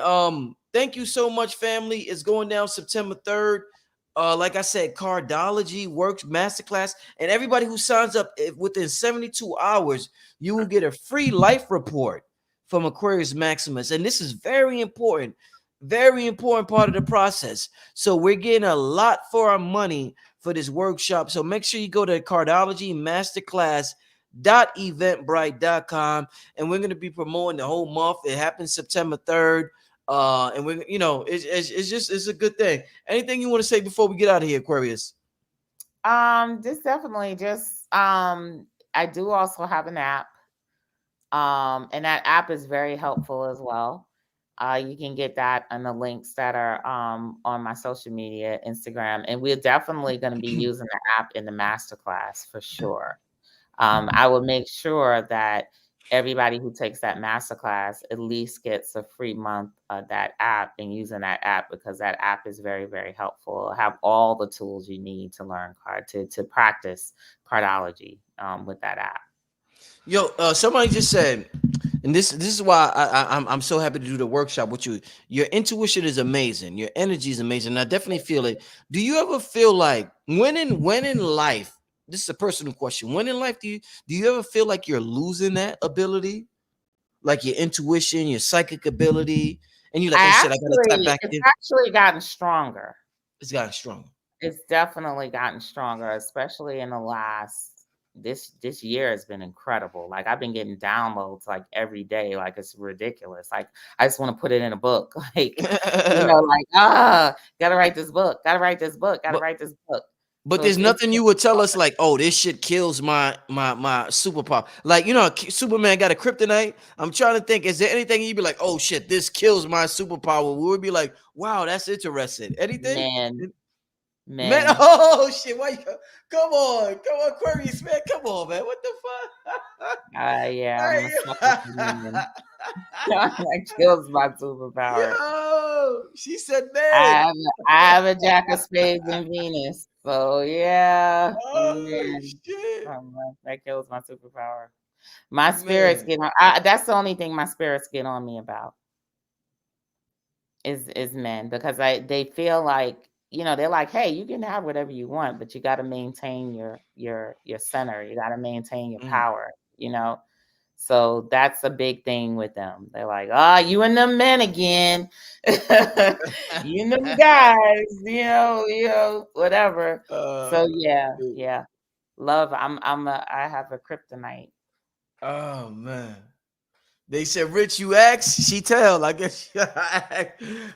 thank you so much, family. It's going down September 3rd. Like I said, Cardology Works Masterclass, and everybody who signs up within 72 hours, you will get a free life report from Aquarius Maximus. And this is very important part of the process. So we're getting a lot for our money for this workshop. So make sure you go to Cardology Masterclass .eventbrite.com, and we're going to be promoting the whole month. It happens September 3rd. And we, it's just, it's a good thing. Anything you want to say before we get out of here, Aquarius? Just definitely just I do also have an app. And that app is very helpful as well. You can get that on the links that are on my social media, Instagram, and we're definitely going to be using the app in the masterclass for sure. I will make sure that everybody who takes that masterclass at least gets a free month of that app and using that app, because that app is very, very helpful. It'll have all the tools you need to learn to practice cardology with that app. Yo, somebody just said, and this is why I'm so happy to do the workshop with you. Your intuition is amazing. Your energy is amazing. I definitely feel it. Do you ever feel like when in life? This is a personal question. When in life do you ever feel like you're losing that ability, like your intuition, your psychic ability, and you're like, oh shit, I gotta tap back It's in. actually gotten stronger. It's gotten stronger. It's definitely gotten stronger, especially in the last this year has been incredible. Like I've been getting downloads like every day, like it's ridiculous. Like I just want to put it in a book, like like gotta write this book, gotta write this book, gotta but write this book. but So there's it's nothing you would tell us like, oh, this shit kills my superpower. Like, Superman got a kryptonite. I'm trying to think, is there anything you'd be like, oh shit, this kills my superpower? We would be like, wow, that's interesting. Anything? men, Man, men. oh shit, why you come on, Aquarius, man, come on, man. What the fuck? Yeah, I'm a sucker for men. Hey, That kills my superpower. yo, she said, I man. have I have a Jack of Spades in Venus. So yeah, Oh man, shit, that kills my superpower. My spirits man. get on. That's the only thing my spirits get on me about is men, because they feel like, they're like, hey, you can have whatever you want, but you got to maintain your center. You got to maintain your Mm. power. So that's a big thing with them. They're like, "Ah, you and them men again, you and them guys, whatever." So yeah, Dude. yeah, love. I have a kryptonite. Oh man. They said, Rich, you asked, she tell. I guess I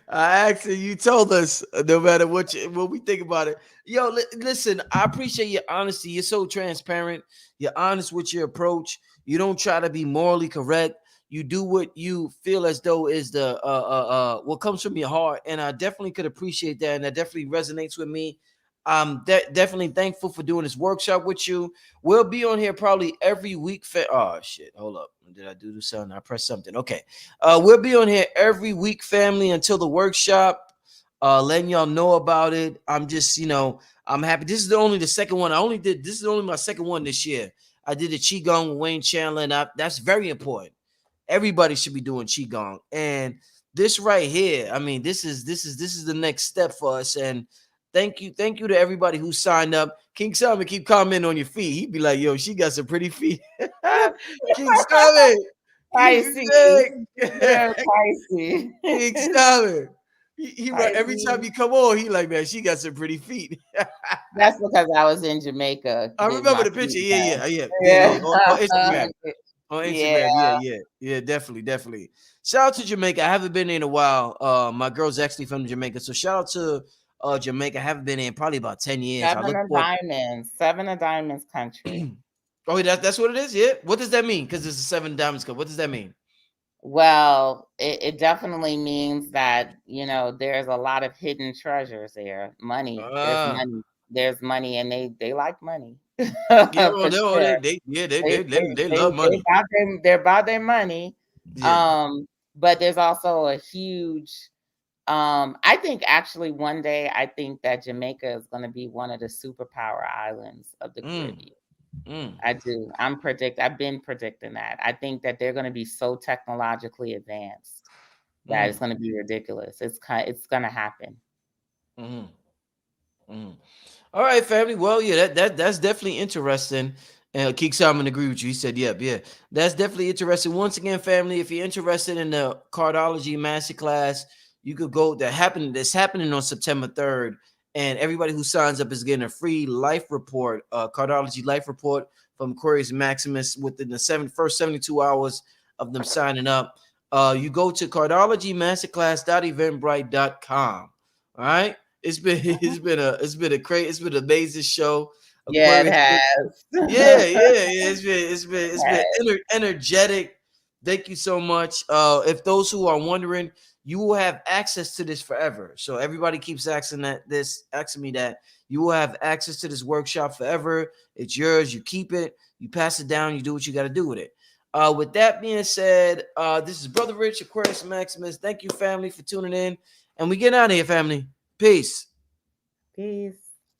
asked and you told us, no matter what we think about it. Yo, listen, I appreciate your honesty. You're so transparent. You're honest with your approach. You don't try to be morally correct. You do what you feel as though is the what comes from your heart. And I definitely could appreciate that. And that definitely resonates with me. I'm definitely thankful for doing this workshop with you. We'll be on here probably every week. Oh shit! Hold up. Did I do something? I pressed something. Okay. We'll be on here every week, family, until the workshop. Letting y'all know about it. I'm just, I'm happy. This is only the second one. This is only my second one this year. I did the Qigong with Wayne Chandler, and that's very important. Everybody should be doing Qigong. And this right here, I mean, this is the next step for us. And thank you to everybody who signed up. King Simon keep commenting on your feet. He'd be like, yo, she got some pretty feet. King Simon. King, Pisces, King yeah, Pisces. Simon. He right every time Pisces. you come on, he like, man, she got some pretty feet. That's because I was in Jamaica I getting remember my the picture. feet Yeah, done. yeah, yeah, yeah, Yeah. yeah. On Instagram. On Instagram. Yeah, Yeah. yeah. Yeah, definitely. Shout out to Jamaica. I haven't been in a while. My girl's actually from Jamaica. So shout out to Jamaica. I haven't been in probably about 10 years. I Seven look of forward. Diamonds. Seven of Diamonds country. Oh, that's what it is? Yeah. What does that mean? Because it's a 7 Diamonds Cup. What does that mean? Well, it definitely means that, there's a lot of hidden treasures there. Money. There's Ah, money. there's money, and they like money Yeah, well, for sure. they love They money. about they're about their money. Yeah. Um, but there's also a huge I think actually one day I think that Jamaica is going to be one of the superpower islands of the Mm, Caribbean. mm, I do. I've been predicting that. I think that they're going to be so technologically advanced that it's mm, going to be ridiculous. It's going to happen. mm, mm. All right, family. Well, yeah, that's definitely interesting. And Keek Simon agree with you. He said, "Yep, yeah, that's definitely interesting." Once again, family, if you're interested in the Cardology Masterclass, you could go. That's happening on September 3rd, and everybody who signs up is getting a free life report, Cardology life report from Aquarius Maximus within the first 72 hours of them signing up. You go to cardologymasterclass.eventbrite.com. All right. It's been Mhm. it's been an amazing show. Yeah, it Aquarius, has. yeah. It's been Yes. energetic. Thank you so much. If those who are wondering, you will have access to this forever. So everybody keeps asking me that. You will have access to this workshop forever. It's yours. You keep it. You pass it down. You do what you got to do with it. With that being said, this is Brother Rich Aquarius Maximus. Thank you, family, for tuning in, and we get out of here, family. Peace. Peace.